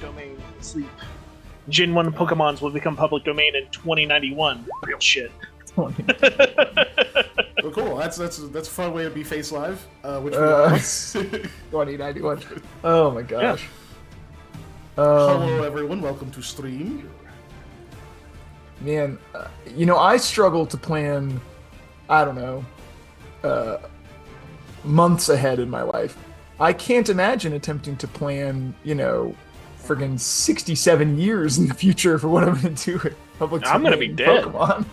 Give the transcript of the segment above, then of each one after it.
domain in the sleep. Gen 1 Pokemons will become public domain in 2091. Real shit. Well, cool. That's a fun way to be Face Live. Which 2091. Oh my gosh. Hello, everyone. Welcome to stream. Man, I struggle to plan, I don't know, months ahead in my life. I can't imagine attempting to plan, friggin' 67 years in the future for what I'm going to do with public I'm going to be dead. Pokemon.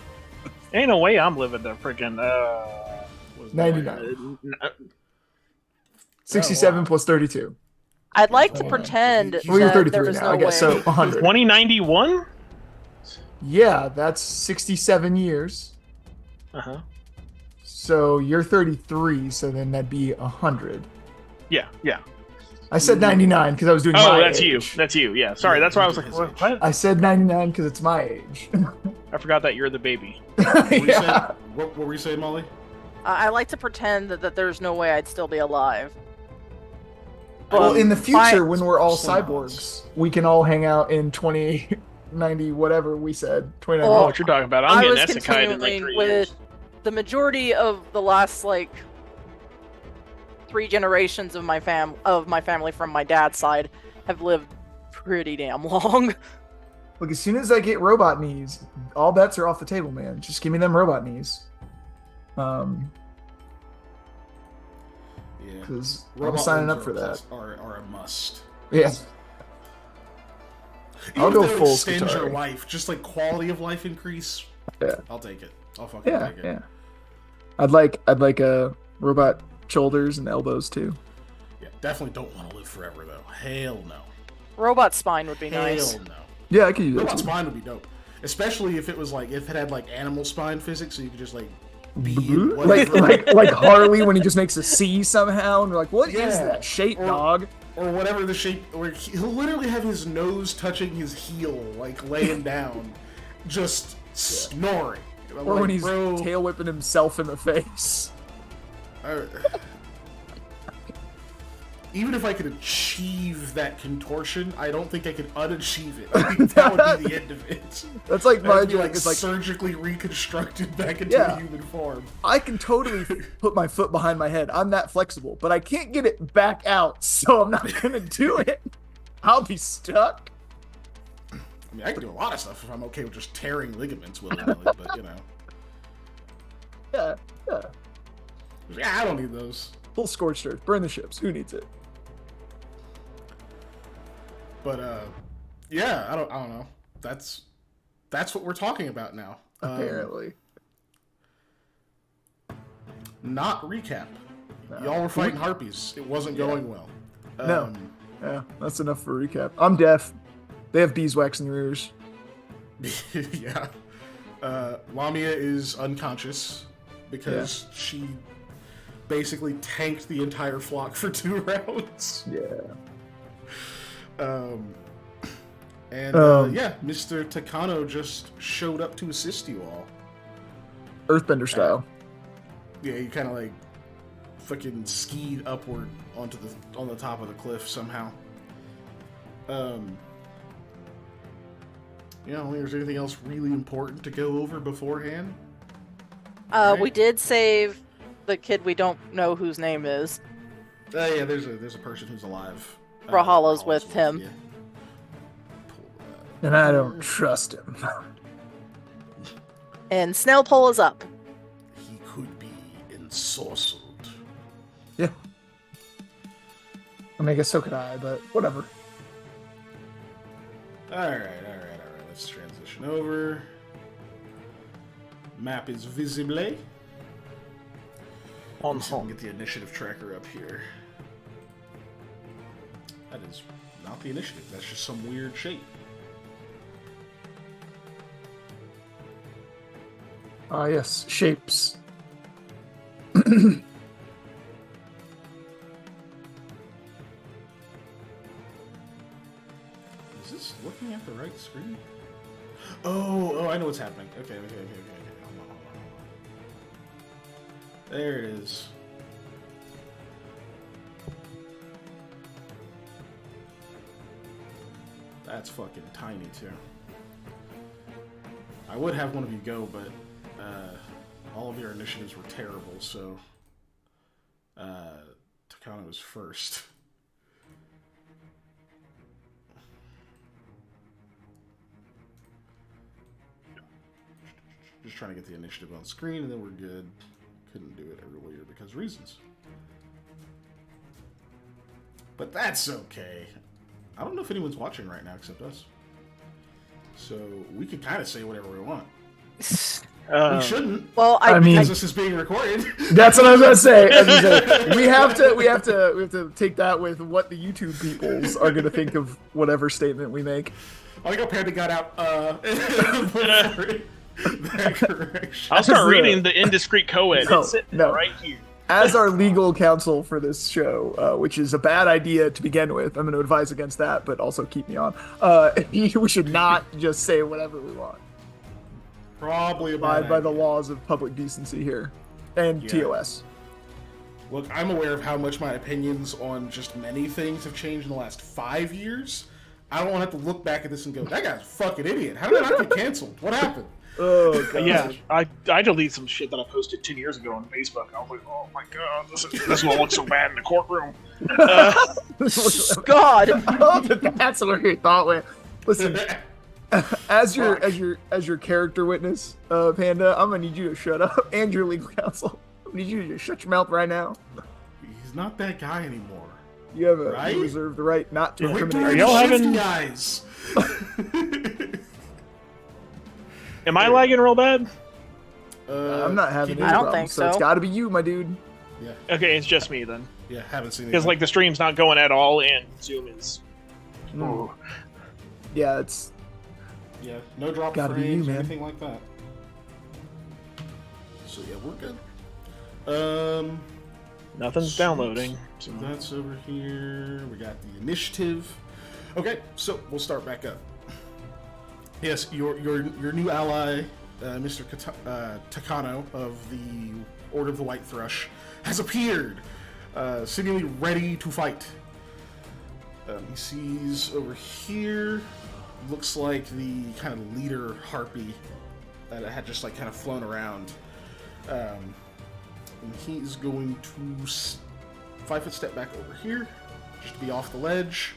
Ain't no way I'm living the friggin' 99. 67 plus 32. I'd like to pretend that Well, you're 33 there was now, no I guess, way. so 100. 2091? Yeah, that's 67 years. Uh-huh. So you're 33, so then that'd be 100. Yeah. I said 99 because I was doing my that's age. That's you. Yeah, sorry. That's why I was like, what? I said 99 because it's my age. I forgot that you're the baby. Yeah. What were you saying, Molly? I like to pretend that there's no way I'd still be alive. Well, in the future, Fine. when we're all Slim cyborgs, we can all hang out in 2090, whatever we said. 2090. I don't know what you're talking about. I'm I getting was Essakai'd in like continuing 3 with years. the majority of the last 3 generations of my family from my dad's side have lived pretty damn long. Look, as soon as I get robot knees, all bets are off the table, man. Just give me them robot knees. Yeah. Because I'm Robot signing limbs up for that. Are a must. Yeah. I'll Even go if they full extend your Skitari. life, just like quality of life increase. Yeah. I'll take it. I'll fucking Yeah, take it. yeah. I'd like a robot shoulders and elbows too. Yeah, definitely don't want to live forever though. Hell no. Robot spine would be nice. Hell no. Yeah, I could do that Robot too. spine would be dope, especially if it had like animal spine physics, so you could just like be Like, whatever, like Harley when he just makes a C somehow, and we're like, what is Yeah. that shape, Or- dog? or whatever the shape. Or he'll literally have his nose touching his heel, like laying down, just snoring. I'm Or like, when he's bro, tail whipping himself in the face. Even if I could achieve that contortion, I don't think I could unachieve it. I think that would be the end of it. That's like I my would be joke. like It's like surgically reconstructed back into Yeah. a human form. I can totally put my foot behind my head. I'm that flexible, but I can't get it back out, so I'm not gonna do it. I'll be stuck. I mean, I can do a lot of stuff if I'm okay with just tearing ligaments willy-nilly, but Yeah. yeah, I don't need those. Full scorched earth. Burn the ships. Who needs it? But yeah, I don't know. That's what we're talking about now. Apparently. Not recap. Y'all were fighting harpies. It wasn't going well. No. Yeah, that's enough for a recap. I'm deaf. They have beeswax in their ears. Yeah. Lamia is unconscious because she basically tanked the entire flock for 2 rounds. Yeah. Yeah, Mr. Takano just showed up to assist you all. Earthbender style. Yeah, you kind of like fucking skied upward on the top of the cliff somehow. Is there anything else really important to go over beforehand? We did save the kid we don't know whose name is. Yeah, there's a person who's alive. Rahala's with him. Yeah. And I don't trust him. And Snail Pole is up. He could be ensorcelled. Yeah. I mean, I guess so could I, but whatever. Alright. Let's transition over. Map is visible. On So we home. can get the initiative tracker up here. That is not the initiative. That's just some weird shape. Ah, yes. Shapes. Is this looking at the right screen? Oh, I know what's happening. Okay. Hold on. There it is. That's fucking tiny, too. I would have one of you go, but all of your initiatives were terrible, so Takano was first. Just trying to get the initiative on screen, and then we're good. Couldn't do it earlier because of reasons. But that's okay. I don't know if anyone's watching right now except us. So we could kind of say whatever we want. We shouldn't. Well, I mean- Because this is being recorded. That's what I was gonna say. We have to take that with what the YouTube peoples are gonna think of whatever statement we make. I think Panda got out that correction. I'll start reading the indiscreet co-ed. No, It's sitting no. right here. As our legal counsel for this show, which is a bad idea to begin with, I'm going to advise against that, but also keep me on. We should not just say whatever we want. Probably Abide about by the laws of public decency here, and Yeah. TOS. Look, I'm aware of how much my opinions on just many things have changed in the last 5 years. I don't want to have to look back at this and go, that guy's a fucking idiot. How did I not get canceled? What happened? Oh god. Yeah, I deleted some shit that I posted 10 years ago on Facebook. I was like, oh my god, this will look so bad in the courtroom. God. Oh, that's where your thought went. Listen, as your character witness, Panda, I'm gonna need you to shut up, and your legal counsel. I need you to just shut your mouth right now. He's not that guy anymore. You have Right? you reserve the right not to Quit incriminate. Are y'all doing having- shifts, guys? Am I lagging real bad? I'm not having keep any I don't problems, think so it's so. got to be you, my dude. Yeah, Okay, it's just me then. yeah, haven't seen it. Because like the stream's not going at all, and Zoom is. Ooh. Yeah, it's Yeah, no drop Gotta be frames you, or man. anything like that. So yeah, we're good. Nothing's downloading. So that's over here. We got the initiative. Okay, so we'll start back up. Yes, your new ally, Mr. Takano of the Order of the White Thrush, has appeared, seemingly ready to fight. He sees over here, looks like the kind of leader harpy that had just like kind of flown around. And he's going to 5-foot step back over here, just to be off the ledge.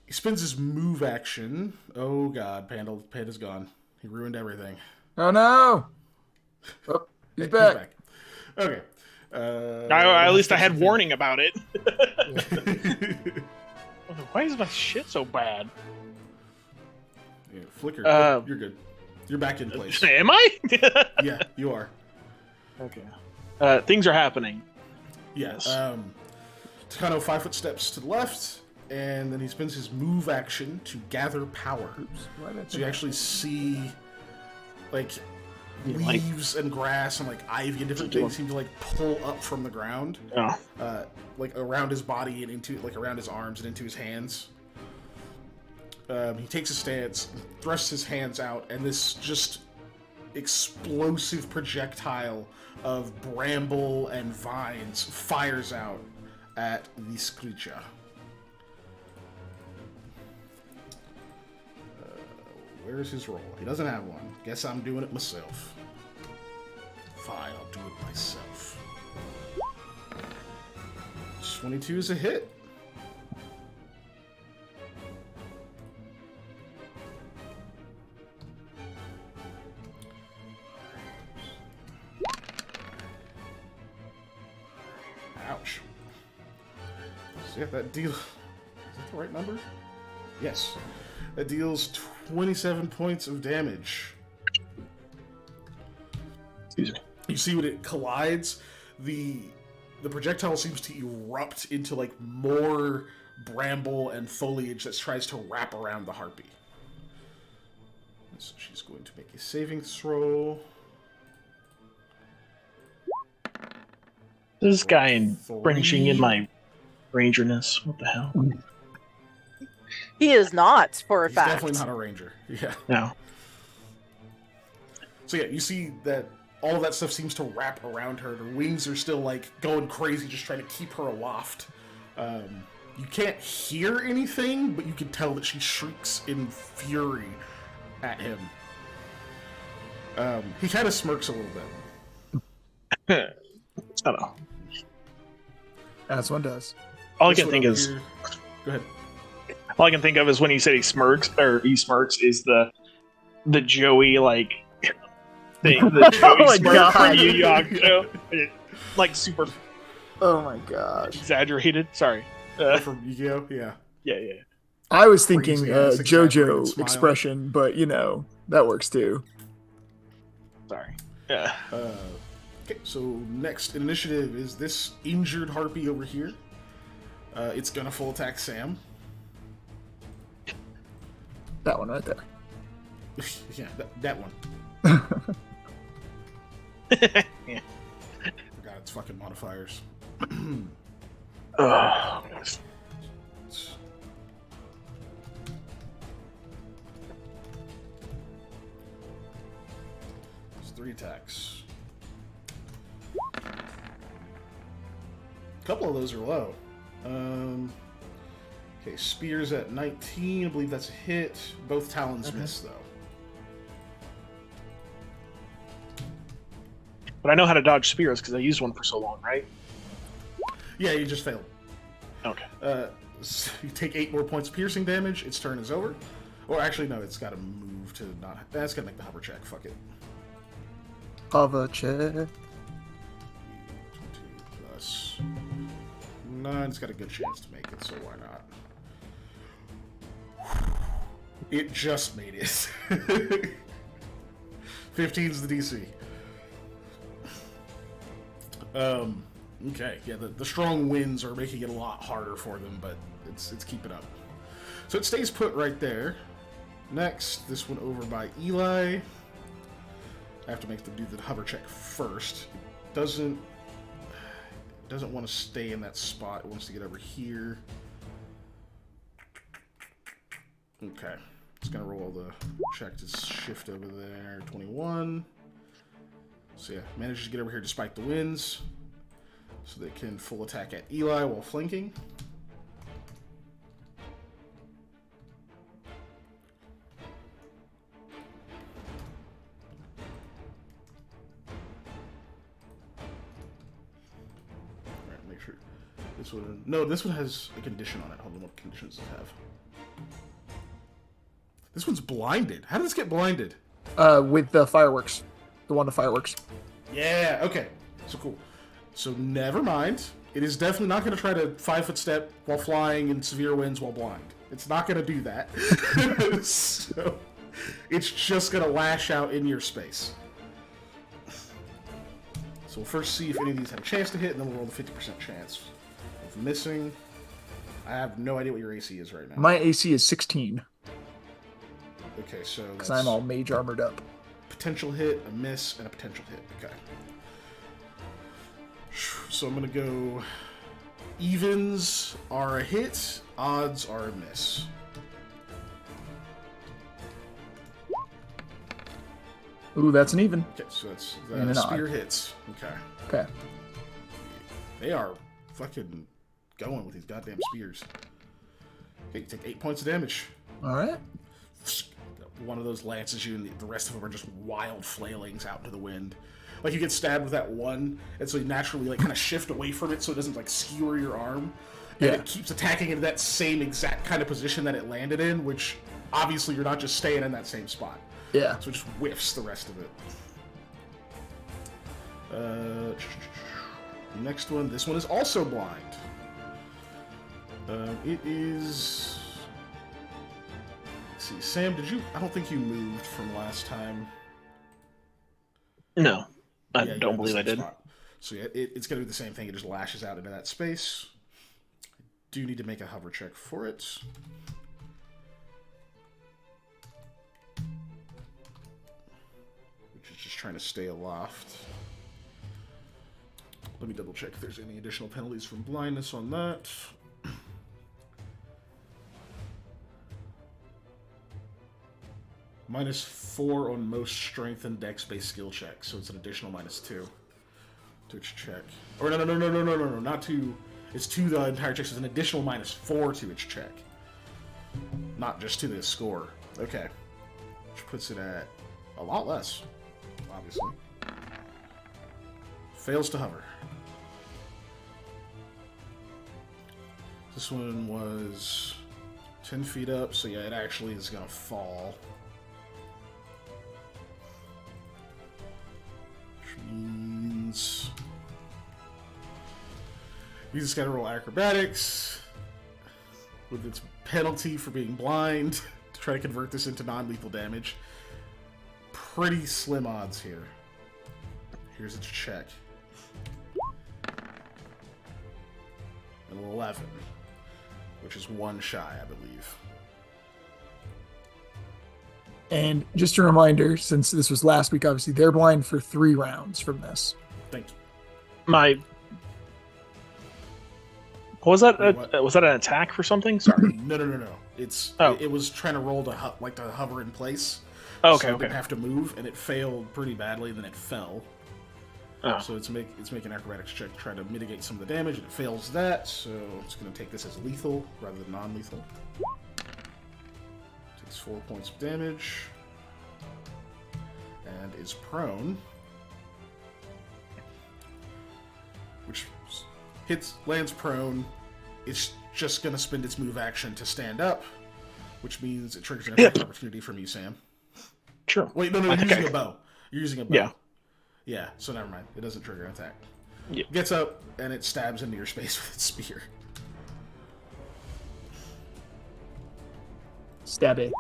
He spends his move action. Oh god, Panda's gone. He ruined everything. oh no. Oh, he's back. Okay. At least I had warning about it. Why is my shit so bad? Yeah, Flicker, Uh, you're good. You're back in place. Am I? Yeah, you are. Okay. Things are happening. Yes. Yes. Takano 5-foot steps to the left, and then he spends his move action to gather power. Oops, why did I So you actually see, like, Like- leaves and grass and like ivy and different things seem to like pull up from the ground, Oh. like around his body and into like around his arms and into his hands. He takes a stance, thrusts his hands out, and this just explosive projectile of bramble and vines fires out at the Screecher. Where's his roll? He doesn't have one. Guess I'm doing it myself. Fine, I'll do it myself. 22 is a hit. Ouch. So yeah, that deal. Is that the right number? Yes. That deals 27 points of damage. Excuse me. You see when it collides, the projectile seems to erupt into like more bramble and foliage that tries to wrap around the harpy. So she's going to make a saving throw. This guy infringing in my rangerness. What the hell? He is not, for a He's fact. definitely not a ranger. Yeah. No. So yeah, you see that all of that stuff seems to wrap around her. Her wings are still like going crazy, just trying to keep her aloft. You can't hear anything, but you can tell that she shrieks in fury at him. He kind of smirks a little bit. I don't know. As one does. All I can think is, Go ahead. all I can think of is when he said he smirks is the Joey like thing. The Joey Oh my smirk God. from Yu Yu Hakusho. Like super Oh my gosh. exaggerated. Sorry. From Yu-Gi-Oh? Yeah. Yeah. I was thinking Crazy ass exaggerated JoJo smile. expression, but you know, that works too. Sorry. Yeah. Okay, so next in initiative is this injured harpy over here. It's gonna full attack Sam. That one right there. Yeah, that one. Yeah. Forgot its fucking modifiers. Oh. It's 3 attacks. A couple of those are low. Okay, spears at 19. I believe that's a hit. Both talons miss, though. But I know how to dodge spears because I used one for so long, right? Yeah, you just failed. Okay. So you take 8 more points of piercing damage. Its turn is over. Or actually, no, it's got to move to not. That's got to make the hover check. Fuck it. Hover check. 20 plus 9. It's got a good chance to make it, so why not? It just made it. 15's the DC. Okay, yeah, the strong winds are making it a lot harder for them, but it's keeping up. So it stays put right there. Next, this one over by Eli. I have to make them do the hover check first. It doesn't want to stay in that spot. It wants to get over here. Okay. It's going to roll the check to shift over there. 21. So yeah, manages to get over here despite the winds. So they can full attack at Eli while flanking. Alright, make sure. This one. No, this one has a condition on it. Hold on, what conditions does it have? This one's blinded. How did this get blinded? With the fireworks. The one to fireworks. Yeah, okay. So cool. So never mind. It is definitely not going to try to 5-foot step while flying in severe winds while blind. It's not going to do that. So it's just going to lash out in your space. So we'll first see if any of these have a chance to hit, and then we'll roll the 50% chance of missing. I have no idea what your AC is right now. My AC is 16. Okay, so Because that's I'm all mage armored up. potential hit, a miss, and a potential hit. Okay. So I'm going to go evens are a hit, odds are a miss. Ooh, that's an even. Okay, so that's And an spear odd. hits. Okay. Okay. They are fucking going with these goddamn spears. Okay, you take 8 points of damage. All right. One of those lances you, and the rest of them are just wild flailings out into the wind. Like, you get stabbed with that one, and so you naturally, like, kind of shift away from it so it doesn't, like, skewer your arm. And Yeah. it keeps attacking into that same exact kind of position that it landed in, which, obviously, you're not just staying in that same spot. Yeah. So it just whiffs the rest of it. Next one. This one is also blind. It is... Let's see. Sam, did you... I don't think you moved from last time. No, I Yeah, don't you're believe in I the same did. spot. So yeah, it's going to do the same thing. It just lashes out into that space. I do need to make a hover check for it. Which is just trying to stay aloft. Let me double check if there's any additional penalties from blindness on that. -4 on most strength and dex-based skill checks, so it's an additional -2 to its check. Or no, not to It's to the entire check, so it's an additional -4 to its check. Not just to the score. Okay. Which puts it at a lot less, obviously. Fails to hover. This one was 10 feet up, so yeah, it actually is going to fall. Which means you just got to roll acrobatics with its penalty for being blind to try to convert this into non-lethal damage. Pretty slim odds here. Here's its check. An 11, which is 1 shy, I believe. And just a reminder, since this was last week, obviously they're blind for 3 rounds from this. Thank you. Was that an attack for something? Sorry. No. It was trying to roll to hover in place. Oh, okay, so it okay. didn't have to move, and it failed pretty badly. Then it fell. Oh. So it's making an acrobatics check to try to mitigate some of the damage, and it fails that. So it's going to take this as lethal rather than non-lethal. Takes 4 points of damage, and is prone, which lands prone. It's just going to spend its move action to stand up, which means it triggers an attack opportunity from you, Sam. Sure. Wait, no, you're using a bow. You're using a bow. Yeah. Yeah, so never mind. It doesn't trigger an attack. Yeah. Gets up, and it stabs into your space with its spear. Stab it.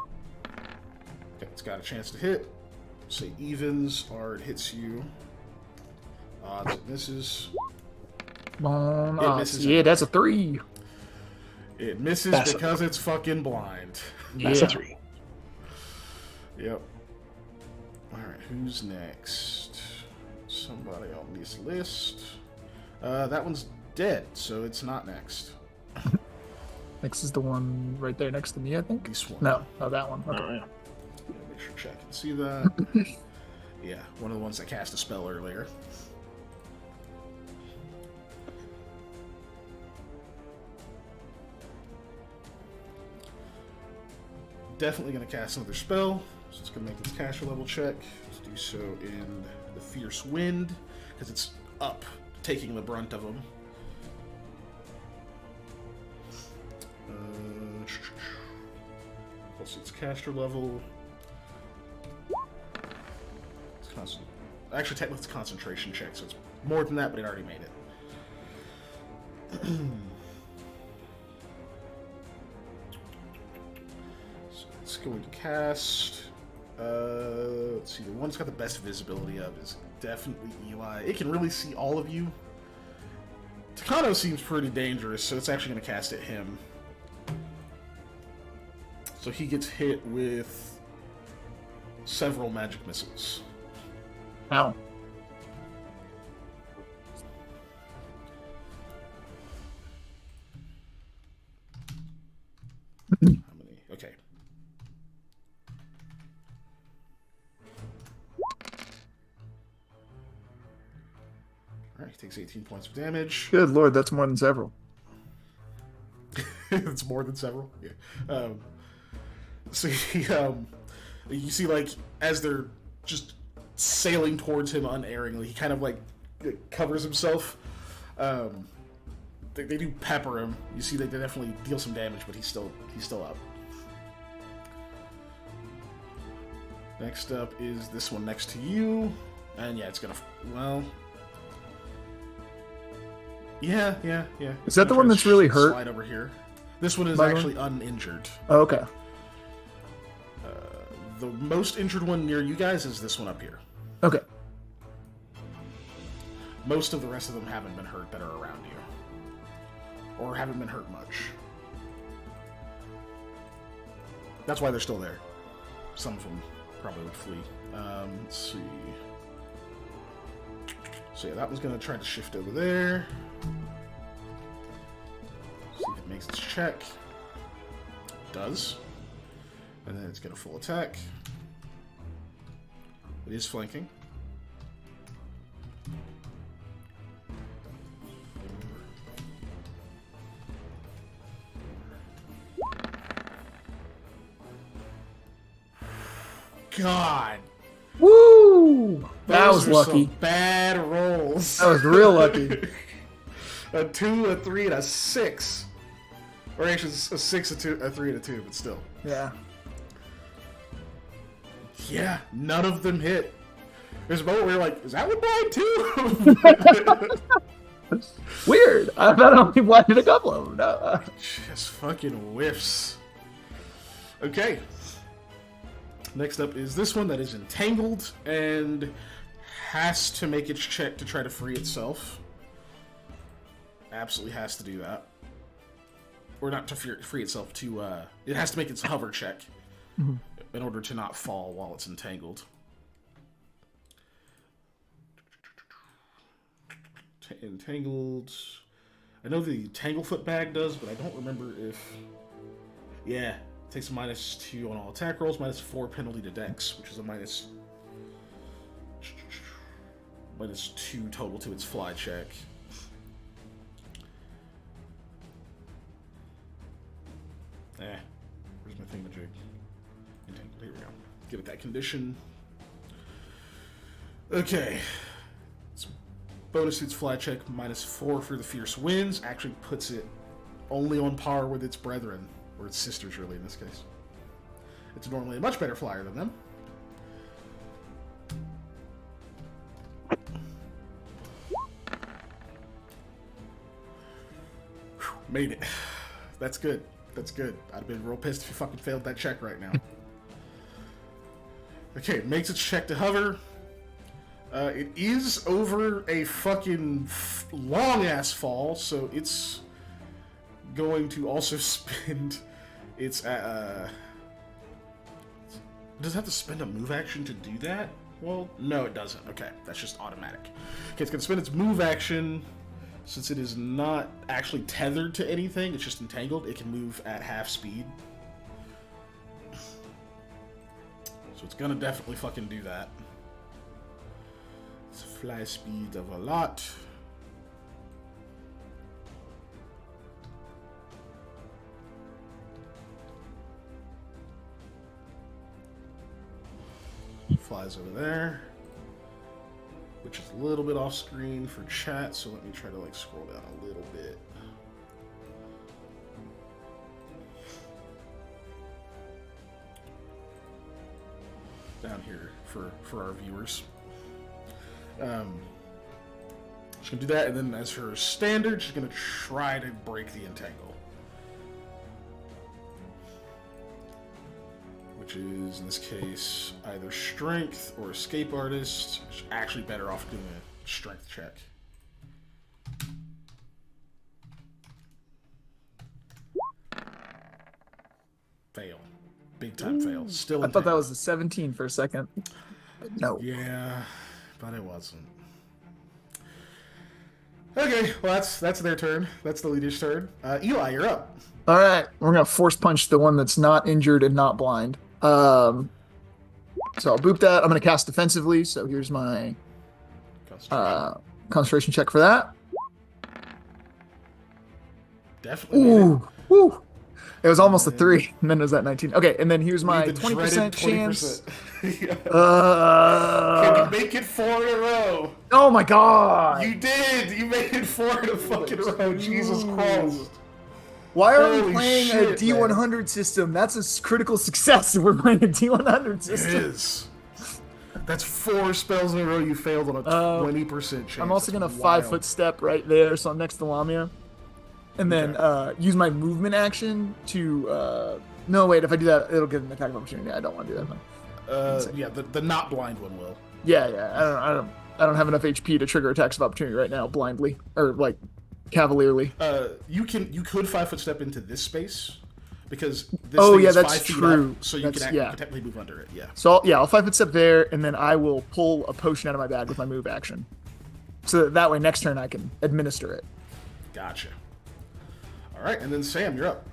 Okay, it's got a chance to hit. Say evens, or it hits you. Odds it misses. Come on. It misses. Yeah, that's a 3. It misses That's because it's fucking blind. That's a 3. Yep. Alright, who's next? Somebody on this list. That one's dead, so it's not next. Next is the one right there next to me, I think. This one. No, that one. Okay. Oh, yeah. Yeah, make sure check and see that. Yeah, one of the ones that cast a spell earlier. Definitely going to cast another spell, so it's going to make its caster level check. Let's do so in the Fierce Wind, because it's up, taking the brunt of them. Plus its caster level. It's constant. Actually, technically it's a concentration check, so it's more than that, but it already made it. So it's going to cast. Let's see. The one that's got the best visibility of is definitely Eli. It can really see all of you. Takano seems pretty dangerous, so it's actually going to cast at him. So he gets hit with several magic missiles. Ow. How many? Okay. Alright, he takes 18 points of damage. Good lord, that's more than several. It's more than several. Yeah. So he, you see, like, as they're just sailing towards him unerringly, he kind of like covers himself. They do pepper him. You see, they definitely deal some damage, but he's still up. Next up is this one next to you, and yeah, it's gonna. Well, yeah. Is that the one that's really hurt? Slide over here. This one is By actually uninjured. Oh, okay. The most injured one near you guys is this one up here. Okay. Most of the rest of them haven't been hurt that are around you. Or haven't been hurt much. That's why they're still there. Some of them probably would flee. Let's see. So yeah, that one's going to try to shift over there. See if it makes its check. It does. And then it's going to full attack. It is flanking. God. Woo! That Those was were lucky. some bad rolls. That was real lucky. A 2, a 3, and a 6. Or actually, a 6, a 2, a 3, and a 2, but still. Yeah. Yeah, none of them hit. There's a moment where you're like, is that one blind too? Weird. I thought I only blinded a couple of them. No. Just fucking whiffs. Okay. Next up is this one that is entangled and has to make its check to try to free itself. Absolutely has to do that. Or not to free itself, to it has to make its hover check in order to not fall while it's entangled. Entangled. I know the Tanglefoot bag does, but I don't remember if. Yeah, it takes a -2 on all attack rolls, -4 penalty to Dex, which is a -2 total to its fly check. Where's my thingamajig? Entangled. Here we go. Give it that condition. Okay. Bonus to its fly check, -4 for the fierce winds, actually puts it only on par with its brethren, or its sisters, really, in this case. It's normally a much better flyer than them. Whew, made it. That's good. That's good. I'd have been real pissed if you fucking failed that check right now. Okay, it makes its check to hover. It is over a fucking long-ass fall, so it's going to also spend its... does it have to spend a move action to do that? Well, no, it doesn't. Okay, that's just automatic. Okay, it's going to spend its move action. Since it is not actually tethered to anything, it's just entangled, it can move at half speed. So it's going to definitely fucking do that. Fly speed of a lot. Flies over there, which is a little bit off screen for chat, so let me try to like scroll down a little bit. Down here for our viewers. She's gonna do that, and then as her standard, she's gonna try to break the entangle. Which is, in this case, either strength or escape artist. She's actually better off doing a strength check. Fail. Big time fail. Still I thought that was a 17 for a second. No. Yeah, but it wasn't. Okay, well that's their turn. That's the leader's turn. Eli, you're up. All right, we're gonna force punch the one that's not injured and not blind. So I'll boop that. I'm gonna cast defensively. So here's my concentration check for that. Definitely. Ooh, woo. It was almost a 3, and then it was at 19. Okay, and then here's my 20% chance. Yeah. Can you make it 4 in a row? Oh my god! You did! You made it 4 in a fucking row. Jesus Christ. Why are we Holy playing shit, a D100 system? That's a critical success if we're playing a D100 system. It is. That's 4 spells in a row you failed on a 20% chance. I'm also going to 5-foot step right there, so I'm next to Lamia. And then use my movement action to... no, wait, if I do that, it'll get an attack of opportunity. I don't want to do that, though. Yeah, the not blind one will. Yeah. I don't have enough HP to trigger attacks of opportunity right now, blindly. Or, like, cavalierly. You could 5-foot step into this space. Because this thing is that's 5 feet true. Up, so you can technically move under it, yeah. So, I'll 5-foot step there, and then I will pull a potion out of my bag with my move action. So that way, next turn, I can administer it. Gotcha. All right, and then Sam, you're up.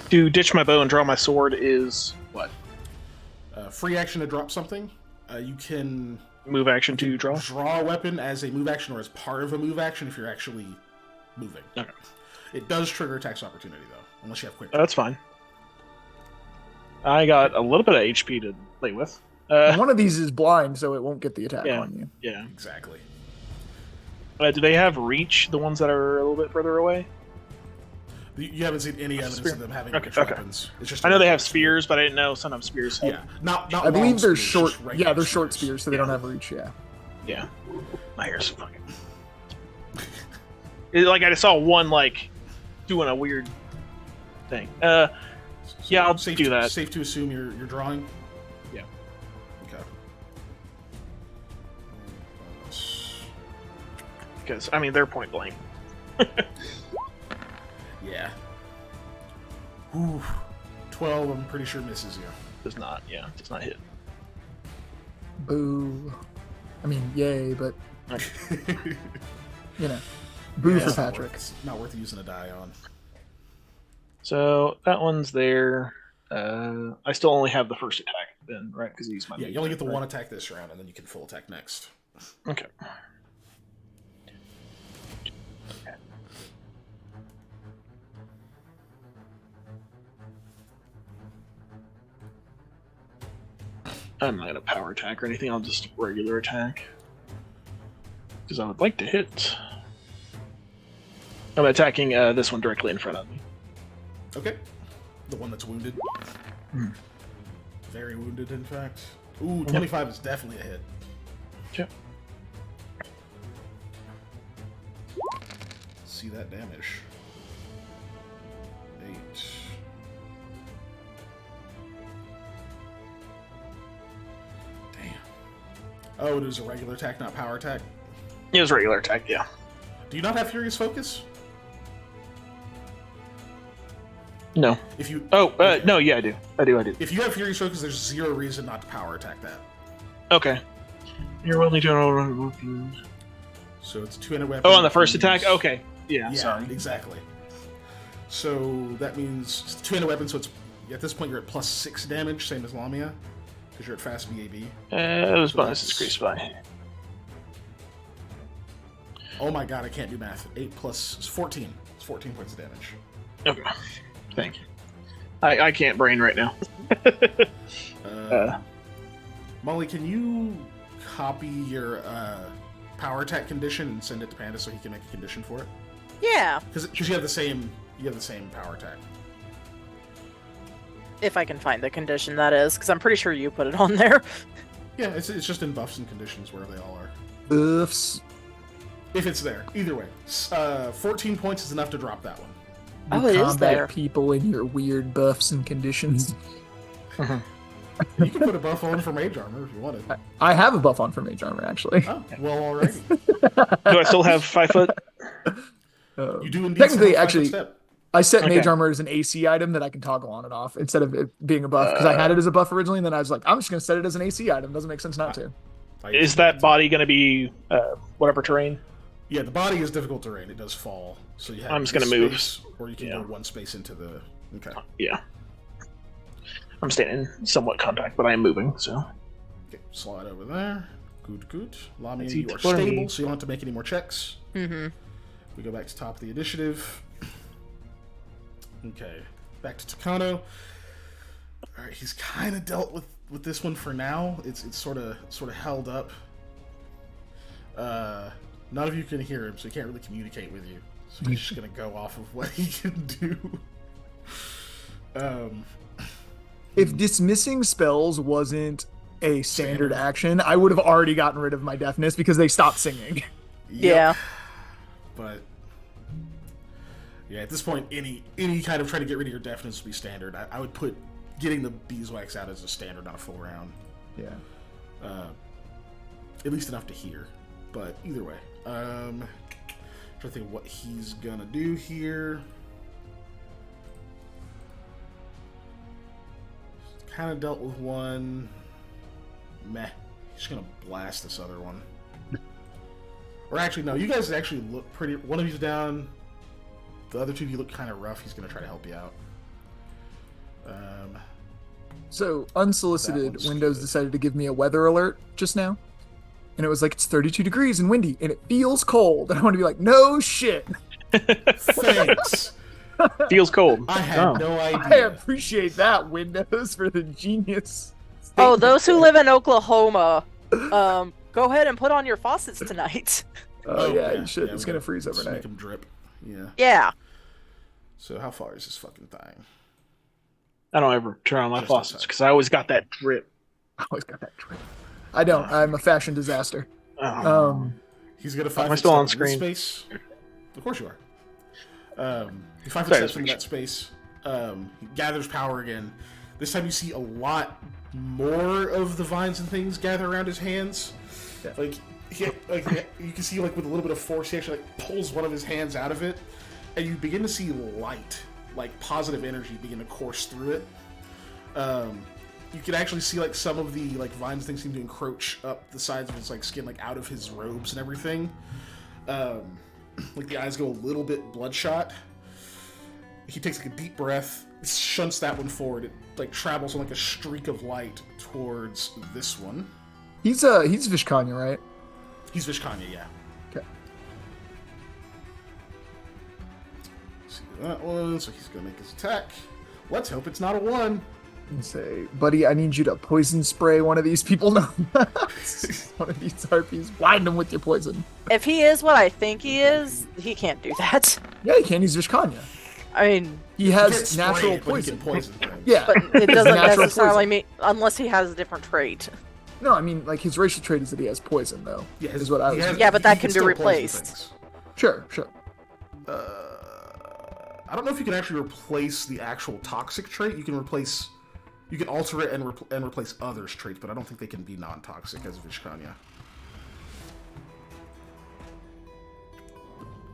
To ditch my bow and draw my sword is what? Free action to drop something. You can move action to draw. Draw a weapon as a move action or as part of a move action if you're actually moving. Okay. It does trigger attacks opportunity though, unless you have quick. That's fine. I got a little bit of HP to play with. One of these is blind, so it won't get the attack Yeah. on you. Yeah. Exactly. Do they have reach? The ones that are a little bit further away? You haven't seen any evidence Spear. of them having Okay, ranged okay. weapons. It's just I know they have spears, but I didn't know sometimes spears. Yeah, not I believe long they're spears, short. just regular Yeah, they're short spears, so they don't have reach. Yeah. Yeah. My hair's fucking. Like I just saw one like doing a weird thing. Yeah, I'll safe do that. Safe to assume you're drawing. Yeah. Okay. Because I mean they're point blank. Yeah. Ooh, 12. I'm pretty sure misses you. Does not. Yeah, does not hit. Boo. I mean, yay, but you know, boo Yeah, for it's not Patrick. It's not worth using a die on. So that one's there. I still only have the first attack then, right? Because he's my Yeah, you only get the one attack this round, and then you can full attack next. Okay. I'm not gonna power attack or anything. I'll just regular attack because I would like to hit. I'm attacking this one directly in front of me. Okay. The one that's wounded. Hmm. Very wounded, in fact. Ooh, 25 is definitely a hit. Yep. See that damage. 8. Damn. Oh, it was a regular attack, not power attack? It was regular attack, yeah. Do you not have Furious Focus? No. If you No, yeah, I do. I do. If you have Furious Focus, there's zero reason not to power attack that. Okay. You're willing to. So it's two-handed weapon. Oh, on the first attack? Okay. Yeah, Yeah, sorry. exactly. So that means it's two-handed weapon, so it's at this point you're at plus 6 damage, same as Lamia, because you're at fast BAB. It was So bonus that's- increased by. Oh my god, I can't do math. 8 plus it's 14. It's 14 points of damage. Okay. Thank you. I can't brain right now. Molly, can you copy your power attack condition and send it to Panda so he can make a condition for it? Yeah, Because you have the same power attack. if I can find the condition, that is, because I'm pretty sure you put it on there. Yeah, it's just in buffs and conditions where they all are. Oofs. If it's there, either way, 14 points is enough to drop that one. Oh, You it is combat there. people in your weird buffs and conditions. You can put a buff on for mage armor if you wanted. I have a buff on for mage armor, actually. Oh, well, already. Do I still have 5 foot? You do indeed. Technically, have a actually- step. I set mage Okay. armor as an AC item that I can toggle on and off instead of it being a buff because I had it as a buff originally, and then I was like, I'm just going to set it as an AC item. Doesn't make sense not to. Is that body going to be whatever terrain? Yeah, the body is difficult terrain. It does fall, so you have. I'm just this gonna move. space, or you can Yeah. go one space into the. Okay. Yeah. I'm staying in somewhat contact, but I am moving, so. Okay, slide over there. Good, good. Lamia, Let's you eat are for me. stable, so you don't have to make any more checks. Mm-hmm. We go back to top of the initiative. Okay, back to Takano. All right, he's kind of dealt with this one for now. It's sort of held up. None of you can hear him, so he can't really communicate with you. So he's just gonna go off of what he can do. If dismissing spells wasn't a standard action, I would have already gotten rid of my deafness because they stopped singing. Yeah. But yeah, at this point, any kind of trying to get rid of your deafness would be standard. I would put getting the beeswax out as a standard, not a full round. Yeah. At least enough to hear. But either way, trying to think of what he's gonna do here. Kind of dealt with one. Meh. He's gonna blast this other one. Or actually, no. You guys actually look pretty. One of you's down. The other two of you look kind of rough. He's gonna try to help you out. So, That unsolicited, one's Windows good. decided to give me a weather alert just now. And it was like, it's 32 degrees and windy, and it feels cold. And I want to be like, no shit. Thanks. Feels cold. I had Oh. no I idea. appreciate that, Windows, for the genius. Oh, statement those who there. live in Oklahoma, go ahead and put on your faucets tonight. Oh, yeah, you should. yeah, It's we gonna gotta freeze just overnight. Make them drip. Yeah. Yeah. So how far is this fucking thing? I don't ever turn on my Just faucets outside. because I always got that drip. I always got that trick. I don't. I'm a fashion disaster. Oh. He's gonna Am I 5 foot still on step into screen? this space. Of course you are. He 5 foot Sorry, steps into that space. He gathers power again. This time you see a lot more of the vines and things gather around his hands. Yeah. Like you can see, like, with a little bit of force, he actually like pulls one of his hands out of it, and you begin to see light, like positive energy, begin to course through it. You can actually see, like, some of the, like, vines things seem to encroach up the sides of his, like, skin, like, out of his robes and everything. Like, the eyes go a little bit bloodshot. He takes, like, a deep breath, shunts that one forward. It, like, travels on, like, a streak of light towards this one. He's Vishkanya, right? He's Vishkanya, yeah. Okay. See that one, so he's gonna make his attack. Let's hope it's not a 1. And say, buddy, I need you to poison spray one of these people now. One of these harpies. Blind them with your poison. If he is what I think he is, he can't do that. Yeah, you can use Vishkanya. I mean, He He has can't spray natural it, but he can poison. poison things. Yeah, but it doesn't natural necessarily poison. mean unless he has a different trait. No, I mean, like, his racial trait is that he has poison, though. Yeah, is what I he was. has- Yeah, but that he can be still poison replaced. things. Sure. I don't know if you can actually replace the actual toxic trait. You can alter it and replace others' traits, but I don't think they can be non-toxic as Vishkanya.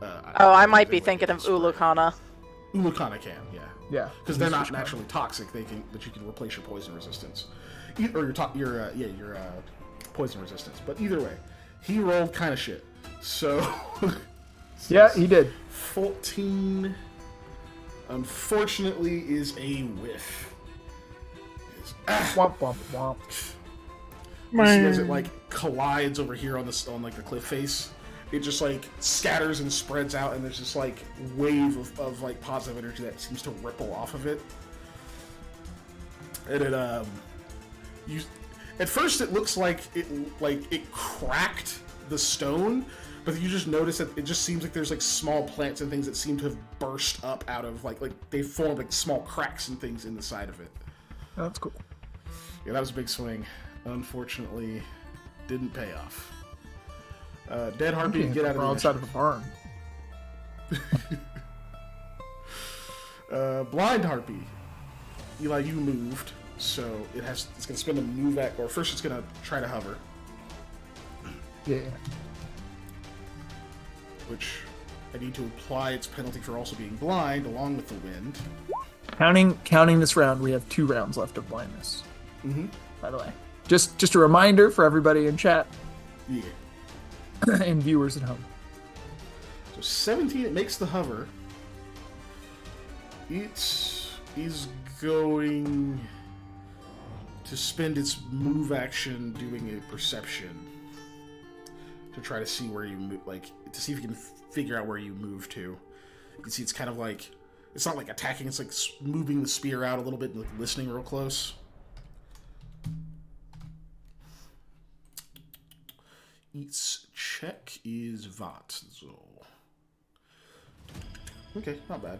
I might be thinking of Ulukana. Ulukana can, yeah, Yeah. because they're use not Vishkanya. naturally toxic. But you can replace your poison resistance, or your poison resistance. But either way, he rolled kind of shit. So Yeah, he did. 14, unfortunately, is a whiff. Womp womp womp. You see as it, like, collides over here on like the cliff face, it just, like, scatters and spreads out, and there's this, like, wave of like positive energy that seems to ripple off of it. And it at first it looks like it cracked the stone, but you just notice that it just seems like there's, like, small plants and things that seem to have burst up out of like they formed, like, small cracks and things in the side of it. Oh, that's cool. Yeah, that was a big swing. Unfortunately, didn't pay off. Dead Harpy, Okay, get out of we're the outside of a barn. Blind Harpy. Eli, you moved, so it's gonna spend a move or first it's gonna try to hover, Yeah. which I need to apply its penalty for also being blind along with the wind. Counting this round, we have 2 rounds left of blindness. Mm-hmm. By the way, just a reminder for everybody in chat Yeah. and viewers at home. So 17, it makes the hover. It is going to spend its move action doing a perception to try to see where you move, like, to see if you can figure out where you move to. You can see it's kind of like, it's not like attacking, it's like moving the spear out a little bit and, like, listening real close. Its check is Vat, so... Okay, not bad.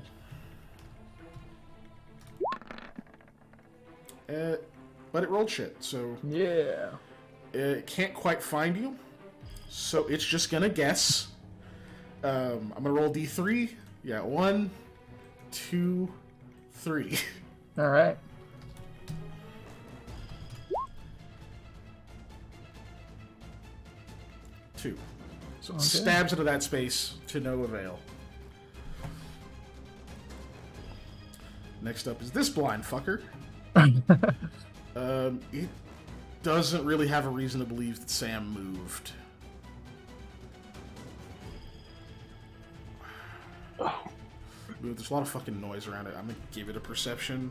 But it rolled shit, so Yeah. it can't quite find you. So it's just gonna guess. I'm gonna roll D3. Yeah, 1, 2, 3. All right. Two. So it Okay. stabs into that space to no avail. Next up is this blind fucker. It doesn't really have a reason to believe that Sam moved. There's a lot of fucking noise around it. I'm gonna give it a perception.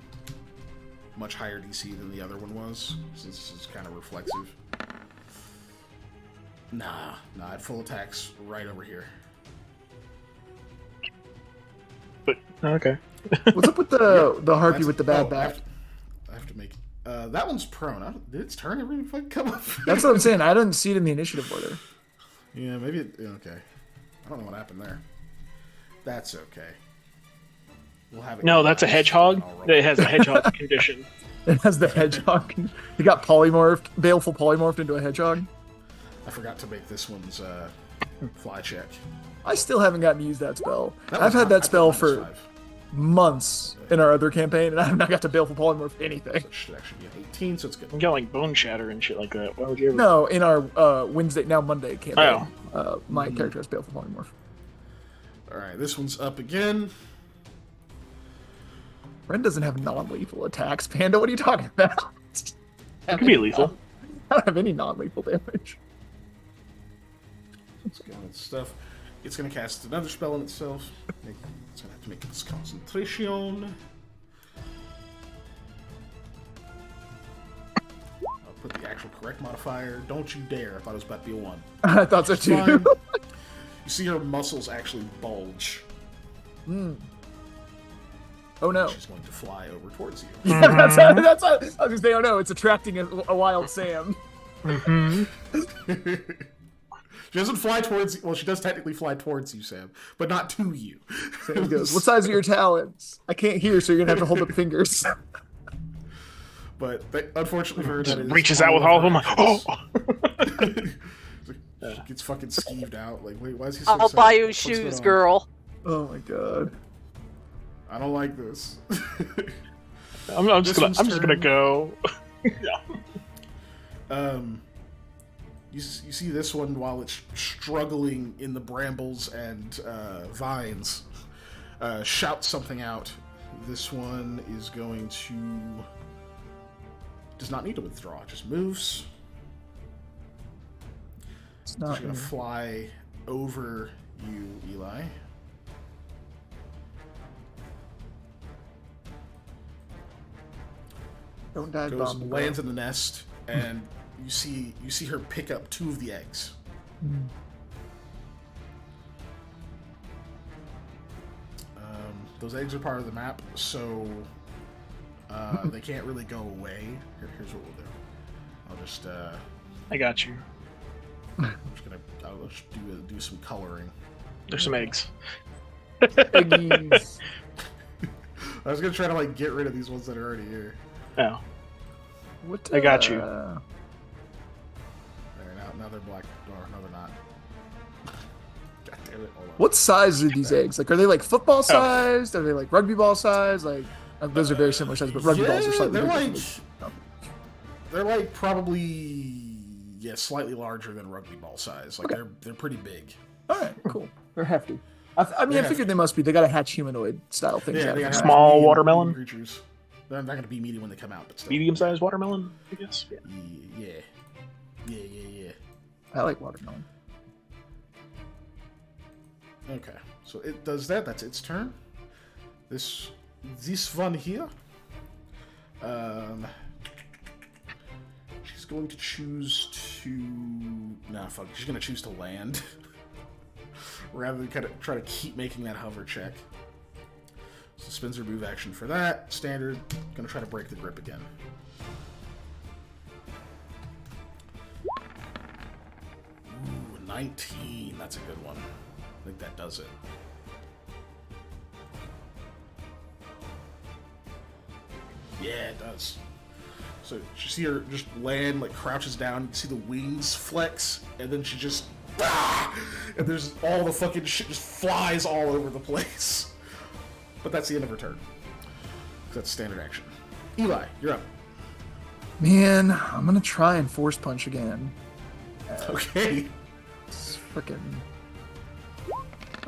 Much higher DC than the other one was, since this is kind of reflexive. Nah, it full attacks right over here. But Okay. What's up with the harpy That's- with the bad oh, back? I have to make. That one's prone. Did its turn ever fucking come up? That's what I'm saying. I didn't see it in the initiative order. Yeah, maybe. Okay. I don't know what happened there. That's okay. We'll have it. No, that's a hedgehog. It has a hedgehog condition. It has the hedgehog. He got polymorphed, baleful polymorphed into a hedgehog. I forgot to make this one's fly check. I still haven't gotten to use that spell. That I've was had not- that spell I think for months in our other campaign, and I have not got to baleful polymorph anything. It should actually be an 18, so it's good. You got like bone shatter and shit like that. Why would you ever? No, in our Monday campaign, my Mm-hmm. character has baleful polymorph. All right, this one's up again. Ren doesn't have non-lethal attacks. Panda, what are you talking about? It could be lethal. I don't have any non-lethal damage. Let's go with stuff. It's gonna cast another spell on itself. It's gonna have to make its concentration. I'll put the actual correct modifier. Don't you dare! I thought it was about to be a 1. I thought so too. Fine. You see her muscles actually bulge. Oh no. She's going to fly over towards you. Yeah, that's how, I was gonna say, oh no, it's attracting a wild Sam. She doesn't fly towards you. Well, she does technically fly towards you, Sam, but not to you. Sam goes, what size are your talons? I can't hear, so you're gonna have to hold up fingers. But unfortunately for her, that is Reaches out with all of them. Like, oh. She gets fucking skeeved out. Like, wait, why is he so I'll excited? buy you What's going shoes, on? girl. Oh my god. I don't like this. I'm just This gonna one's go. You see this one while it's struggling in the brambles and vines, shout something out. This one is going to does not need to withdraw. Just moves. It's She's not gonna fly over you, Eli. don't die, Goes bomb. lands in the nest, and you see her pick up 2 of the eggs. Those eggs are part of the map, so they can't really go away. Here's what we'll do. I'll just I got you. I'll just do some coloring. There's some eggs. Eggies. I was gonna try to like get rid of these ones that are already here. Oh, What, I got you. There, now they're black. Or no, they're not. God damn it! Hold on. What size are these eggs? Like, are they like football sized? Are they like rugby ball size? Like, those are very similar size, but rugby balls are slightly they're bigger. like they're like probably slightly larger than rugby ball size. Like they're pretty big. All right, cool. They're hefty. I They're figured they must be. They got to hatch humanoid style things. Yeah, out they of got them. Small medium watermelon? creatures. They're not going to be medium when they come out, but still. medium-sized watermelon, I guess. Yeah. Yeah. I like watermelon. Okay, so it does that. That's its turn. This one here. She's going to choose to. Nah, fuck. She's going to choose to land, rather than kind of try to keep making that hover check. So spends her move action for that. Standard. Going to try to break the grip again. Ooh, 19. That's a good one. I think that does it. Yeah, it does. So you see her just land, like crouches down, you see the wings flex, and then she just and there's all the fucking shit just flies all over the place. But that's the end of her turn. That's standard action. Eli, you're up. Man, I'm gonna try and force punch again. Okay. It's freaking.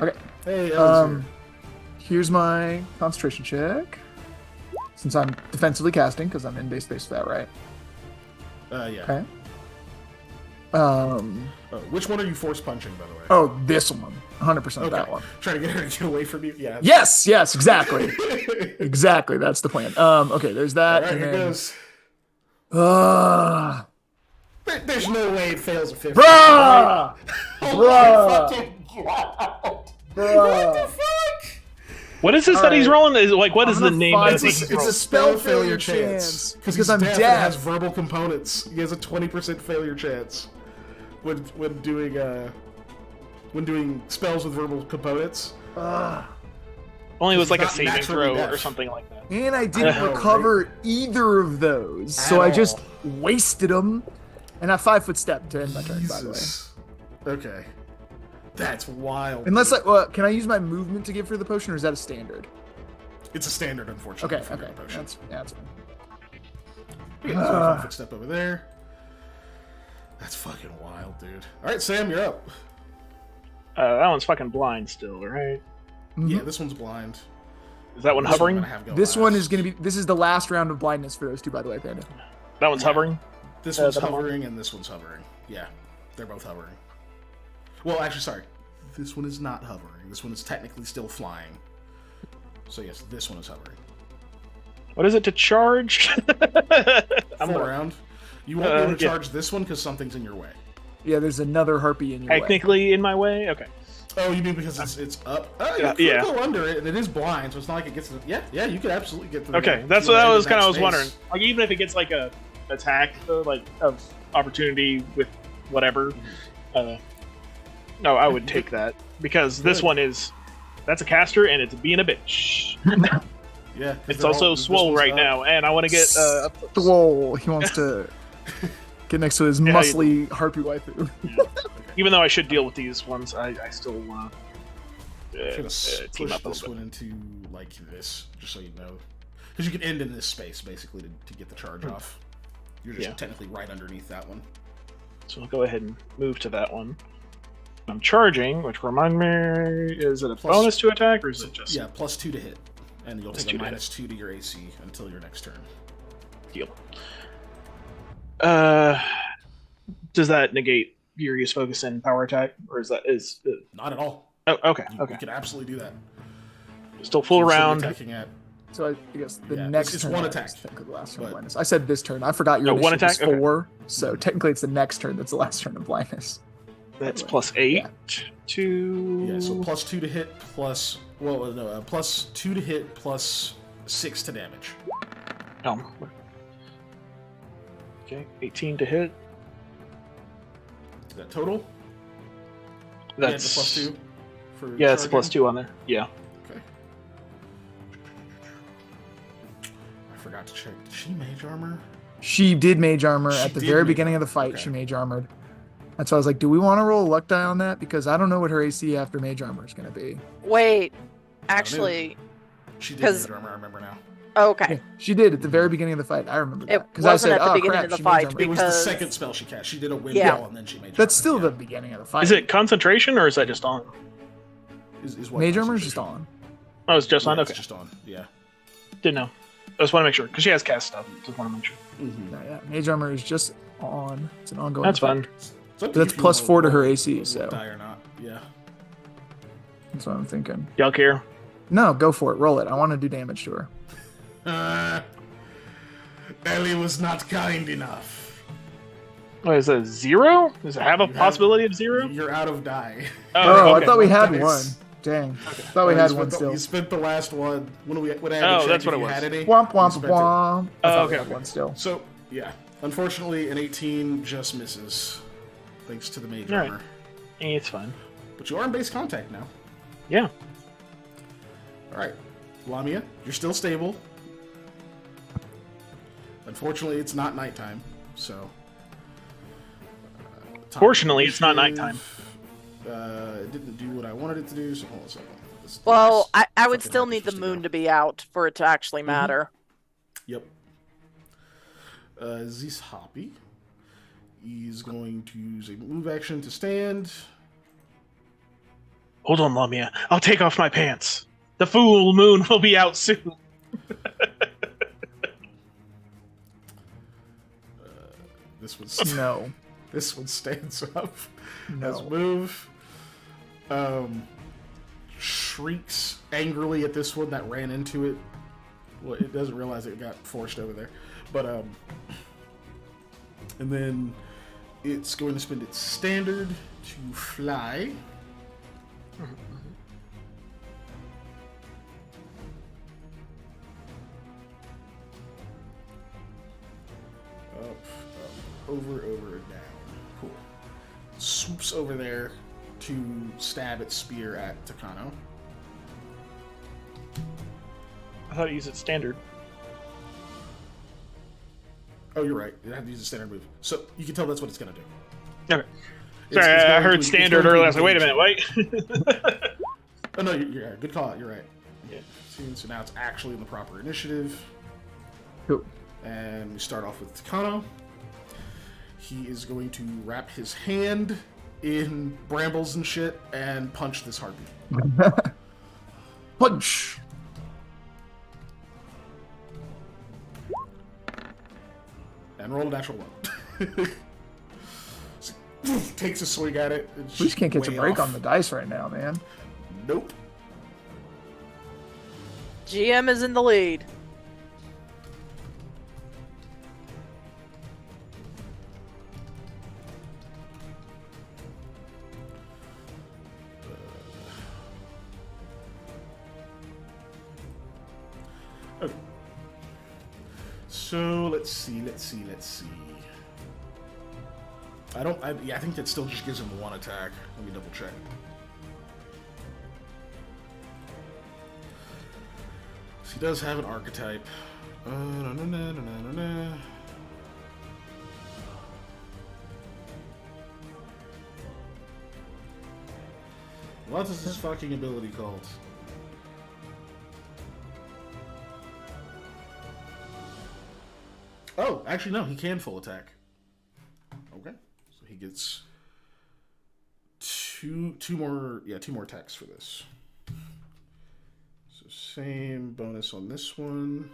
Okay. Hey, Ellie's Here's my concentration check. Since I'm defensively casting, because I'm in base space for that, right? yeah. Okay. Oh, which one are you force punching, by the way? Oh, this one. 100% Okay. that one. Trying to get her to get away from you? Yeah. Yes, exactly. Exactly, that's the plan. Okay, there's that. Alright, and here then, goes. There's no way it fails a 50. Bruh! Oh Bruh! my fucking god! Bruh! What the fuck? What is this All that he's right. rolling? Is like what I'm is the gonna name find of the It's thing a, he's it's a rolling? spell failure chance because he's I'm deaf and deaf. has verbal components. He has a 20% failure chance when doing spells with verbal components. Only was like a not saving naturally throw deaf. or something like that. And I didn't know, recover either of those, so At I just all. wasted them. And I 5-foot step to end my turn, by the way. Jesus. Okay. That's wild. Unless can I use my movement to give her the potion, or is that a standard? It's a standard, unfortunately. Okay, for okay, the potion. that's fine. Yeah, so a 5-foot step over there. That's fucking wild, dude. All right, Sam, you're up. That one's fucking blind still, right? Yeah, this one's blind. Is that one This hovering? I'm gonna have go This one last. is gonna be. This is the last round of blindness for those two, by the way, Panda. That one's hovering. This one's that I'm on? hovering and this one's hovering. Yeah, they're both hovering. Well, actually, sorry. This one is not hovering. This one is technically still flying. So yes, this one is hovering. What is it to charge? I'm Full gonna- round. You won't be able to yeah. charge this one because something's in your way. Yeah, there's another harpy in your way. Technically in my way. Okay. Oh, you mean because it's up? Oh, Yeah, you could yeah. go under it, and it is blind, so it's not like it gets. Yeah, you could absolutely get through. Okay, there. that's You what I land was in kind that of was wondering. space. Like even if it gets like a attack like of opportunity with whatever, no, I would take that because this Good. one that's a caster and it's being a bitch. Yeah, 'cause It's they're also all- this swole one's right up. now, and I want to get Whoa, he wants to get next to his Yeah, muscly harpy waifu. even though I should deal with these ones, I still I'm gonna team push up a this little one into like this, just so you know, because you can end in this space basically to get the charge off. You're just Yeah. technically right underneath that one. bit. So I'll go ahead and move to that one. I'm charging, which remind me, is it a Plus- bonus to attack or is it just Yeah, +2 to hit, and you'll Plus take 2 a to hit. -2 to your AC until your next turn. deal? Does that negate Furious Focus and Power Attack, or is that Not at all. Oh, okay, You okay. can absolutely do that. Still full You're still round. attacking at So I guess the Yeah, next it's turn. one I attack, just think of the last turn of but- blindness. I said this turn. I forgot your Oh, one initiative attack? was Okay. 4. So technically, it's the next turn that's the last turn of blindness. That's +8 to. yeah. So +2 to hit plus +2 to hit +6 to damage. Okay, 18 to hit. Is that total? That's the +2 for Yeah, it's a charging? +2 on there. Yeah. Okay. I forgot to check. Did she mage armor? She did mage armor She at the did very mage beginning of armor, the fight. okay. She mage armored. That's why I was like, do we want to roll a luck die on that? Because I don't know what her AC after mage armor is going to be. Wait, actually, She did 'Cause- mage armor. I remember now. okay. Yeah, she did at the very beginning of the fight. I remember It that. Because I wasn't said, at the oh, beginning crap, of the she fight, mage armored. It was the Because- second spell she cast. She did a wind Yeah. wall and then she mage armor. That's still the Yeah. beginning of the fight. Is it concentration or is that just on? Is what mage armor is just concentration? on? Oh, it's just on. Yeah, Okay, it's just on. Yeah. didn't know. I just want to make sure because she has cast stuff. Just want to make sure. No, yeah, mage armor is just on. It's an ongoing. That's effect. fun. It's up to That's you if you +4 wanna to her roll AC, a so- die or not. Yeah. That's what I'm thinking. Y'all care? No, go for it. Roll it. I want to do damage to her. Ellie was not kind enough. What is that? 0? Does it have a You have- possibility of 0? You're out of die. Oh, okay. I thought we had Nice. one. Dang. Thought we You had spent one the- still. You spent the last one. When I had to Oh, check that's if what it you was. had any. Womp You womp spent it. womp. I thought we okay, had okay. one still. So, yeah. Unfortunately, an 18 just misses. Thanks to the mage All right. armor. It's fine. But you are in base contact now. Yeah. Alright. Lamia, you're still stable. Unfortunately, it's not nighttime, so. Top Fortunately, it's not initiative, nighttime. It didn't do what I wanted it to do, so hold on a second. This is the Well, last I would fucking still happy need the supposed moon go. to be out for it to actually matter. Yep. This Hoppy is going to use a move action to stand. Hold on, Lamia. I'll take off my pants. The full moon will be out soon. This was No. this one stands up. No. As move. Shrieks angrily at this one that ran into it. Well, it doesn't realize it got forced over there. But and then it's going to spend its standard to fly. over, and down. Cool. Swoops over there to stab its spear at Takano. I thought it used its standard. Oh, you're right. You have to use a standard move. So you can tell that's what it's going to do. Okay. Sorry, I heard standard earlier. I was like, wait a minute, wait. Oh, no, you're right. Good call out. You're right. Yeah. So now it's actually in the proper initiative. Cool. And we start off with Takano. He is going to wrap his hand in brambles and shit and punch this harpy. Punch. And roll a natural one. Takes a swing at it. We just can't catch a break off. on the dice right now, man. Nope. GM is in the lead. Okay. So let's see. I think that still just gives him one attack. Let me double check. So he does have an archetype. What is this fucking ability called? Oh, actually no, he can full attack. Okay, so he gets two more attacks for this. So same bonus on this one.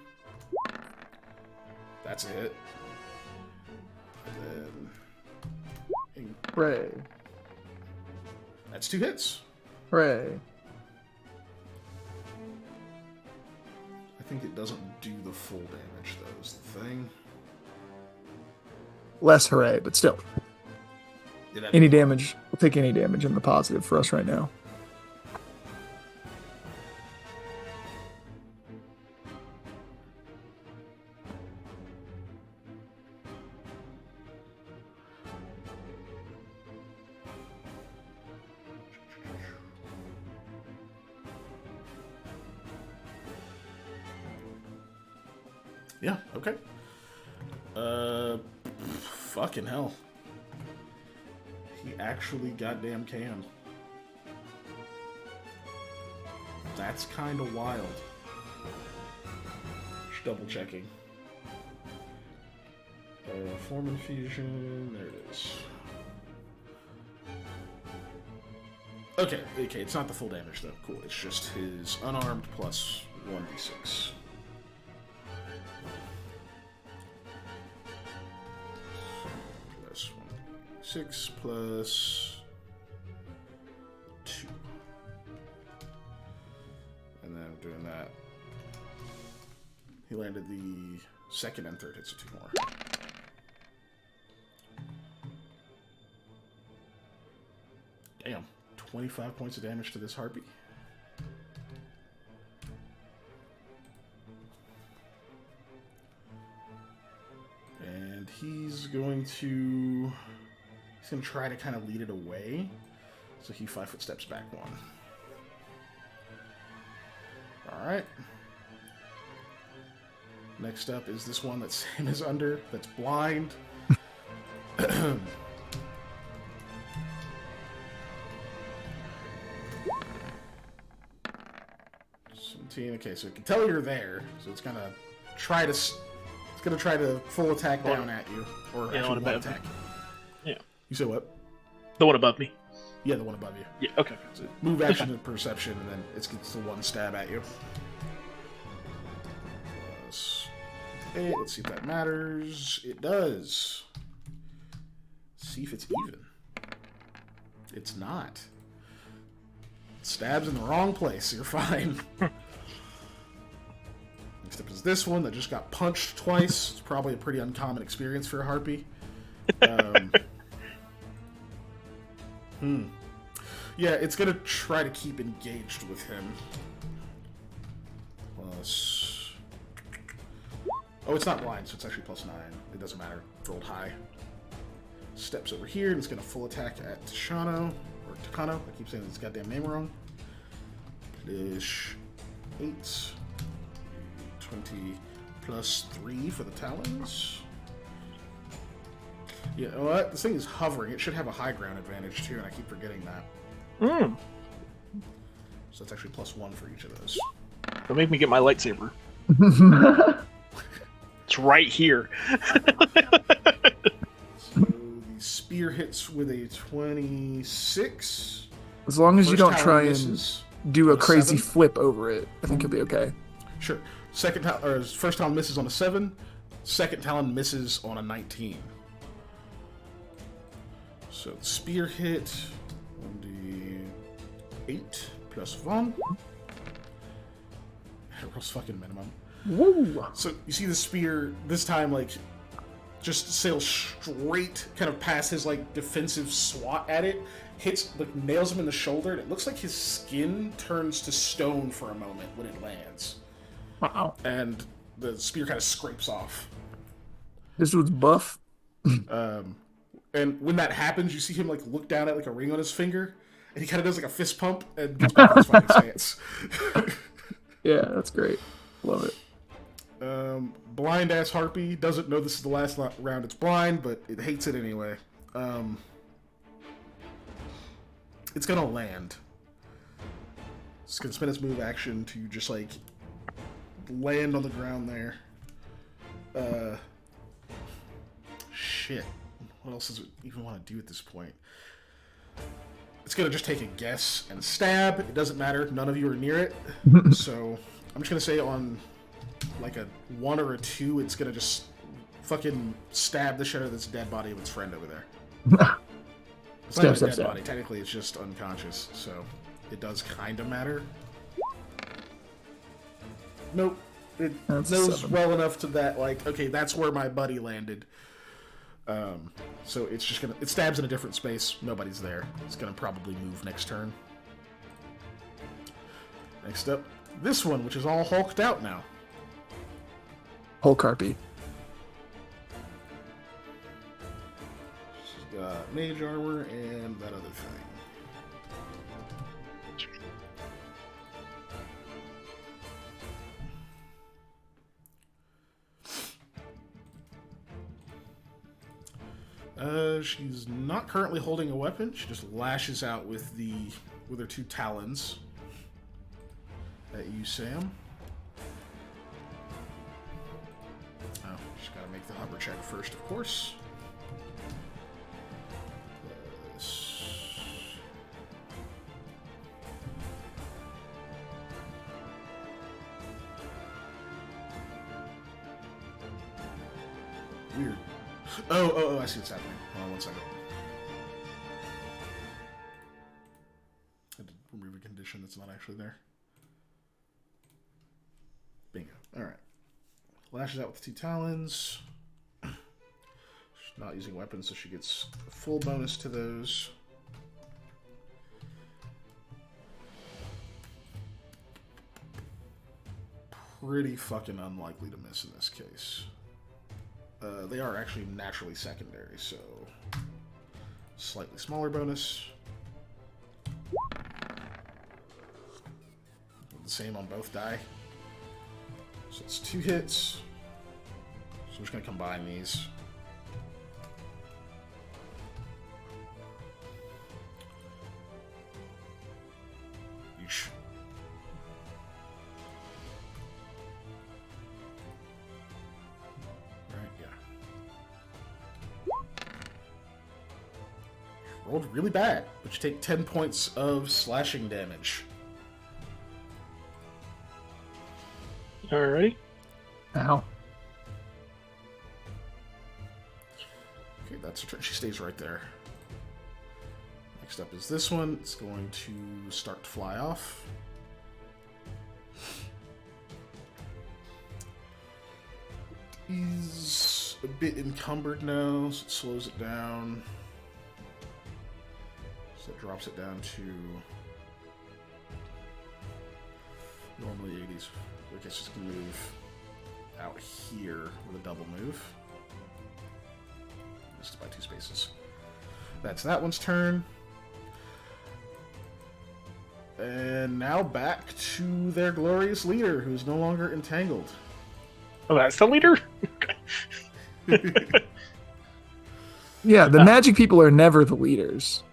That's a hit. And then Hooray. that's 2 hits. Hooray. I think it doesn't do the full damage though, is the thing. Less hooray, but still. Yeah, Any damage. We'll take any damage in the positive for us right now. Yeah, okay. Fucking hell. He actually goddamn can. That's kind of wild. Just double checking. Form infusion, there it is. Okay, it's not the full damage though. Cool, it's just his unarmed plus 1d6. Plus 1d6 plus 2. And then doing that. He landed the second and third hits, so 2 more. Damn. 25 points of damage to this harpy. And he's going to try to kind of lead it away. So he 5 foot steps back 1. Alright. Next up is this one that's same as under, that's blind. 17. Okay, so it can tell you're there, so it's gonna try to full attack down at you, or Yeah, actually one one above attack. Yeah. You said what? The one above me. Yeah, the one above you. Yeah, okay. So move action and perception, and then it gets the 1 stab at you. Plus 8. Let's see if that matters. It does. See if it's even. It's not. Stabs in the wrong place. You're fine. Next up is this one that just got punched twice. It's probably a pretty uncommon experience for a harpy. Yeah, it's gonna try to keep engaged with him. Plus... Oh, it's not blind, so it's actually plus 9. It doesn't matter. Rolled high. Steps over here and it's going to full attack at Takano. I keep saying this goddamn name wrong. Ish 8, 20 plus 3 for the Talons. Yeah, well, this thing is hovering. It should have a high ground advantage too, and I keep forgetting that. So that's actually plus 1 for each of those. Don't make me get my lightsaber. It's right here. So the spear hits with a 26. As long as you First don't Talon try misses and do a on crazy 7. flip over it, I think you'll be okay. Sure. First Talon misses on a 7. Second Talon misses on a 19. So the spear hit on the 8 plus 1. Rolls fucking minimum. Woo! So you see the spear this time, like, just sails straight, kind of past his like defensive swat at it, hits, like, nails him in the shoulder, and it looks like his skin turns to stone for a moment when it lands. Wow. And the spear kind of scrapes off. This was buff. And when that happens, you see him like look down at like a ring on his finger, and he kind of does like a fist pump and gets back in his fighting stance. Yeah, that's great. Love it. Blind ass harpy doesn't know this is the last round. It's blind, but it hates it anyway. It's gonna land. It's gonna spend its move action to just like land on the ground there. Shit. What else does it even want to do at this point? It's gonna just take a guess and stab. It doesn't matter. None of you are near it. So I'm just gonna say on like a 1 or a 2, it's gonna just fucking stab the shit out of this dead body of its friend over there. It's not even a dead body. Technically, it's just unconscious. So it does kind of matter. Nope. It knows well enough to that, like, okay, that's where my buddy landed. So it's just gonna, it stabs in a different space. Nobody's there. It's gonna probably move next turn. Next up, this one, which is all hulked out now. Hulk Harpy. She's got mage armor and that other thing. She's not currently holding a weapon. She just lashes out with her 2 talons at you, Sam. Oh, she's got to make the hover check first, of course. Weird. Oh, I see what's happening. Hold on 1 second. I had to remove a condition that's not actually there. Bingo. Alright. Lashes out with 2 talons. She's not using weapons, so she gets a full bonus to those. Pretty fucking unlikely to miss in this case. They are actually naturally secondary, so slightly smaller bonus. The same on both die. So it's 2 hits. So we're just going to combine these. Yeesh. Rolled really bad, but you take 10 points of slashing damage. Alrighty. Ow. Okay, that's her turn. She stays right there. Next up is this one. It's going to start to fly off. He's a bit encumbered now, so it slows it down. So it drops it down to normally 80s. I guess just gonna move out here with a double move. Just by 2 spaces. That's that one's turn. And now back to their glorious leader, who's no longer entangled. Oh, that's the leader? Yeah, the magic people are never the leaders.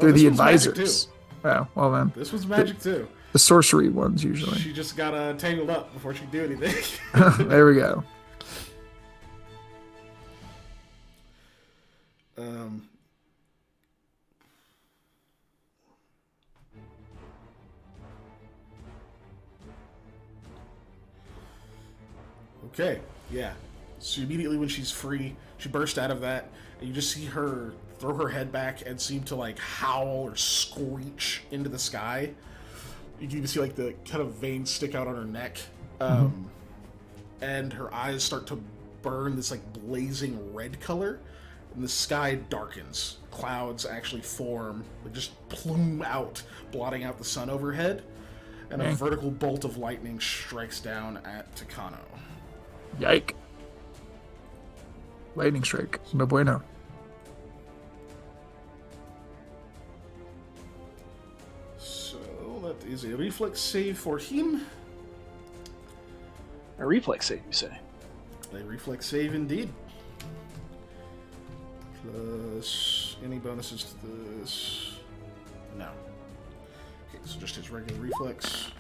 They're this the one's magic, advisors. Oh, well then. This was magic too. The sorcery ones, usually. She just got tangled up before she could do anything. There we go. Okay, yeah. So immediately when she's free, she bursts out of that, and you just see her throw her head back and seem to like howl or screech into the sky. You can even see like the kind of veins stick out on her neck, and her eyes start to burn this like blazing red color, and the sky darkens. Clouds actually form, like just plume out, blotting out the sun overhead, and a vertical bolt of lightning strikes down at Takano. Yike. Lightning strike. No bueno. So that is a reflex save for him. A reflex save, you say? A reflex save indeed. Plus any bonuses to this? No. Okay, so just his regular reflex.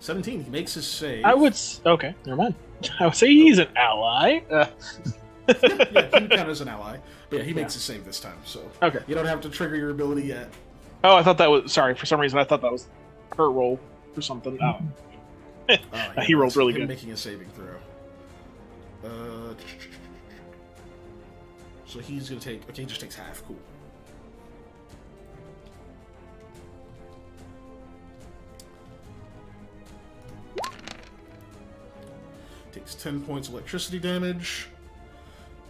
17. He makes his save. Okay, never mind. I would say he's an ally. Yeah, he can count as an ally. But yeah, he makes his save this time, so Okay. you don't have to trigger your ability yet. Oh, I thought that was... Sorry, for some reason I thought that was her roll or something. Oh. He rolled really him good. Making a saving throw. So he's gonna take. Okay, he just takes half. Cool. Takes 10 points of electricity damage.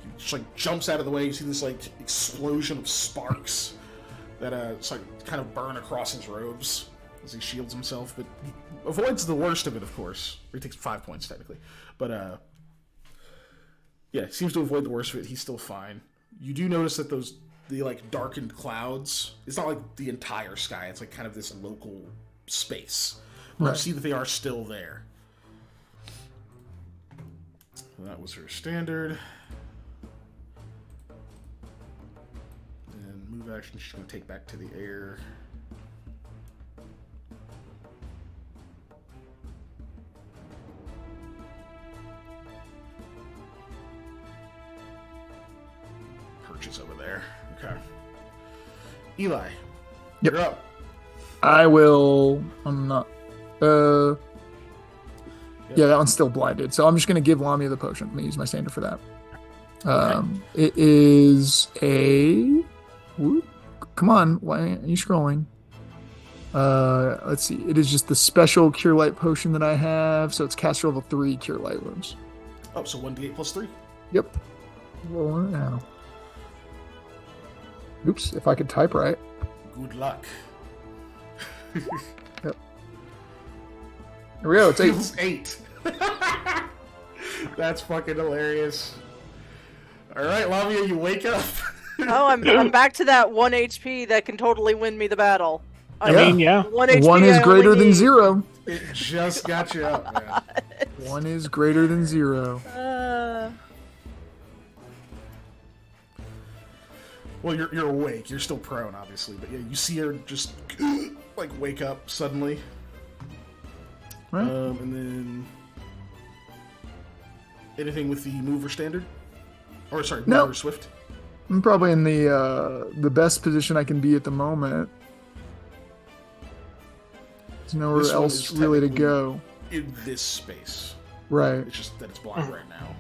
He just like jumps out of the way. You see this like explosion of sparks that it's like kind of burn across his robes as he shields himself, but he avoids the worst of it, of course. He takes 5 points technically, but yeah, seems to avoid the worst of it. He's still fine. You do notice that the like darkened clouds, it's not like the entire sky, it's like kind of this local space. Right. You see that they are still there. That was her standard. And move action she's going to take back to the air. Perches over there. Okay. Eli. Yep. You're up. I will. I'm not. Yeah, that one's still blinded. So I'm just going to give Lamia the potion. I'm going to use my standard for that. It is a... Whoop. Come on. Why aren't you scrolling? Let's see. It is just the special Cure Light potion that I have. So it's caster level 3 Cure Light wounds. Oh, so 1d8 plus 3? Yep. Rolling it now. Oops, if I could type right. Good luck. Yep. Here we go. It's 8. Feels 8. That's fucking hilarious. All right, Lamia, you wake up. Oh, I'm back to that 1 HP that can totally win me the battle. I mean, yeah. 1 HP 1 is I greater only than need. 0. It just got you up, man. 1 is greater than 0. Well, you're awake. You're still prone, obviously, but yeah, you see her just like wake up suddenly. Right. And then anything with the mover standard, or sorry, No. mover swift. I'm probably in the best position I can be at the moment. There's nowhere This one else is really to technically go. in this space. Right. It's just that it's blind right now.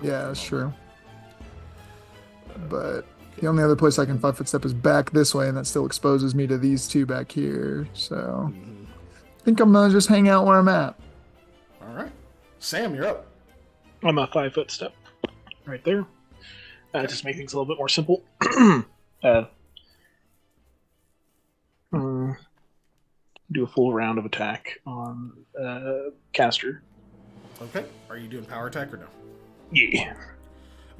Yeah, that's true. But the only other place I can 5-foot step is back this way, and that still exposes me to these two back here. So I think I'm gonna just hang out where I'm at. All right, Sam, you're up. I'm a 5-foot step right there. Just make things a little bit more simple. Do a full round of attack on caster. Okay. Are you doing power attack or no? Yeah.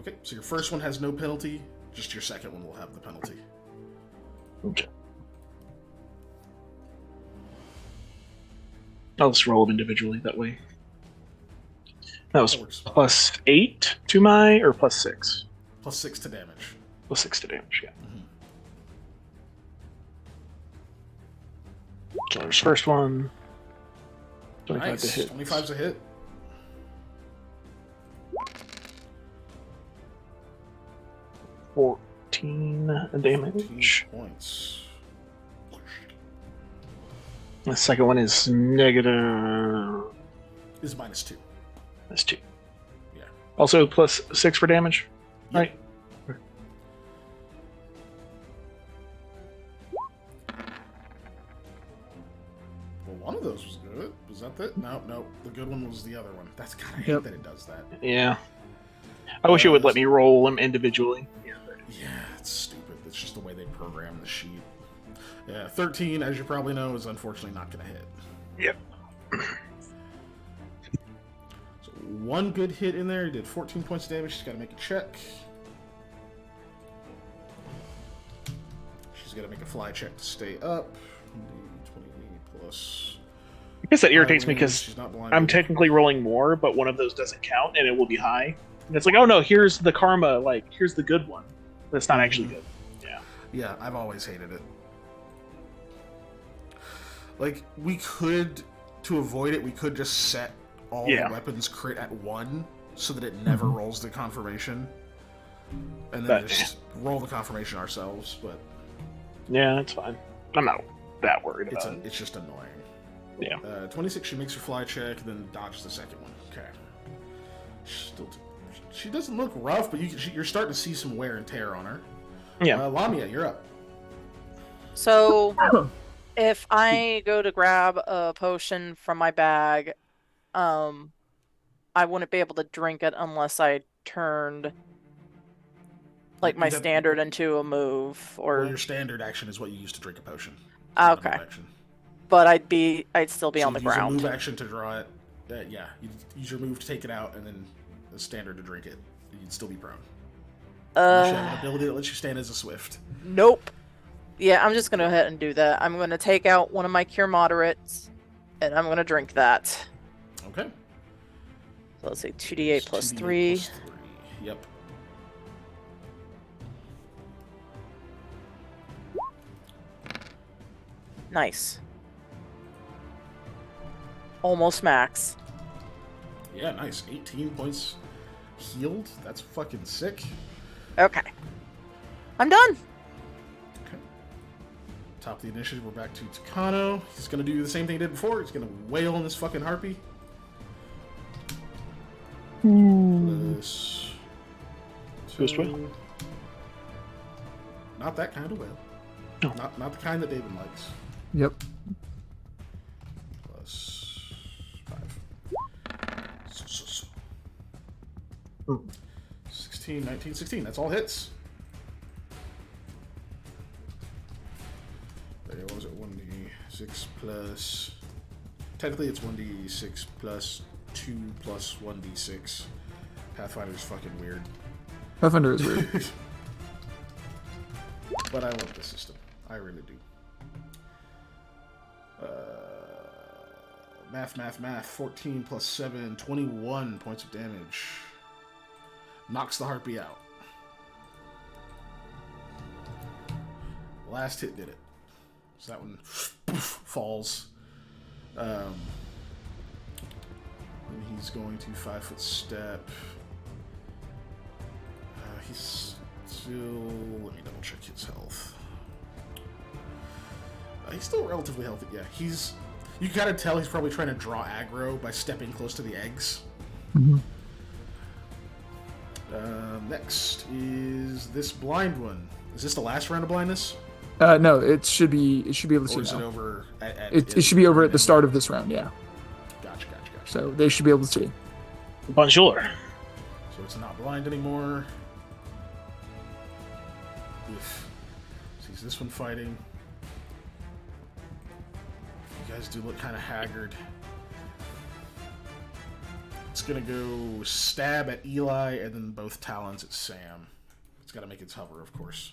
Okay. So your first one has no penalty. Just your second one will have the penalty. Okay. I'll just roll them individually that way. That was +8 to my, or +6? +6 to damage. +6 to damage, yeah. So there's first one. 25 Nice. to hit. 25's a hit. 14 damage. 14 points. The second one is negative. Is -2. That's 2. Yeah. Also +6 for damage, Yep. right? Well, one of those was good. Was that it? No. The good one was the other one. That's kind of hate that it does that. Yeah. I wish it would let me roll them individually. Yeah, it's stupid. It's just the way they program the sheet. Yeah, 13, as you probably know, is unfortunately not going to hit. Yep. So one good hit in there. He did 14 points of damage. She's got to make a check. She's got to make a fly check to stay up. 20 plus. I guess that irritates me because She's not blinded. I'm technically rolling more, but one of those doesn't count, and it will be high. And it's like, oh no, here's the karma. Like, here's the good one. But it's not actually good. Yeah. Yeah, I've always hated it. Like, we could, to avoid it, we could just set all the weapons crit at 1 so that it never rolls the confirmation. And then just roll the confirmation ourselves, but... Yeah, that's fine. I'm not that worried about it. It's just annoying. Yeah. 26, she makes her fly check, then dodges the second one. Okay. She doesn't look rough, but you're starting to see some wear and tear on her. Yeah. Lamia, you're up. So, if I go to grab a potion from my bag, I wouldn't be able to drink it unless I turned like my standard into a move, or well, your standard action is what you use to drink a potion. Okay. But I'd still be on the ground. Use your move action to draw it. Yeah, you use your move to take it out, and then the standard to drink it. You'd still be prone. Unless you have an ability that lets you stand as a swift. Nope. Yeah, I'm just gonna go ahead and do that. I'm gonna take out one of my cure moderates, and I'm gonna drink that. Okay. So let's say 2d8 plus 3. Yep. Nice. Almost max. Yeah, nice. 18 points healed. That's fucking sick. Okay. I'm done. Okay. Top of the initiative, we're back to Takano. He's gonna do the same thing he did before. He's gonna wail on this fucking harpy. Plus Ghost wail? Not that kind of wail. No. Not the kind that David likes. Yep. Plus 5. So. 16, 19, 16. That's all hits. What was it? 1d6 plus... Technically it's 1d6 plus 2 plus 1d6. Pathfinder's fucking weird. Pathfinder is weird. But I love the system. I really do. Math. 14 plus 7, 21 points of damage. Knocks the harpy out. Last hit did it. So that one falls. And he's going to 5-foot step. He's still... Let me double check his health. He's still relatively healthy. Yeah, he's... You can kind of tell he's probably trying to draw aggro by stepping close to the eggs. Mm-hmm. Next is this blind one. Is this the last round of blindness? No, it should be able to Or see is it now. over? It should be over at the start of this round, yeah. Gotcha. So they should be able to see. Bonjour. So it's not blind anymore. Oof. Sees this one fighting. You guys do look kind of haggard. It's gonna go stab at Eli and then both talons at Sam. It's got to make its hover, of course.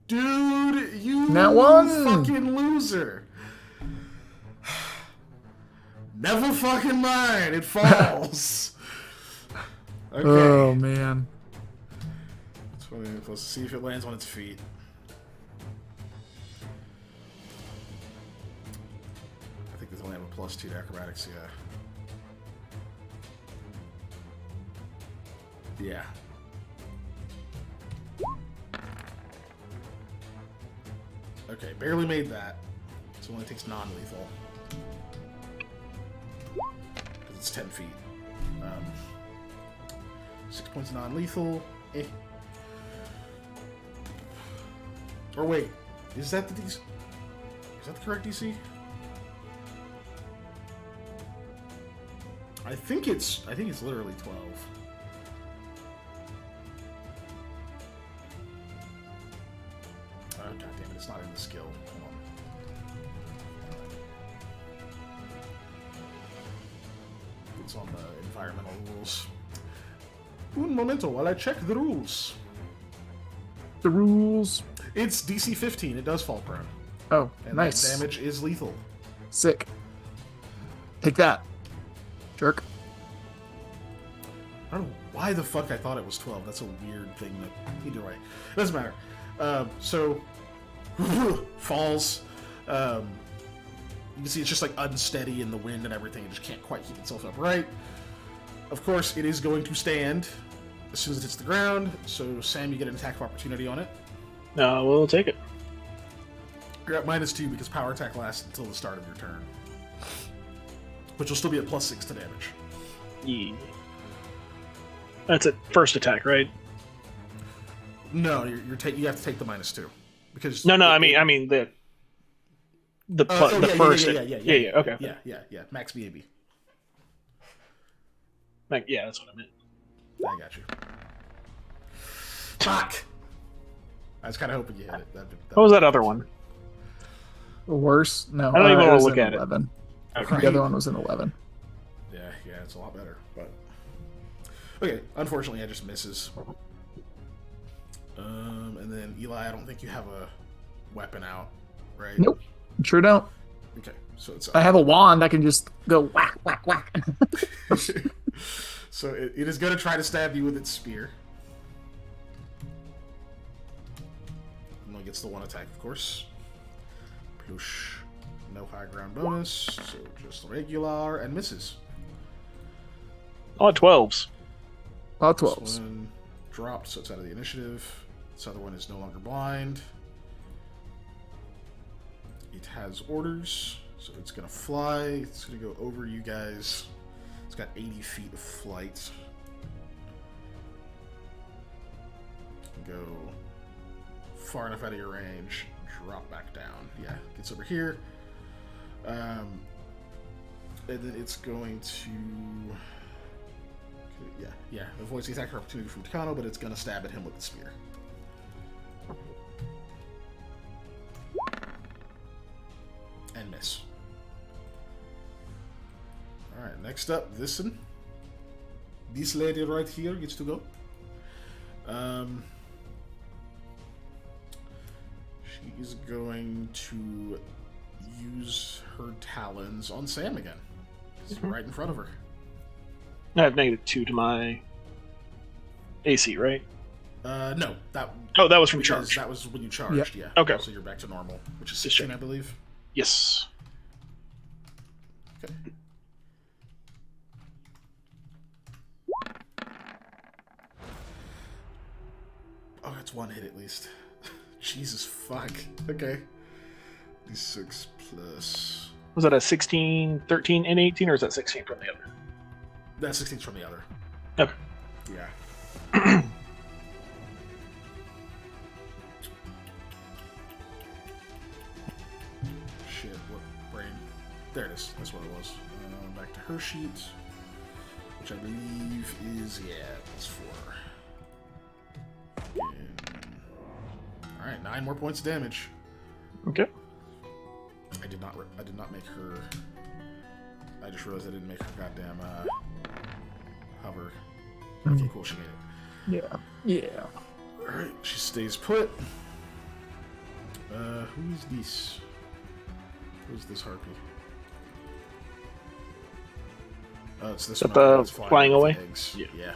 Dude, you That one. fucking loser. Never fucking mind. It falls. Okay. Oh man. 20 plus. See if it lands on its feet. I think there's only have a +2 to acrobatics. Yeah. Okay, barely made that. So it only takes non-lethal. Because it's 10 feet. 6 points of non-lethal. Eh. Or wait, is that the DC? Is that the correct DC? I think it's literally 12. Oh, god damn it, it's not in the skill. Hold on. It's on the environmental rules. Un momento while I check the rules. The rules. It's DC 15. It does fall prone. Oh, And nice. that damage is lethal. Sick. Take that. Jerk. I don't know why the fuck I thought it was 12. That's a weird thing that... Either way. Doesn't matter. So... falls. You can see it's just like unsteady in the wind and everything. It just can't quite keep itself upright. Of course, it is going to stand as soon as it hits the ground. So, Sam, you get an attack of opportunity on it. No, we'll take it. You're at -2 because power attack lasts until the start of your turn. Which will still be at +6 to damage. Yeah. That's a first attack, right? No, you have to take the -2 because No, I mean the first. Yeah. Okay. Yeah. Max BAB. Yeah, that's what I meant. I got you. Fuck. I was kind of hoping you hit it. What was that other one? Worse? No. I don't even it wanna was look in at it. 11. Okay. The other one was in 11. Yeah, it's a lot better. But okay, unfortunately, I just misses. And then Eli, I don't think you have a weapon out, right? Nope. Sure don't. Okay, so it's. I have a wand that can just go whack, whack, whack. So it is going to try to stab you with its spear. And it gets the one attack, of course. Plush. No high ground bonus, so just regular and misses. Oh, 12s. All This 12s. one dropped, so it's out of the initiative. This other one is no longer blind. It has orders, so it's going to fly. It's going to go over you guys. It's got 80 feet of flight. Go far enough out of your range, drop back down. Yeah, gets over here. And then it's going to... Yeah, avoids the attack opportunity from Takano, but it's going to stab at him with the spear. And miss. Alright, next up, this lady right here gets to go. She is going to use her talons on Sam again. It's right in front of her. I have -2 to my AC, right? No, that. Oh, that was from because charge. That was when you charged. Yeah. Okay. So you're back to normal, which is 16, I believe. Yes. Okay. Oh, that's one hit at least. Jesus fuck. Okay. D6 plus. Was that a 16, 13, and 18, or is that 16 from the other? That 16's from the other. Okay. Yeah. Shit, what brain? There it is. That's what it was. Back to her sheet, which I believe is, yeah, that's 4. Alright, 9 more points of damage. Okay. I did not make her. I I just realized I didn't make her goddamn hover. Okay, cool, she made it. Yeah. Alright, she stays put. Who is this? Who's this harpy? Oh, it's this Is that one. the That's flying with away? the eggs. Yeah.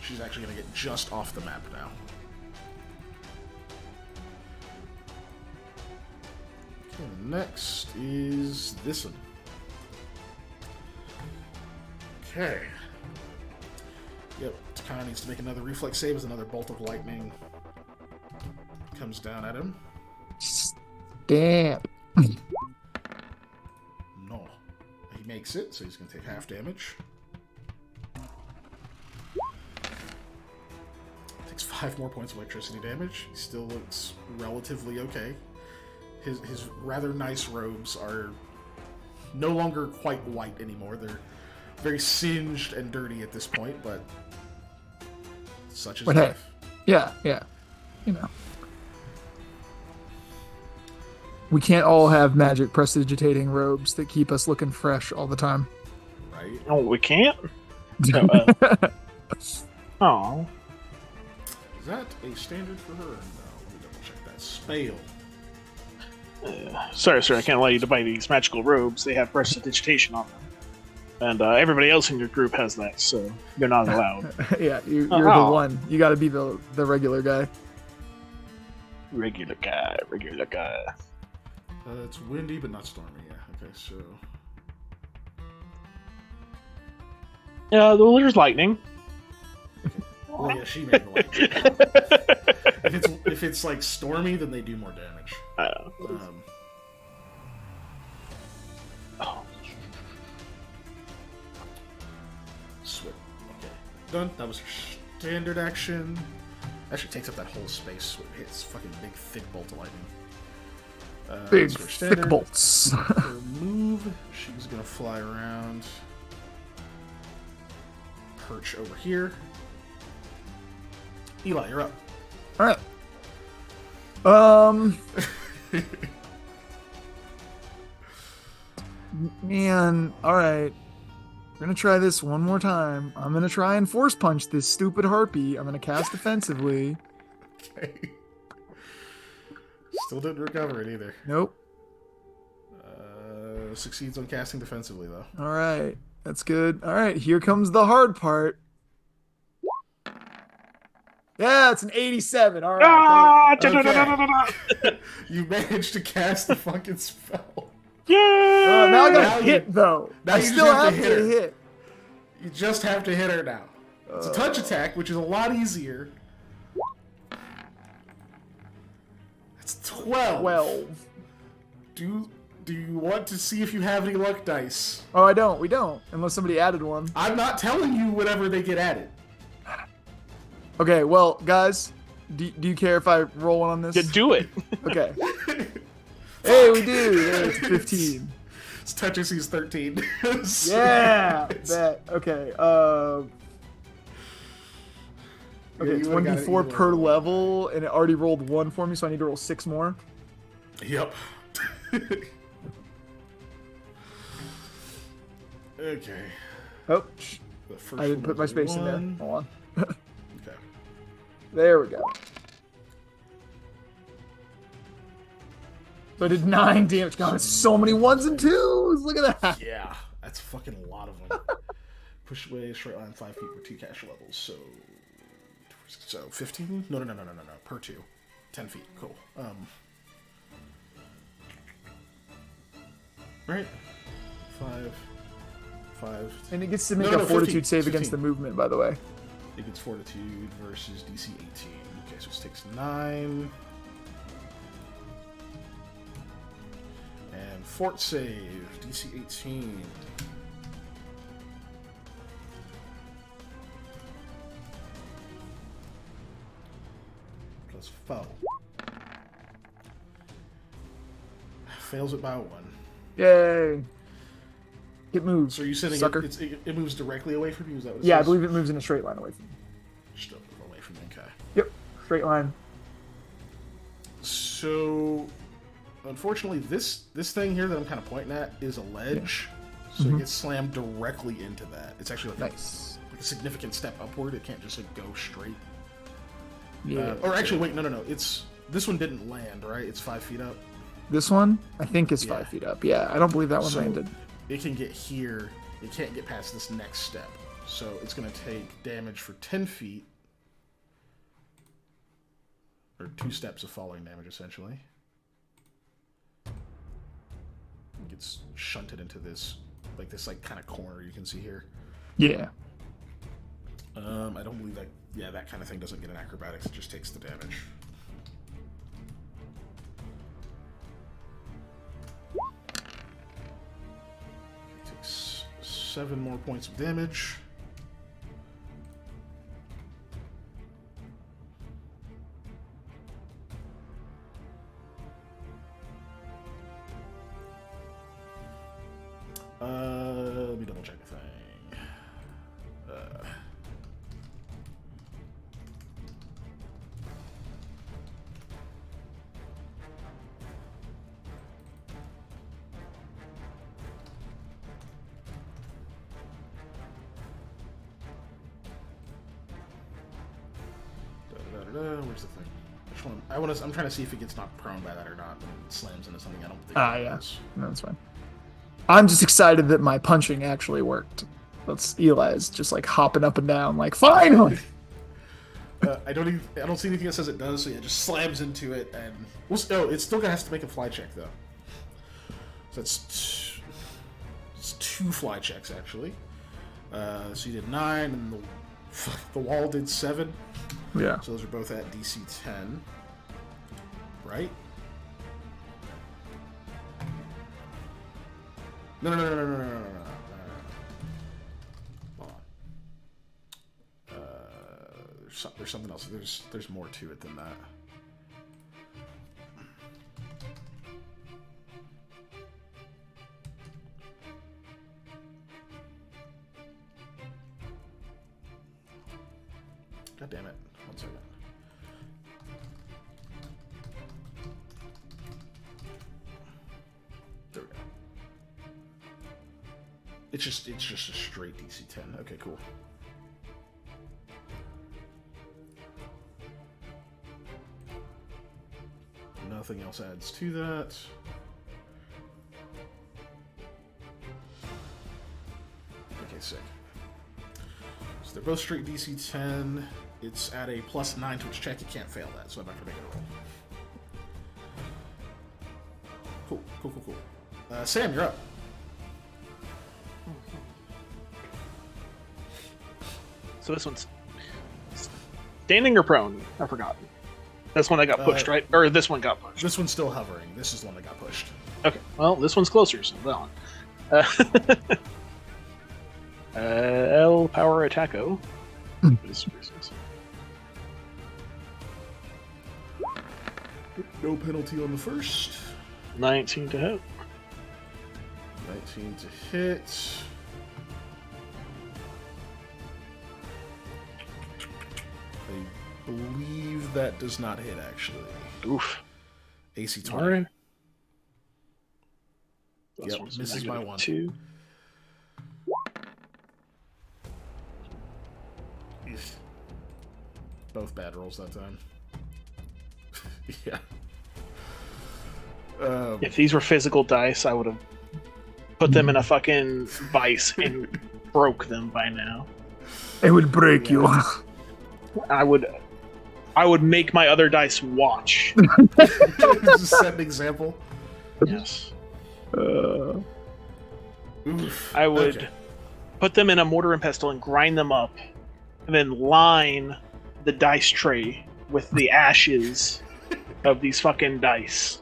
She's actually going to get just off the map now. Okay, next is this one. Okay. Yep, Takana needs to make another reflex save as another bolt of lightning comes down at him. Damn. No. He makes it, so he's going to take half damage. Takes 5 more points of electricity damage. He still looks relatively okay. His rather nice robes are no longer quite white anymore. They're very singed and dirty at this point, but such is life. Yeah. You know. We can't all have magic prestidigitating robes that keep us looking fresh all the time. Right? Oh, we can't? No, oh. Is that a standard for her? No, let me double check that. Spale. Sorry, sir, I can't allow you to buy these magical robes. They have prestidigitation on them. And everybody else in your group has that, so you're not allowed. Yeah, you're the one. You gotta be the regular guy. Regular guy. It's windy, but not stormy. Yeah, okay, so... Yeah, well, there's lightning. Well, yeah, she made the lightning. if it's like stormy, then they do more damage. Sweet. Okay. Done. That was her standard action. Actually takes up that whole space. Hits fucking big, thick bolt of lightning. Big, so thick bolts. Her move, she's gonna fly around. Perch over here. Eli, you're up. Alright. Man, alright. We're gonna try this one more time. I'm gonna try and force punch this stupid harpy. I'm gonna cast defensively. Okay. Still didn't recover it either. Nope. Succeeds on casting defensively, though. Alright. That's good. Alright, here comes the hard part. Yeah, it's an 87. Alright. Okay. You managed to cast the fucking spell. Yeah! Now I gotta hit, though. Now I you still just have have to to hit hit. You just have to hit her now. It's a touch attack, which is a lot easier. That's 12. 12. Do you want to see if you have any luck dice? Oh, I don't. We don't. Unless somebody added one. I'm not telling you whenever they get added. Okay, well, guys, do you care if I roll one on this? Yeah, do it. Okay. Hey, we do. Yeah, it's 15. It's touch AC is 13. So Yeah. Bet. Okay. Okay, it's you would've got it 1d4 either per way. level, and it already rolled 1 for me, so I need to roll 6 more. Yep. Okay. Oh, The first I didn't one put my was space in there. 1. Hold on. Okay. There we go. So I did 9 damage. God, it's so many 1s and 2s. Look at that. Yeah, that's fucking a lot of them. Push away, straight line 5 feet for 2 cash levels. So 15? No. Per 2. 10 feet. Cool. Right. 5. And it gets to make No, a fortitude 15, save against 15. the movement, by the way. It gets fortitude versus DC 18. Okay, so it takes 9. And fort save, DC 18. Plus foul. Fails it by 1. Yay. It moves. So are you sending sucker. it moves directly away from you? Is that what it Yeah, I says? believe it moves in a straight line away from me. Just away from me, okay. Yep, straight line. So unfortunately, this thing here that I'm kind of pointing at is a ledge, so it gets slammed directly into that. It's actually like, Nice. a significant step upward. It can't just like go straight. Yeah. Or actually, wait, no. This one didn't land, right? It's 5 feet up. This one, I think, is 5 feet up. Yeah, I don't believe that one So landed. it can get here. It can't get past this next step. So it's going to take damage for 10 feet. Or 2 steps of falling damage, essentially. It gets shunted into this kind of corner you can see here. Yeah. I don't believe that. Yeah, that kind of thing doesn't get an acrobatics. It just takes the damage. It takes 7 more points of damage. Let me double check the thing. Where's the thing? Which one? I'm trying to see if it gets knocked prone by that or not. And it slams into something. I don't think. It does. No, that's fine. I'm just excited that my punching actually worked. That's Eli's just like hopping up and down, like finally. I don't see anything that says it does. So yeah, it just slams into it, and it still has to make a fly check though. So it's 2 fly checks actually. So you did 9, and the wall did 7. Yeah. So those are both at DC 10, right? No. Hold on. There's something else. There's more to it than that. God damn it. 1 second. There we go. It's just a straight DC 10. Okay, cool. Nothing else adds to that. Okay, sick. So they're both straight DC 10. It's at a +9 to its check. You can't fail that, so I'm not going to make it a roll. Cool. Sam, you're up. So this one's standing or prone? I forgot. This one that got pushed, right? Or this one got pushed? This one's still hovering. This is the one that got pushed. Okay, well, this one's closer, so that one. L power attacko. No penalty on the first. 19 to hit. 19 to hit. I believe that does not hit, actually. Oof. AC 20. Alright. Yep, misses by 1. 2. Both bad rolls that time. Yeah. If these were physical dice, I would have put them in a fucking vice and broke them by now. It would break you. I would make my other dice watch. Just set an example. Yes. Oof. I would put them in a mortar and pestle and grind them up, and then line the dice tray with the ashes of these fucking dice.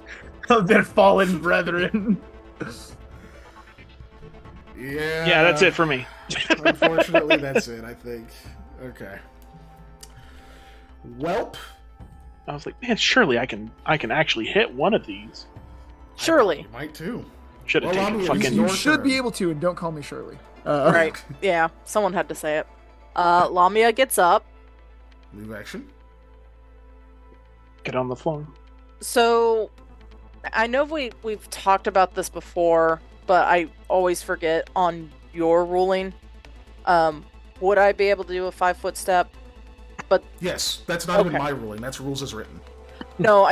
Of their fallen brethren. Yeah, that's it for me. Unfortunately, that's it, I think. Okay. Welp. I was like, man, surely I can actually hit one of these. Surely. You might too. Should have Well, taken Lamia, fucking. You Your should turn. be able to, and don't call me Shirley. Right. Yeah, someone had to say it. Lamia gets up. Move action. Get on the floor. So, I know we've talked about this before, but I always forget on your ruling. Would I be able to do a 5-foot step? But Yes, that's not even Okay. my ruling. That's rules as written. no,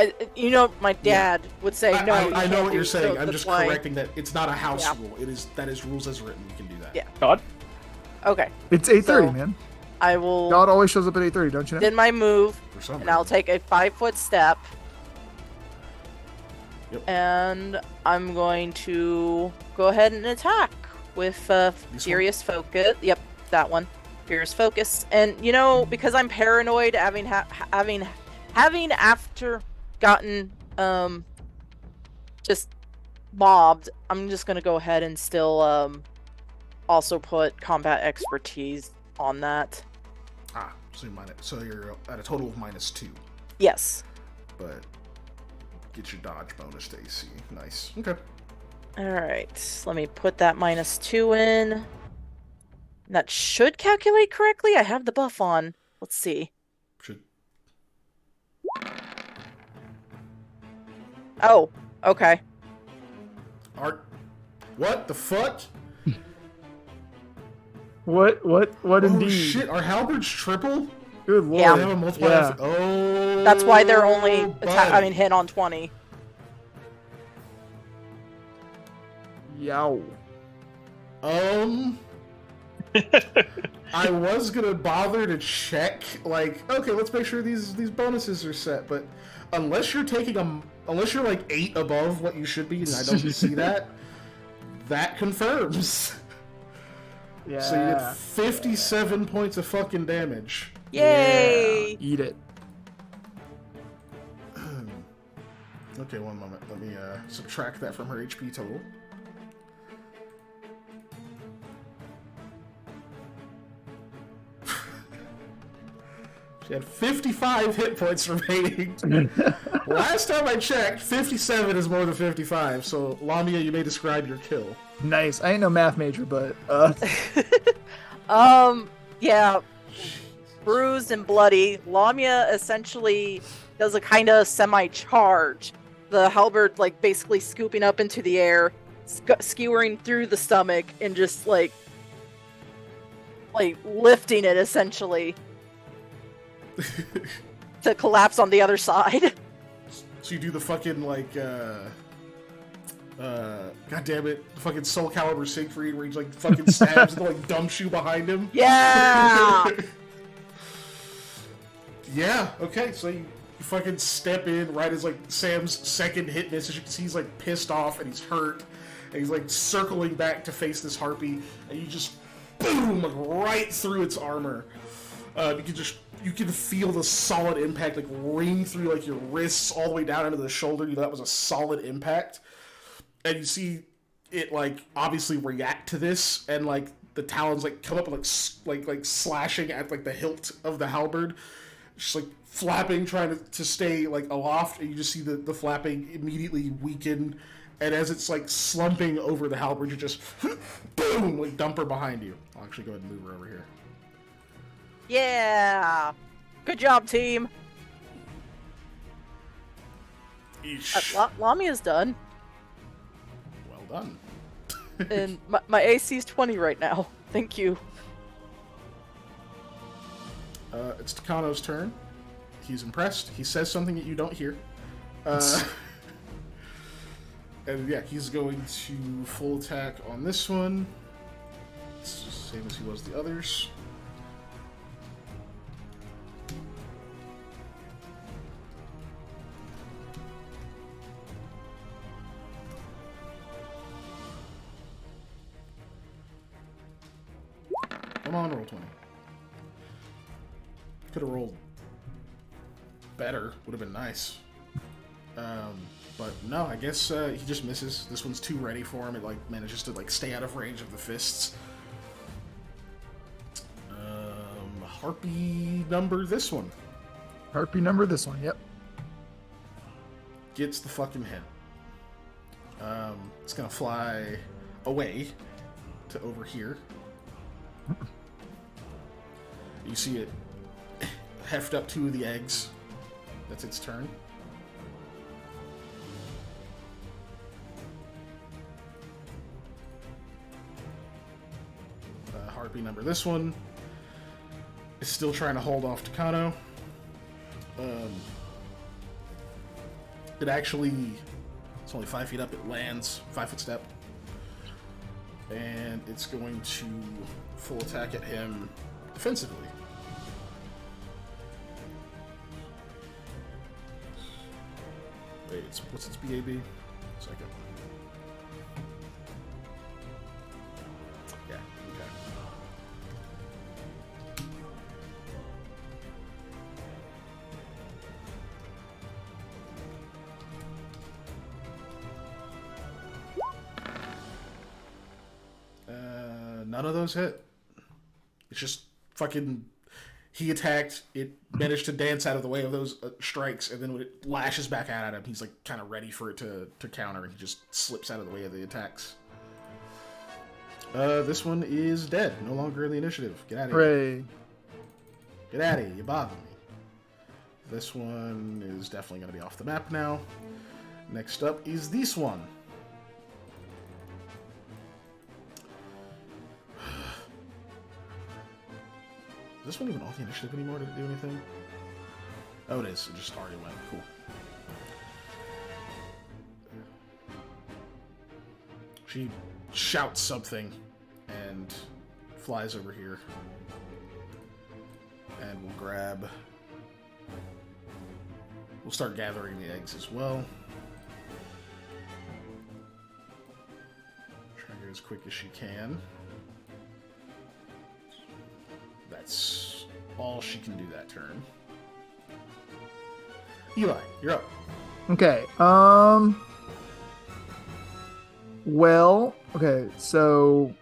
my dad would say no. I know what you're so saying. I'm that's just why- correcting that it's not a house Yeah. rule. That is rules as written. You can do that. Yeah. God. Okay, It's 8:30, So- man. I will God always shows up at 8:30, don't you know? did my move, For some and I'll reason. take a 5-foot step. Yep. And I'm going to go ahead and attack with Furious Focus. Yep, that one. Furious Focus. And because I'm paranoid, having after gotten just mobbed, I'm just gonna go ahead and still also put combat expertise on that. So you're at a total of -2, Yes. but get your dodge bonus to AC. Nice. Okay. All right. Let me put that -2 in. That should calculate correctly. I have the buff on. Let's see. Should Oh, okay. Art. What the fuck? What Oh indeed? shit! Are halberds triple? Good lord. Yeah. They have a multiplier. Yeah. Oh. That's why they're only buddy. hit on 20. Yow. I was gonna bother to check, okay, let's make sure these bonuses are set, but unless you're unless you're like 8 above what you should be, and I don't see that, that confirms. Yeah. So you did 57 points of fucking damage. Yay! Yeah. Eat it. Okay, one moment. Let me subtract that from her HP total. She had 55 hit points remaining. Last time I checked, 57 is more than 55. So, Lamia, you may describe your kill. Nice. I ain't no math major, but Yeah. Bruised and bloody. Lamia essentially does a kind of semi-charge. The halberd, basically scooping up into the air, skewering through the stomach, and just, lifting it, essentially, to collapse on the other side. So you do the fucking, god damn it, the fucking Soul Calibur Siegfried, where he, fucking stabs and, dumps you behind him. Yeah! Yeah, okay, so you fucking step in right as, Sam's second hit misses. You can see he's, pissed off and he's hurt. And he's, circling back to face this harpy. And you just, boom, right through its armor. You can feel the solid impact, ring through, your wrists all the way down into the shoulder. You know that was a solid impact. And you see it, obviously react to this. And, the talons, come up and, slashing at, the hilt of the halberd. Just flapping, trying to stay aloft, and you just see the flapping immediately weaken, and as it's slumping over the halberd, you just boom, dump her behind you. I'll actually go ahead and move her over here. Yeah! Good job, team! Eesh. Lamia's done. Well done. And my AC's 20 right now. Thank you. It's Takano's turn. He's impressed. He says something that you don't hear. And yeah, he's going to full attack on this one. It's the same as he was the others. Come on, roll 20. Could have rolled better. Would have been nice. But no, I guess he just misses. This one's too ready for him. It manages to stay out of range of the fists. Harpy number this one. Harpy number this one. Yep. Gets the fucking hit. It's gonna fly away to over here. You see it heft up 2 of the eggs. That's its turn. number this one. Is still trying to hold off Takano. It actually, it's only 5 feet up. It lands 5-foot step, and it's going to full attack at him defensively. Wait, what's its BAB? Second. Yeah. Okay. None of those hit. It's just fucking. He attacked. It managed to dance out of the way of those strikes, and then when it lashes back out at him, he's like kind of ready for it to counter, and he just slips out of the way of the attacks. This one is dead. No longer in the initiative. Get out of here. Get out of here. You bother me. This one is definitely going to be off the map now. Next up is this one. Is this one even off the initiative anymore? Did it do anything? Oh, it is. It just already went. Cool. She shouts something and flies over here. And we'll grab... We'll start gathering the eggs as well. Try to get as quick as she can. That's all she can do that turn. Eli, you're up. Okay. Well, okay, so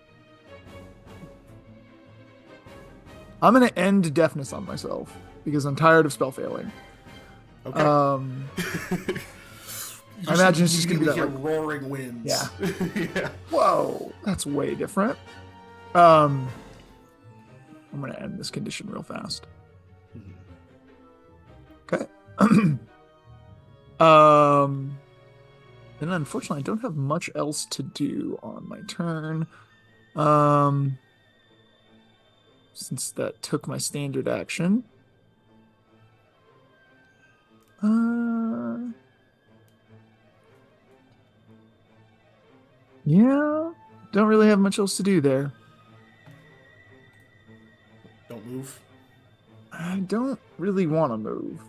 I'm gonna end deafness on myself because I'm tired of spell failing. Okay. I imagine it's just gonna be that hear like, roaring winds. Yeah. Yeah. Whoa, that's way different. I'm gonna end this condition real fast. Okay. And unfortunately, I don't have much else to do on my turn. Since that took my standard action. Yeah, don't really have much else to do there. Don't move. I don't really want to move.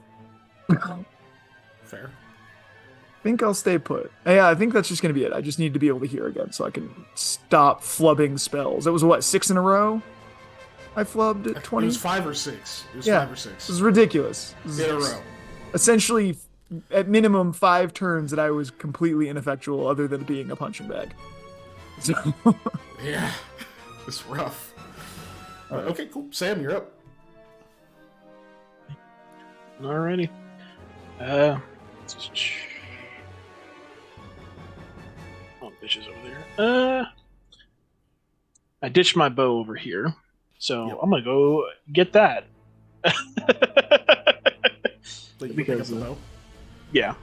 Fair. I think I'll stay put. Yeah, I think that's just going to be it. I just need to be able to hear again so I can stop flubbing spells. It was what, 6 in a row? I flubbed at 20? It was 5 or 6. It was Yeah, 5 or 6. This is ridiculous. This In a is row. essentially, at minimum, 5 turns that I was completely ineffectual other than being a punching bag. So, Yeah. It's rough. Okay, cool. Sam, you're up. Alrighty. Oh, bitches over there. I ditched my bow over here, so Yep. I'm gonna go get that. So you Because, pick up the bow. Yeah.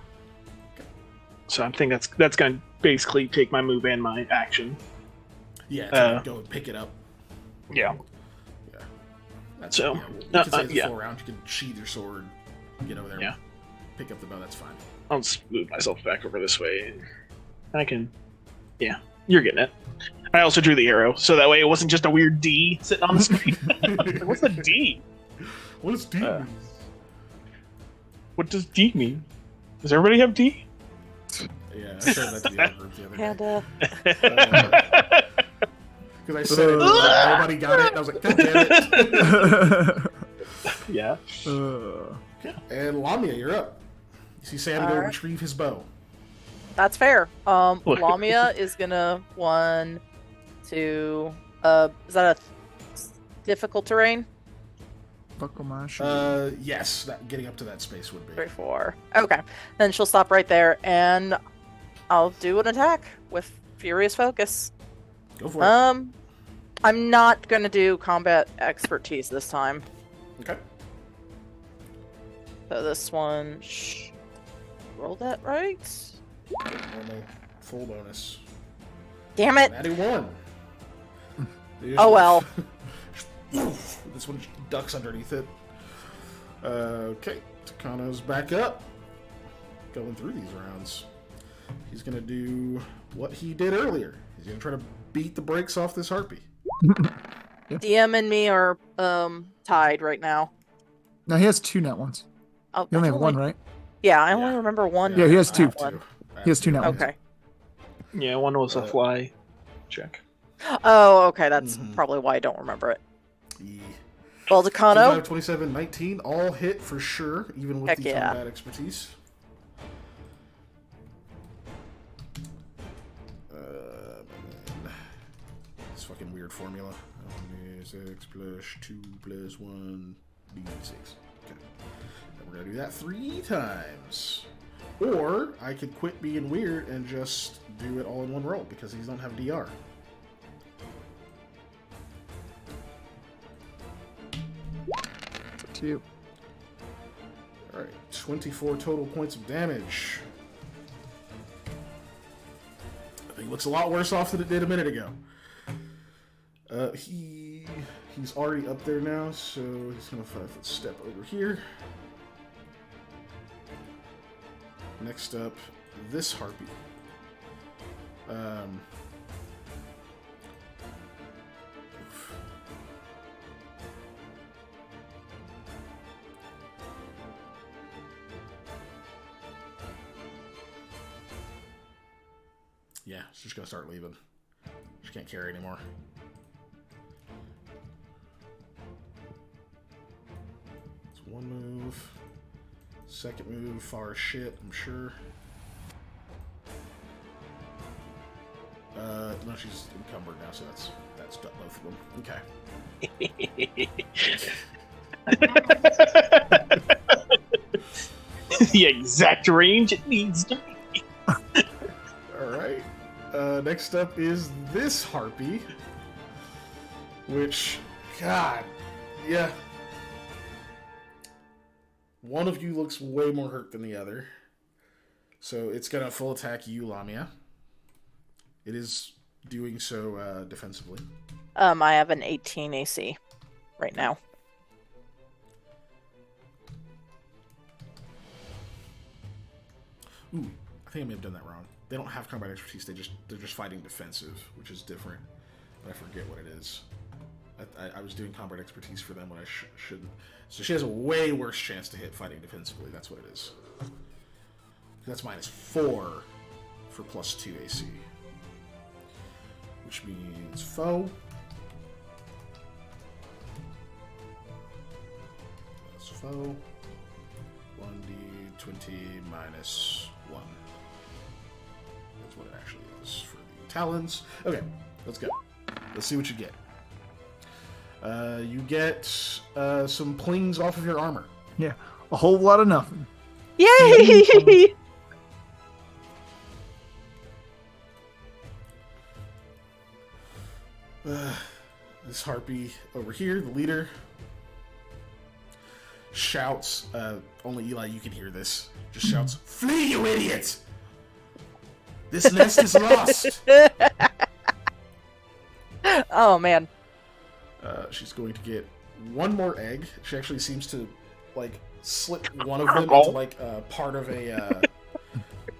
So I think that's gonna basically take my move and my action. Yeah, so go and pick it up. Yeah. Yeah. That's, So, yeah, we can say the yeah. 4 rounds. You can sheathe your sword, get over there, Yeah. pick up the bow. That's fine. I'll just move myself back over this way. I can. Yeah, you're getting it. I also drew the arrow, so that way it wasn't just a weird D sitting on the screen. Like, what's a D? What does D mean? What does D mean? Does everybody have D? Yeah, I said that to the other group the other day. Panda. Because I said it, like, nobody got it, and I was like, God damn it. Yeah. And Lamia, you're up. You see Sam go Alright. retrieve his bow. That's fair. Look. Lamia is gonna 1, 2. Is that a difficult terrain? buckle my shoe. Yes, getting up to that space would be. 3, 4. Okay. Then she'll stop right there, and I'll do an attack with Furious Focus. Go for it. I'm not gonna do combat expertise this time. Okay. So this one, roll that right. Normal, full bonus. Damn it! Natty 1. Oh well. This one ducks underneath it. Okay, Takano's back up. Going through these rounds. He's going to do what he did earlier. He's going to try to beat the brakes off this harpy. DM and me are tied right now. No, he has 2 net ones. Oh, You only have 1, right? Yeah, I only remember one. Yeah, he has 2. One. He has 2 net ones. Okay. Yeah, one was a fly check. Oh, okay. That's probably why I don't remember it. Yeah. Well, Takano. 27, 19, all hit for sure, even with Heck the yeah. combat expertise. This fucking weird formula. 6 plus 2 plus 1 d6. Okay. And we're gonna do that 3 times. Or I could quit being weird and just do it all in one roll because these don't have DR. To you. Alright, 24 total points of damage. I think it looks a lot worse off than it did a minute ago. He's already up there now, so he's gonna 5-foot step over here. Next up, this harpy. Yeah, she's just gonna start leaving. She can't carry anymore. It's one move. Second move, far as shit, I'm sure. No, she's encumbered now, so that's both of them. Okay. The exact range it needs to be. Alright. Next up is this harpy. Which, God, yeah. One of you looks way more hurt than the other. So it's gonna full attack you, Lamia. It is doing so defensively. I have an 18 AC right now. Ooh, I think I may have done that wrong. They don't have combat expertise. They're just fighting defensive, which is different. But I forget what it is. I was doing combat expertise for them when I shouldn't. So she has a way worse chance to hit fighting defensively. That's what it is. That's -4 for +2 AC. Which means foe. That's foe. 1d20 minus 1. That's what it actually is for the talons. Okay, let's go. Let's see what you get. You get some plings off of your armor. Yeah, a whole lot of nothing. Yay! This harpy over here, the leader, shouts, only Eli, you can hear this, just shouts, "Flee, you idiot! This nest is lost!" Oh, man. She's going to get one more egg. She actually seems to, like, slip one of them into, like, part of a,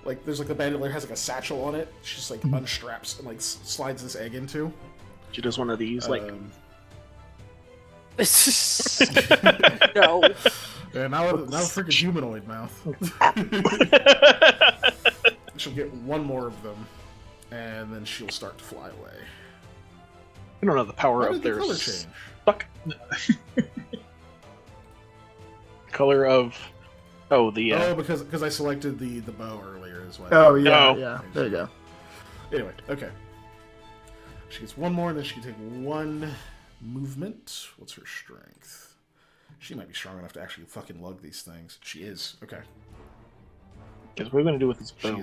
like, there's, like, the bandolier has, like, a satchel on it. She just, like, unstraps and, like, slides this egg into. She does one of these, like... No. Yeah, now a freaking humanoid mouth. She'll get one more of them, and then she'll start to fly away. I don't know, the power Why up did the there color is change? stuck. Color of... Oh, the... Oh, because I selected the bow earlier as well. Oh, yeah, Oh. yeah. There you go. Anyway, okay. She gets one more, and then she can take one movement. What's her strength? She might be strong enough to actually fucking lug these things. She is. Okay. Because what are we going to do with this She bow?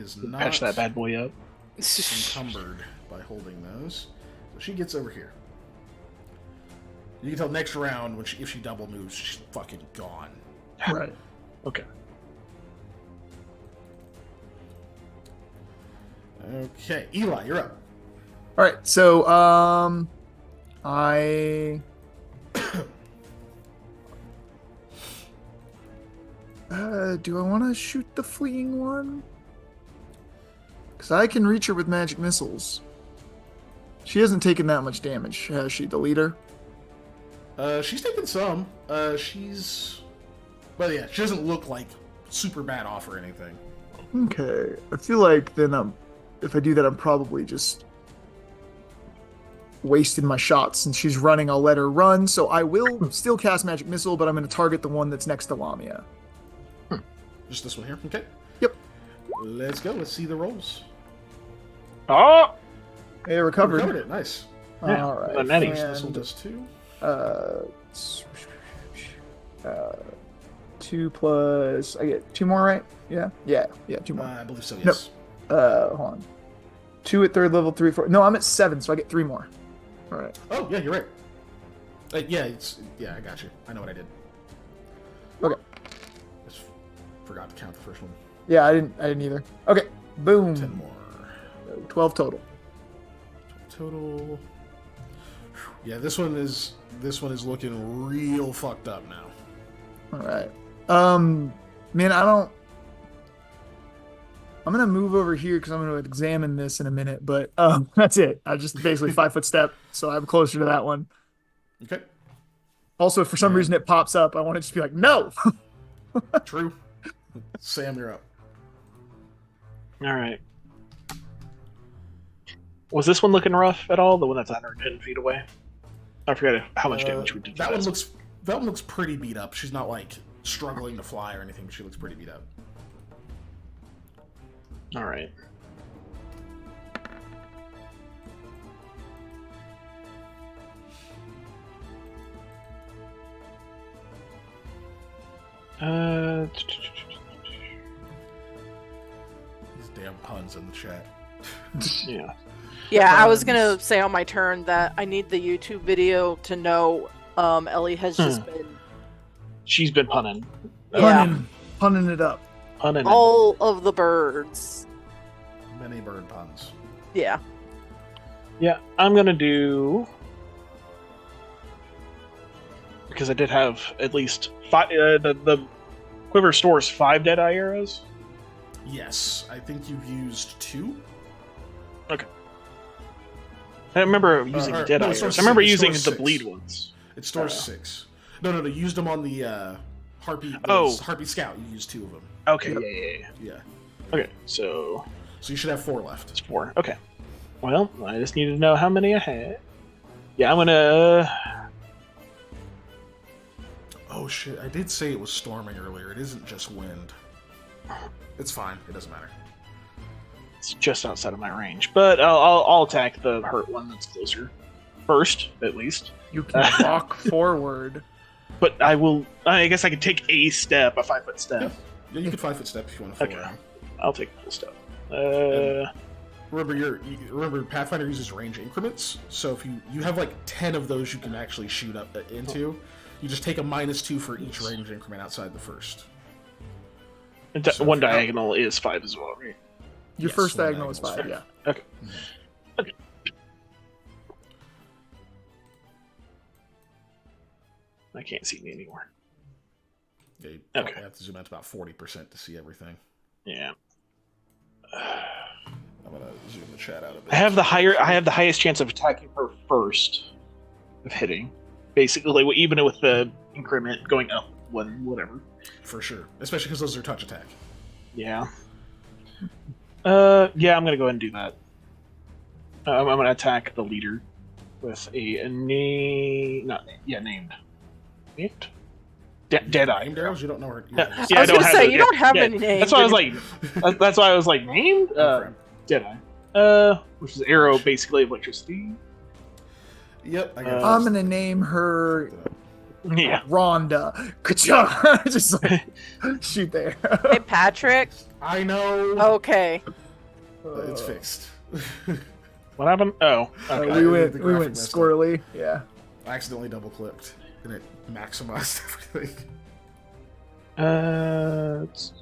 is not Patch that bad boy up. encumbered by holding those. So she gets over here. You can tell next round, when if she double moves, she's fucking gone. Right. Okay. Okay, Eli, you're up. All right. So, I do I want to shoot the fleeing one? Because I can reach her with magic missiles. She hasn't taken that much damage, has she, the leader? She's taken some. But yeah, she doesn't look like super bad off or anything. Okay. I feel like then if I do that, I'm probably just wasting my shots. Since she's running, I'll let her run. So I will still cast magic missile, but I'm going to target the one that's next to Lamia. Just this one here? Okay. Yep. Let's go. Let's see the rolls. Oh! Hey, recovered. Recovered it. Nice. Yeah, All right. the netties. This one And, does 2. 2 plus... I get 2 more, right? Yeah? Yeah, 2 more. I believe so, yes. Hold on. 2 at 3rd level, 3 at 4. No, I'm at 7, so I get 3 more. All right. Oh, yeah, you're right. Yeah, I got you. I know what I did. Okay. Just forgot to count the first one. Yeah, I didn't either. Okay. Boom. 10 more. 12 total. Total. Yeah, this one is looking real fucked up now. All right. Man, I'm gonna move over here because I'm gonna examine this in a minute. But that's it. I just basically 5-foot step, so I'm closer to that one. Okay. Also, if for some reason it pops up, I want to just be like, no. True. Sam, you're up. All right. Was this one looking rough at all? The one that's 110 feet away? I forget how much damage we did. That one looks pretty beat up. She's not like struggling to fly or anything. But she looks pretty beat up. All right. These damn puns in the chat. Yeah. Yeah, I was gonna say on my turn that I need the YouTube video to know Ellie has just been She's been punning. Punning it up. Punning. all of the birds. Many bird puns. Yeah. Yeah, I'm gonna do, because I did have at least 5. The quiver stores 5 Deadeye arrows. Yes, I think you've used 2. Okay. I remember using no, Deadeye it arrows. stores I remember 6. It using stores the 6. bleed ones. It stores 6. No, you used them on the Harpy. Harpy Scout. You used 2 of them. Okay. Yep. Yeah. Okay, so So you should have 4 left. it's 4. Okay. Well, I just needed to know how many I had. Yeah, I'm gonna. Oh shit! I did say it was storming earlier. It isn't just wind. It's fine. It doesn't matter. It's just outside of my range, but I'll attack the hurt one that's closer first, at least. You can walk forward. But I will. I guess I could take a step, a 5-foot step. Yeah, you could 5-foot step if you want to float Okay. around. I'll take a full step. Remember, Pathfinder uses range increments. So if you have like 10 of those, you can actually shoot up into. You just take a -2 for each range increment outside the first. And So one if you're- diagonal is 5 as well, right? Your Yes, first one diagonal is diagonal is 5, yeah. Okay. Okay. I can't see me anymore. Yeah, you Okay. probably have to zoom out to about 40% to see everything. Yeah. I'm gonna zoom the chat out a bit. I have the highest chance of attacking her first, of hitting. Basically, even with the increment going up whatever. For sure, especially because those are touch attack. Yeah. Yeah, I'm gonna go ahead and do that. I'm gonna attack the leader with a named. Named. Deadeye. Named arrows? You don't know her. Yeah, I was don't gonna have say, it. you don't have Yeah, any names. That's why I was like. That's why I was like named. Deadeye. Which is arrow, basically electricity. Yep. I got I'm gonna name her Yeah. Rhonda. Ka-cha! Just like shoot there. Hey, Patrick. I know. Okay. It's fixed. What happened? Oh. Okay. I we did went the we graphic went messed up. squirrely. Yeah. I accidentally double clicked and it maximized everything. It's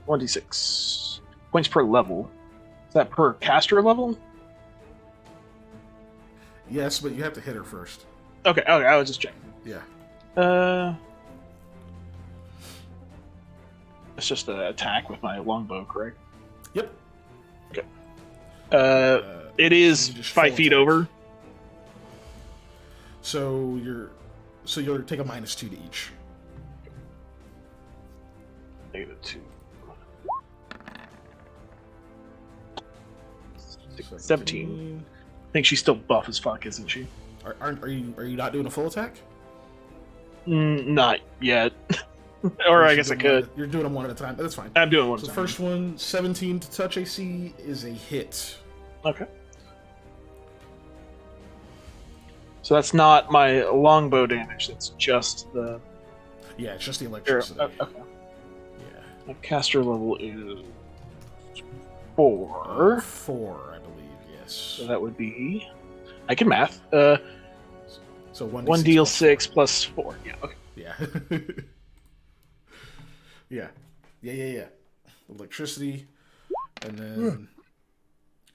1d6 points per level. Is that per caster level? Yes, but you have to hit her first. Okay, I was just checking. Yeah. It's just an attack with my longbow, correct? Yep. Okay. It is you just 5 full feet attack. over. So you'll take a -2 to each. -2. 17. 17. I think she's still buff as fuck, isn't she? Are you not doing a full attack? Not yet. Or I guess I could. You're doing them one at a time. That's fine. I'm doing one. So the time. first one, 17 to touch AC, is a hit. Okay. So that's not my longbow damage. That's just the. Yeah, it's just the electricity. Okay. Yeah. My caster level is 4. 4, I believe. Yes. So that would be. I can math. So 1d6 plus 4. Yeah. Okay. Yeah. Yeah. Electricity, and then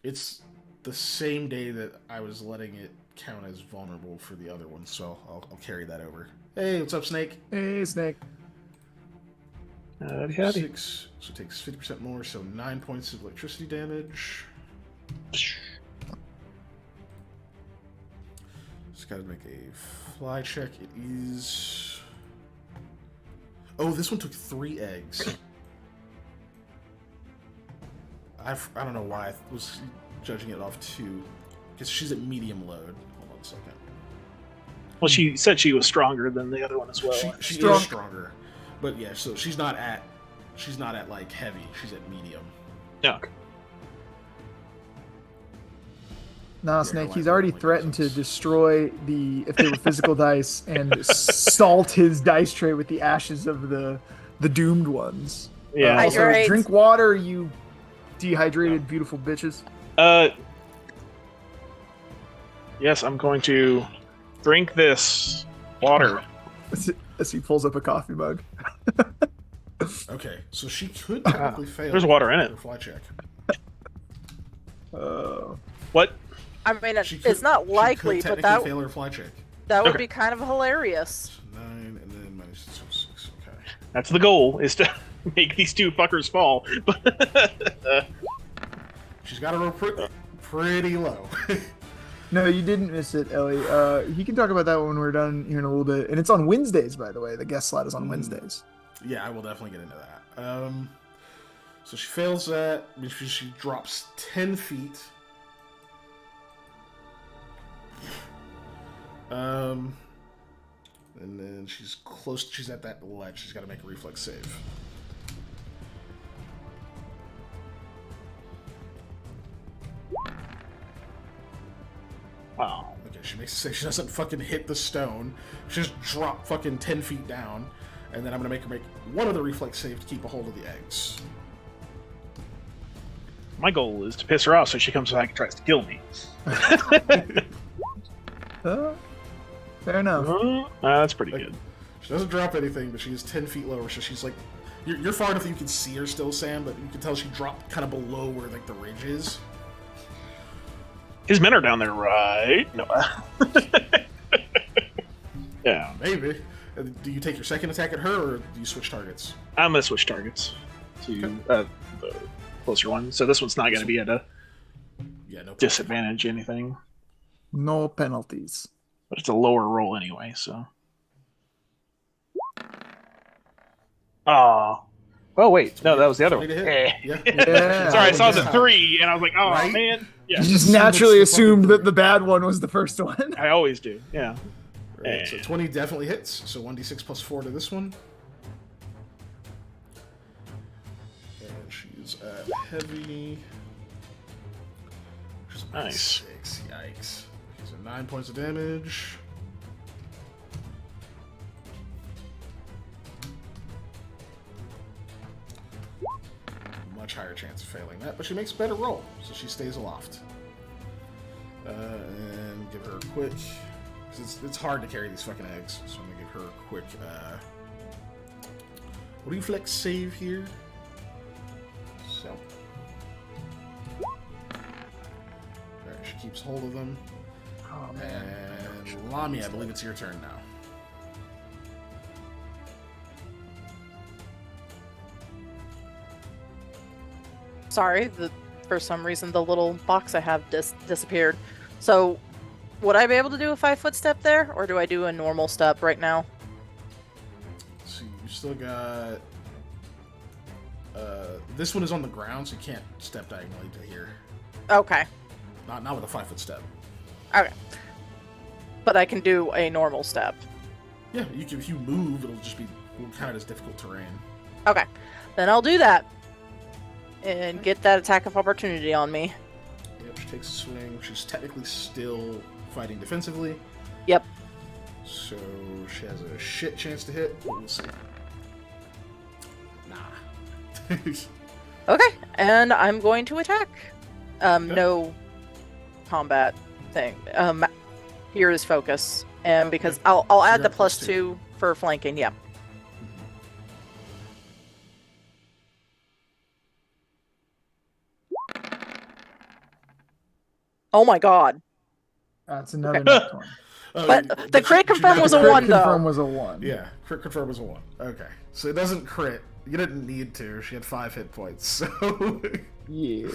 it's the same day that I was letting it count as vulnerable for the other one, so I'll carry that over. Hey, what's up, Snake? Hey, Snake. Howdy. 6, so it takes 50% more, so 9 points of electricity damage. Just gotta make a fly check. It is. Oh, this one took 3 eggs. I don't know why I was judging it off 2. Because she's at medium load. Hold on a second. Well, she said she was stronger than the other one as well. She is stronger. But yeah, so she's not at like heavy. She's at medium. Yeah. Okay. Nah, Yeah, Snake, her he's life already only threatened to goes up. destroy if they were physical dice, and salt his dice tray with the ashes of the doomed ones. Yeah. Also, Hydrate. drink water, you dehydrated, beautiful bitches. Yes, I'm going to drink this water. As he pulls up a coffee mug. Okay, so she could technically fail. There's water in it. her fly check. What? I mean, She could- it's not she likely, could but technically fail her fly check. that would Okay. be kind of hilarious. 9 and then -6. Okay. That's the goal, is to make these two fuckers fall. She's got to roll pretty low. No, you didn't miss it, Ellie. He can talk about that when we're done here in a little bit. And it's on Wednesdays, by the way. The guest slot is on Wednesdays. Yeah, I will definitely get into that. So she fails that. She drops 10 feet. And then she's close. She's at that ledge. She's got to make a reflex save. Wow. Okay, she makes a save. She doesn't fucking hit the stone. She just drop fucking 10 feet down. And then I'm going to make her make one other reflex save to keep a hold of the eggs. My goal is to piss her off so she comes back and tries to kill me. Fair enough. That's pretty good. She doesn't drop anything, but she is 10 feet lower, so she's like... You're far enough that you can see her still, Sam, but you can tell she dropped kind of below where like the ridge is. His men are down there, right? No. Yeah. Maybe. Do you take your second attack at her, or do you switch targets? I'm going to switch targets to the closer one. So this one's not going to be at a Yeah, no. disadvantage, anything. No penalties. But it's a lower roll anyway, so. Oh. Oh, wait. No, that was the other one. 20 to hit. Eh. Yeah. Sorry, I saw the Yeah. 3, and I was like, oh, Right? man. Yeah, You just See what's naturally the fucking assumed that three. the bad one was the first one. I always do. Yeah. Right, so 20 definitely hits, so 1d6 plus 4 to this one. And she's at heavy. Which is Nice. -6, yikes. So 9 points of damage. Much higher chance of failing that, but she makes a better roll, so she stays aloft. And give her a quick... 'cause it's hard to carry these fucking eggs, so I'm gonna give her a quick... reflex save here. So... Alright, she keeps hold of them. Oh man. And Lami, I believe it's your turn now. Sorry, for some reason the little box I have disappeared. So, would I be able to do a 5-foot step there, or do I do a normal step right now? So you still got. This one is on the ground, so you can't step diagonally to here. Okay. Not with a 5-foot step. Okay. But I can do a normal step. Yeah, you can. If you move, it'll just be kind of as difficult terrain. Okay. Then I'll do that. And get that attack of opportunity on me. Yep, she takes a swing. She's technically still fighting defensively. Yep. So she has a shit chance to hit. We'll see. Nah. Okay, and I'm going to attack. No combat thing. Here is focus, and because I'll add the +2 for flanking. Yeah. Oh my god! That's another nat 20. But the crit confirm was a 1 though. Confirm was a 1. Yeah, crit confirm was a 1. Okay, so it doesn't crit. You didn't need to. She had 5 hit points, so Yeah.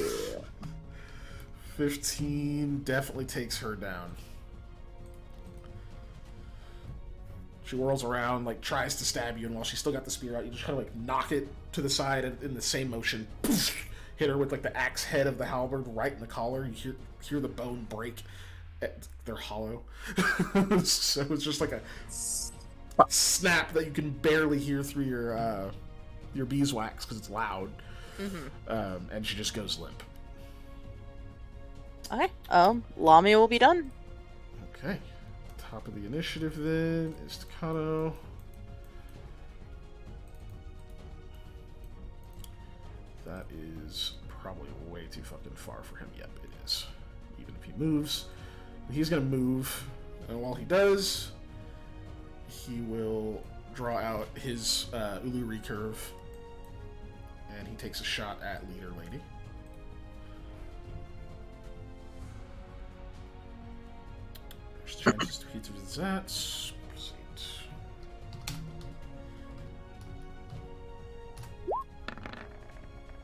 15 definitely takes her down. She whirls around, like, tries to stab you, and while she's still got the spear out, you just kind of, like, knock it to the side in the same motion. Hit her with, like, the axe head of the halberd right in the collar. You hear the bone break. They're hollow. So it's just like a snap that you can barely hear through your beeswax because it's loud. Mm-hmm. And she just goes limp. Okay. Lami will be done. Okay. Top of the initiative then is Takano. That is probably way too fucking far for him. Yep, it is. Even if he moves. He's gonna move, and while he does, he will draw out his Ulu recurve, and he takes a shot at Leader Lady. There's chances to hit with that. Proceed.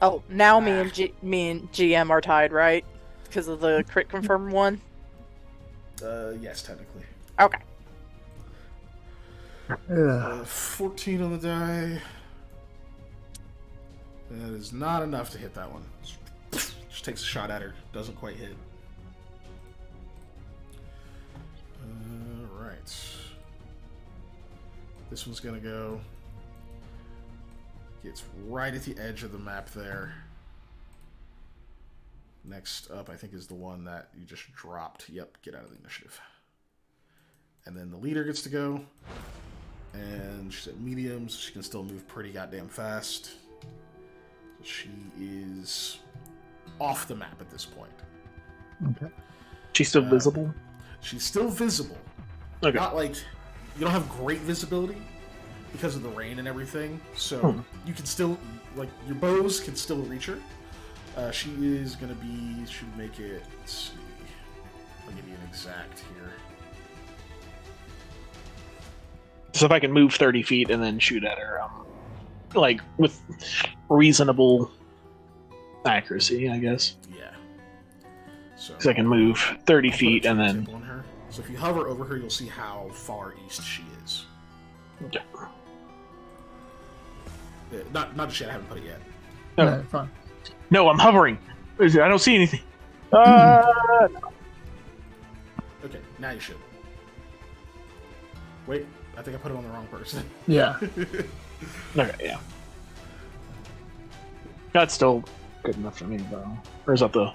Oh, now me and GM are tied, right? Because of the crit confirm one. Yes, technically. Okay. 14 on the die. That is not enough to hit that one. Just takes a shot at her. Doesn't quite hit. Right. This one's gonna go. Gets right at the edge of the map there. Next up, I think, is the one that you just dropped. Yep, get out of the initiative. And then the leader gets to go. And she's at medium, so she can still move pretty goddamn fast. She is off the map at this point. Okay. She's still visible? She's still visible. Okay. Not like... You don't have great visibility because of the rain and everything. So you can still... Like, your bows can still reach her. She is going to be... Should make it... Let's see. I'll give you an exact here. So if I can move 30 feet and then shoot at her, like, with reasonable accuracy, I guess. Yeah. So Because I can move 30 I'll put feet a and then... tip on her. So if you hover over her, you'll see how far east she is. Okay. Not just yet. I haven't put it yet. Yeah, fine. No, I'm hovering. I don't see anything. Okay, now you should. Wait, I think I put it on the wrong person. Yeah. Okay, yeah. That's still good enough for me, though. Or is that the...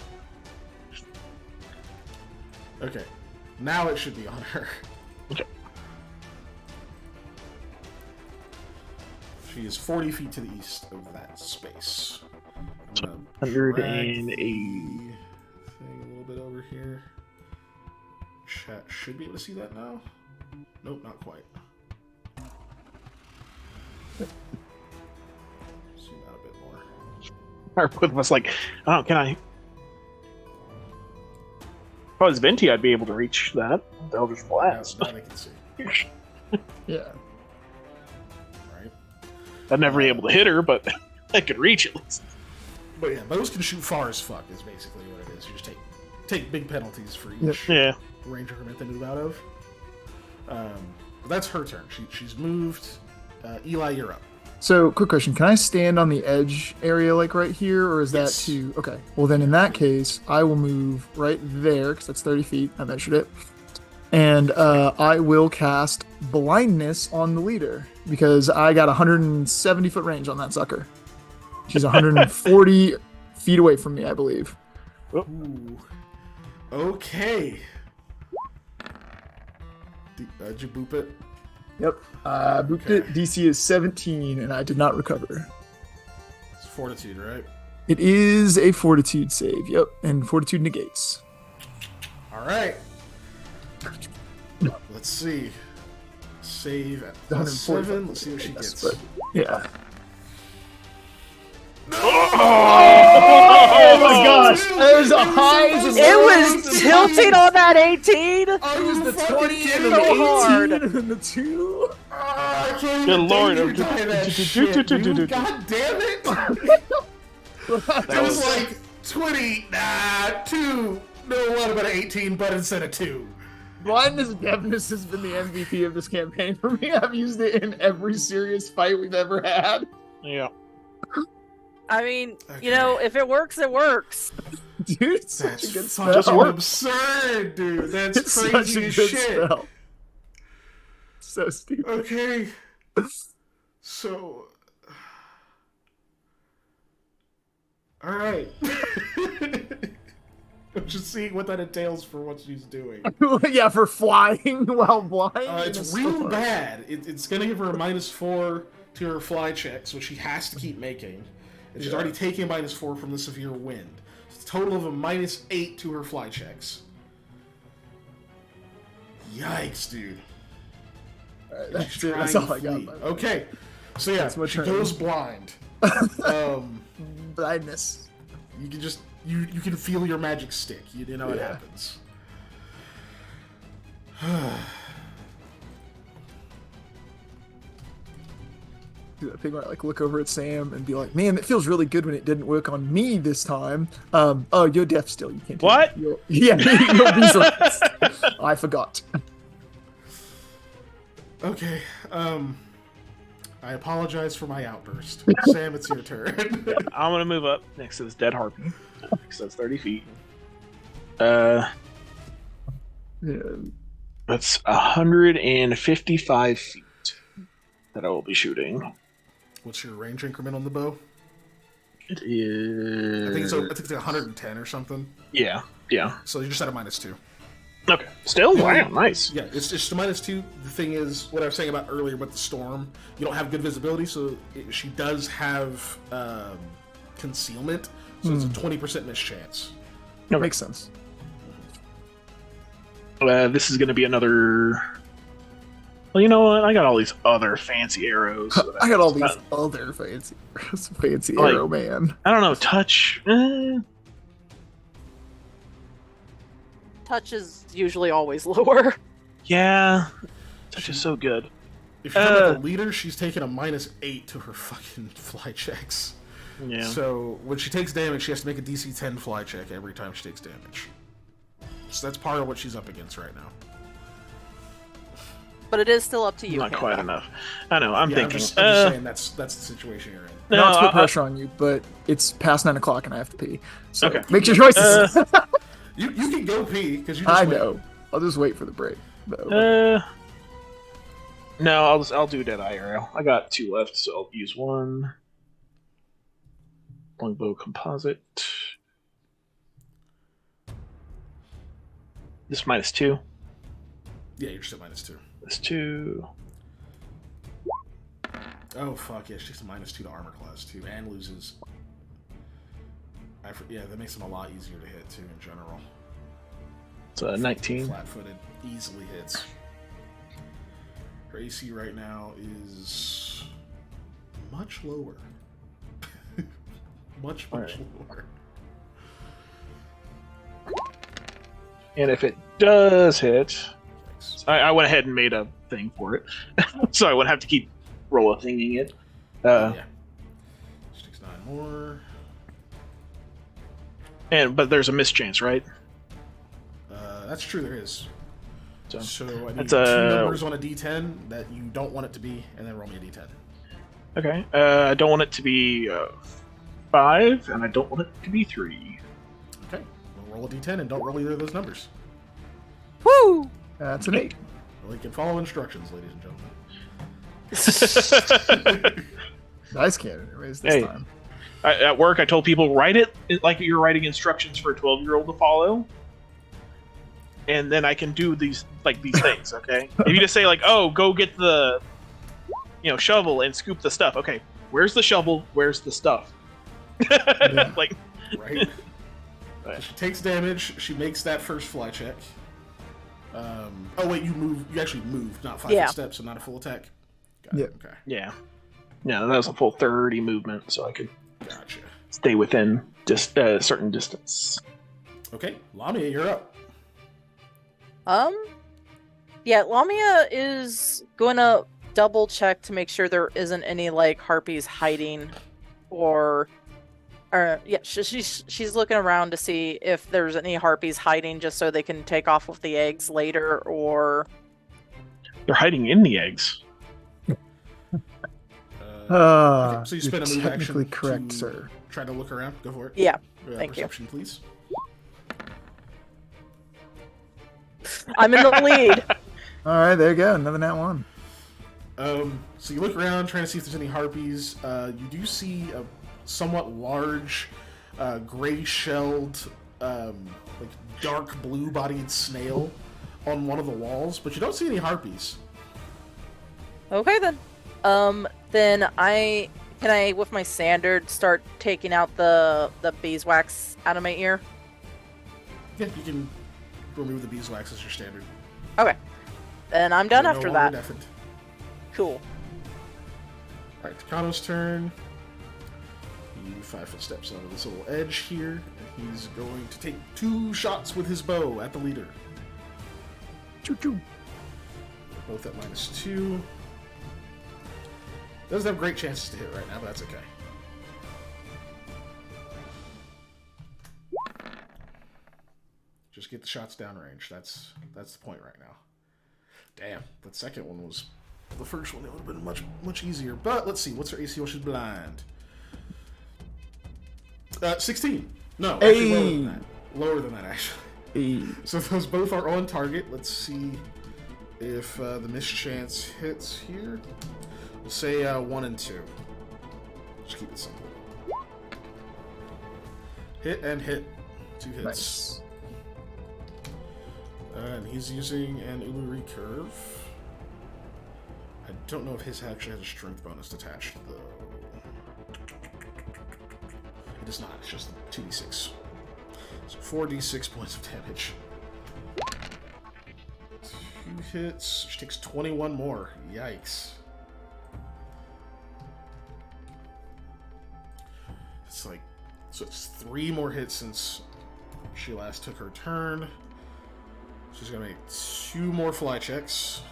Okay, now it should be on her. Okay. She is 40 feet to the east of that space. I'm gonna 180. drag the thing a little bit over here. Chat should be able to see that now. Nope, not quite. See that a bit more. Our both of us like, oh, can I... If I was Venti, I'd be able to reach that. They'll just blast. Now they can see. Yeah. Right. I'd never be able to hit her, but I could reach at least. But yeah, those can shoot far as fuck. Is basically what it is. You just take big penalties for each Yeah. range increment they move out of. But that's her turn. She's moved. Eli, you're up. So, quick question: can I stand on the edge area, like right here, or is Yes. that too? Okay. Well, then in that case, I will move right there because that's 30 feet. I measured it, and I will cast blindness on the leader because I got 170 foot range on that sucker. She's 140 feet away from me, I believe. Ooh. Okay. Did you boop it? Yep. Booped it. DC is 17, and I did not recover. It's fortitude, right? It is a fortitude save. Yep, and fortitude negates. All right. Let's see. Save at plus 7. Let's see what she gets. But, yeah. Oh my gosh! There's a highs and It lows. was tilting on that 18. It was the 20 and so the 18 hard. and then the 2. I can't Good even lord. danger die that shit, dude. God damn it! It was like 20, 2. No, what about 18, but instead of 2. Blindness and deafness has been the MVP of this campaign for me. I've used it in every serious fight we've ever had. Yeah. I mean, Okay. you know, if it works, it works. Dude, it's such That's a good fucking spell. absurd, dude. That's It's crazy such a as good shit. spell. So stupid. Okay. So. Alright. I'm just seeing what that entails for what she's doing. Yeah, for flying while blind. in a It's real storm. bad. It's gonna give her a -4 to her fly check, so she has to keep making. And she's already taken -4 from the severe wind. It's a total of a -8 to her fly checks. Yikes, dude. Alright, that's She's it. That's trying all I to got. flee. Okay. So yeah, That's my she turn. goes blind. Blindness. You can just you can feel your magic stick. You know what Yeah. happens. Do that thing where I like look over at Sam and be like, "Man, it feels really good when it didn't work on me this time." Oh, you're deaf still. You can't. What? Yeah, you're beeswax. I forgot. Okay. I apologize for my outburst. Sam, it's your turn. I'm gonna move up next to this dead harpy. Because that's 30 feet. That's 155 feet that I will be shooting. What's your range increment on the bow? It is. I think it's 110 or something. Yeah. So you're just at a -2. Okay. Still? Wow, nice. Yeah, it's just a -2. The thing is, what I was saying about earlier with the storm, you don't have good visibility, so she does have concealment, so it's a 20% miss chance. That makes sense. Mm-hmm. This is going to be another. Well, you know what? I got all these other fancy arrows. I got all these other fancy Like- arrow man. I don't know. Touch. Touch is usually always lower. Yeah. Touch is so good. If you're talking about the leader, she's taking a -8 to her fucking fly checks. Yeah. So when she takes damage, she has to make a DC 10 fly check every time she takes damage. So that's part of what she's up against right now. But it is still up to you. Not Hannah. quite enough. I know. I'm Yeah, thinking. I'm just saying that's the situation you're in. No, Not to put I- pressure on you, but it's past 9 o'clock and I have to pee. So Okay. make your choices. You can go pee because you just I wait. know. I'll just wait for the break. Though. No, I'll do dead eye arrow. I got 2 left, so I'll use 1. Longbow composite. This -2. Yeah, you're still -2. This 2. Oh fuck yeah, she's a -2 to armor class too, and loses. Yeah, that makes them a lot easier to hit too in general. It's 19. Flat-footed, easily hits. Her AC right now is much lower. much Alright. lower. And if it does hit, Thanks. I went ahead and made a thing for it, so I wouldn't have to keep roll a thinging it. Yeah. 6, 9 more. But there's a mischance, right? That's true, there is. So So I need that's 2 numbers on a d10 that you don't want it to be, and then roll me a d10. okay. I don't want it to be 5, and I don't want it to be 3. Okay. Well, roll a d10 and don't roll either of those numbers. Woo! That's an 8. Well, you can follow instructions, ladies and gentlemen. Nice cannon raise this Hey. time. At work, I told people write it like you're writing instructions for a 12-year-old to follow, and then I can do these things. Okay, if you just say like, "Oh, go get the, shovel and scoop the stuff." Okay, where's the shovel? Where's the stuff? Like, Right? So she takes damage. She makes that first fly check. Oh wait, you move. You actually moved, not 5 Yeah. steps, so not a full attack. Got Yeah. it. Okay. yeah, that was a full 30 movement, so I could Gotcha. stay within just a certain distance. Okay, Lamia, you're up. Yeah, Lamia is gonna double check to make sure there isn't any like harpies hiding, or yeah, she's looking around to see if there's any harpies hiding, just so they can take off with the eggs later, or They're hiding in the eggs. Okay, so you spend a you're move technically action correct, to sir. try to look around. Go for it. yeah. Thank you. Perception, please. I'm in the lead. All right, there you go. Another nat 1. So you look around, trying to see if there's any harpies. You do see a somewhat large, gray-shelled, like dark blue-bodied snail on one of the walls, but you don't see any harpies. Okay then. Then can I with my standard start taking out the beeswax out of my ear? Yeah, you can remove the beeswax as your standard. Okay. Then I'm done You're no after longer that. deafened. Cool. Alright, Takano's turn. He 5 foot steps onto this little edge here, and he's going to take 2 shots with his bow at the leader. Choo choo. Both at -2. Doesn't have great chances to hit right now, but that's okay. Just get the shots downrange. That's the point right now. Damn, that second one was the first one. It would have been much easier. But let's see, what's her AC while she's blind? 16. No, actually lower than that. Lower than that, actually. Hey. So those both are on target. Let's see if the mischance hits here. We'll say 1 and 2. Just keep it simple. Hit and hit. 2 hits. Nice. And he's using an Uluri Curve. I don't know if his actually has a strength bonus attached, though. It does not. It's just 2d6. So 4d6 points of damage. 2 hits. She takes 21 more. Yikes. It's like... So it's 3 more hits since she last took her turn. She's gonna make 2 more fly checks.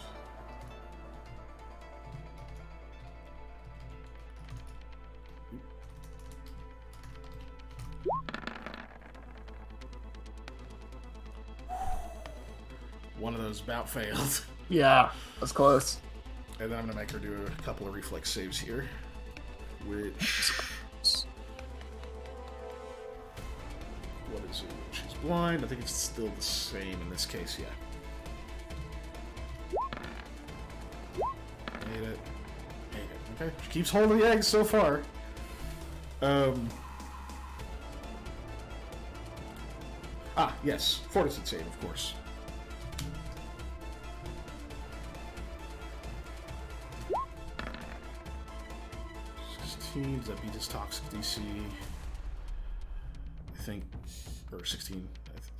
One of those about failed. Yeah, that's close. And then I'm gonna make her do a couple of reflex saves here. Which... What is it? She's blind. I think it's still the same in this case, yeah. Made it. Made it. Okay. She keeps holding the eggs so far. Yes. Fortitude save, of course. Does that beat his toxic DC? I think, or 16.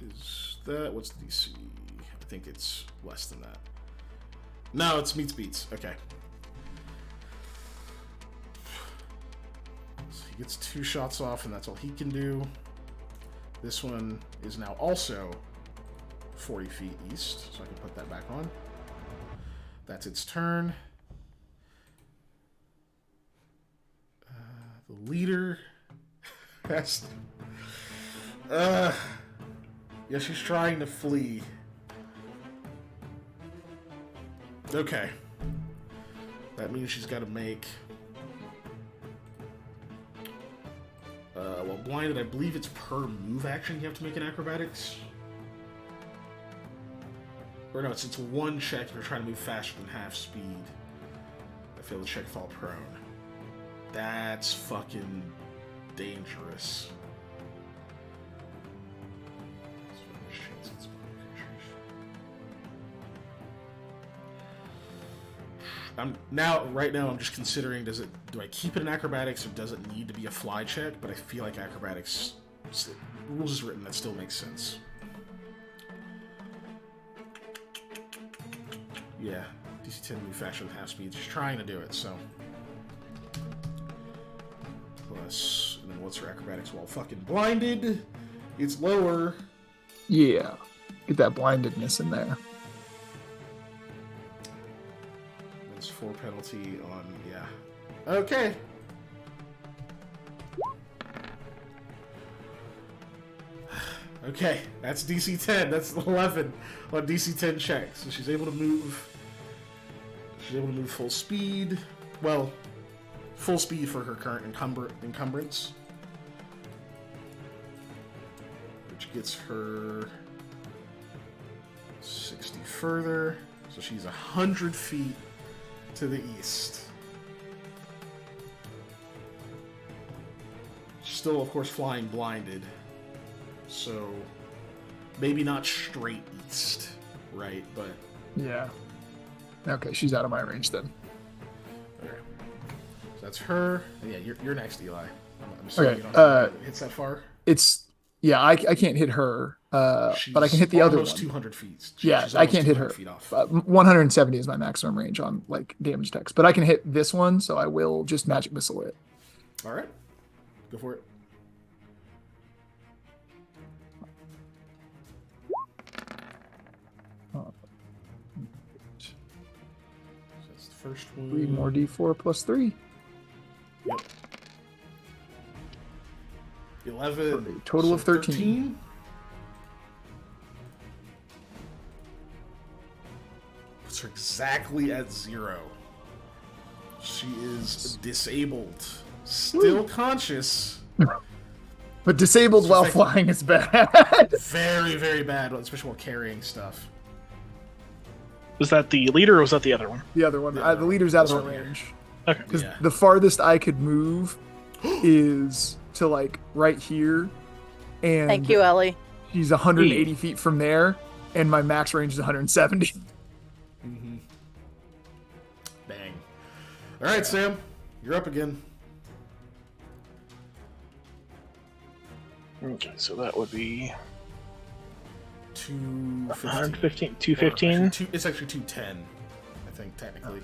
Is that, what's the DC? I think it's less than that. No, it's meets beats. Okay. So he gets 2 shots off, and that's all he can do. This one is now also 40 feet east, so I can put that back on. That's its turn. The leader has. Yeah, she's trying to flee. Okay. That means she's got to make. Well, blinded, I believe it's per move action you have to make an acrobatics. Or no, it's one check if you're trying to move faster than half speed. I fail the check, fall prone. That's fucking dangerous. Right now, I'm just considering: do I keep it in acrobatics, or does it need to be a fly check? But I feel like acrobatics, rules is written, that still makes sense. Yeah, DC 10 move faster than half speed. She's trying to do it, so. Plus, and then what's her acrobatics while fucking blinded? It's lower. Yeah. Get that blindedness in there. That's 4 penalty on, yeah. Okay. Okay, that's DC 10. That's 11 on DC 10 check. So she's able to move. She's able to move full speed. Well, full speed for her current encumbrance. Which gets her 60 further. So she's 100 feet to the east. Still, of course, flying blinded. So, maybe not straight east, right? But Yeah. Okay, she's out of my range then. okay. So that's her. Yeah, you're next, Eli. I'm assuming Okay, you don't have it hits that far. I can't hit her, She's but I can hit the other one. almost 200 feet. Yeah, She's I can't hit 200 her. feet off. 170 is my maximum range on like damage text, but I can hit this one, so I will just magic missile it. All right, go for it. So that's the first one. 3 more d4 plus 3. Yep. 11. For a total of 13. Puts her exactly at 0. She is disabled. Still conscious. But disabled It's while like- flying is bad. Very, very bad, especially while carrying stuff. Was that the leader or was that the other one? The other one, The the leader's out of this our one here. range. Okay. Because Yeah. the farthest I could move is to like right here, and Thank you, Ellie. she's 180 feet from there, and my max range is 170. Mm-hmm. Bang. All right, Sam, you're up again. Okay, so that would be 215. 215. It's actually 210, I think, technically.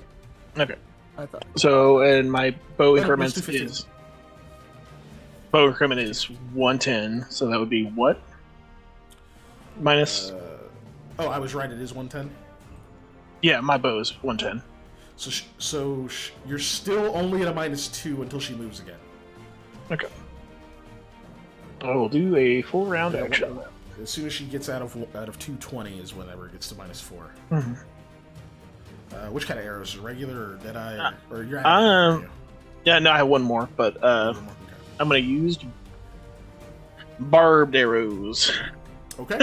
Okay. I thought. So, and my bow Wait, increment what's 215? is 110. So that would be what? Minus. Oh, I was right. It is 110. Yeah, my bow is 110. So you're still only at a -2 until she moves again. Okay. I will do a full round Yeah, action. As soon as she gets out of 220 is whenever it gets to -4. Mm-hmm. Which kind of arrows? Regular or Deadeye? Or you're Yeah, no, I have one more, but Okay. I'm gonna use barbed arrows Okay.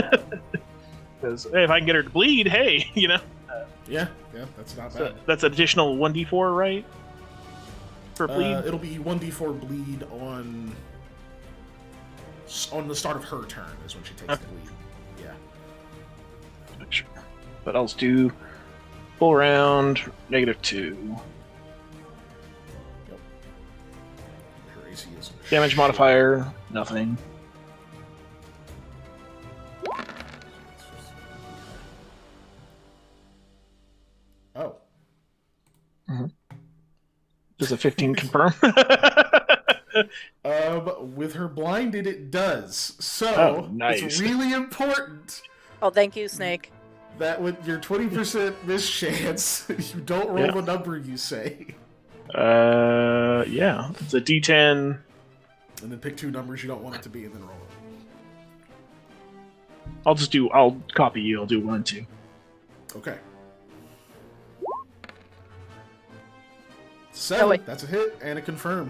because if I can get her to bleed, hey, you know, Yeah, that's not so bad. that's additional 1d4, right? For bleed. It'll be 1d4 bleed on the start of her turn is when she takes the bleed. Yeah. Sure. But I'll do full round -2. Yep. Her AC is Damage modifier, nothing. Oh. Does a 15 confirm? With her blinded, it does. So Oh, nice. it's really important Oh, thank you, Snake. That with your 20% miss chance, you don't roll Yeah. the number you say. Yeah. It's a D10. And then pick 2 numbers you don't want it to be and then roll it. I'll copy you. I'll do 1 and 2. Okay. 7. wait. That's a hit and a confirm.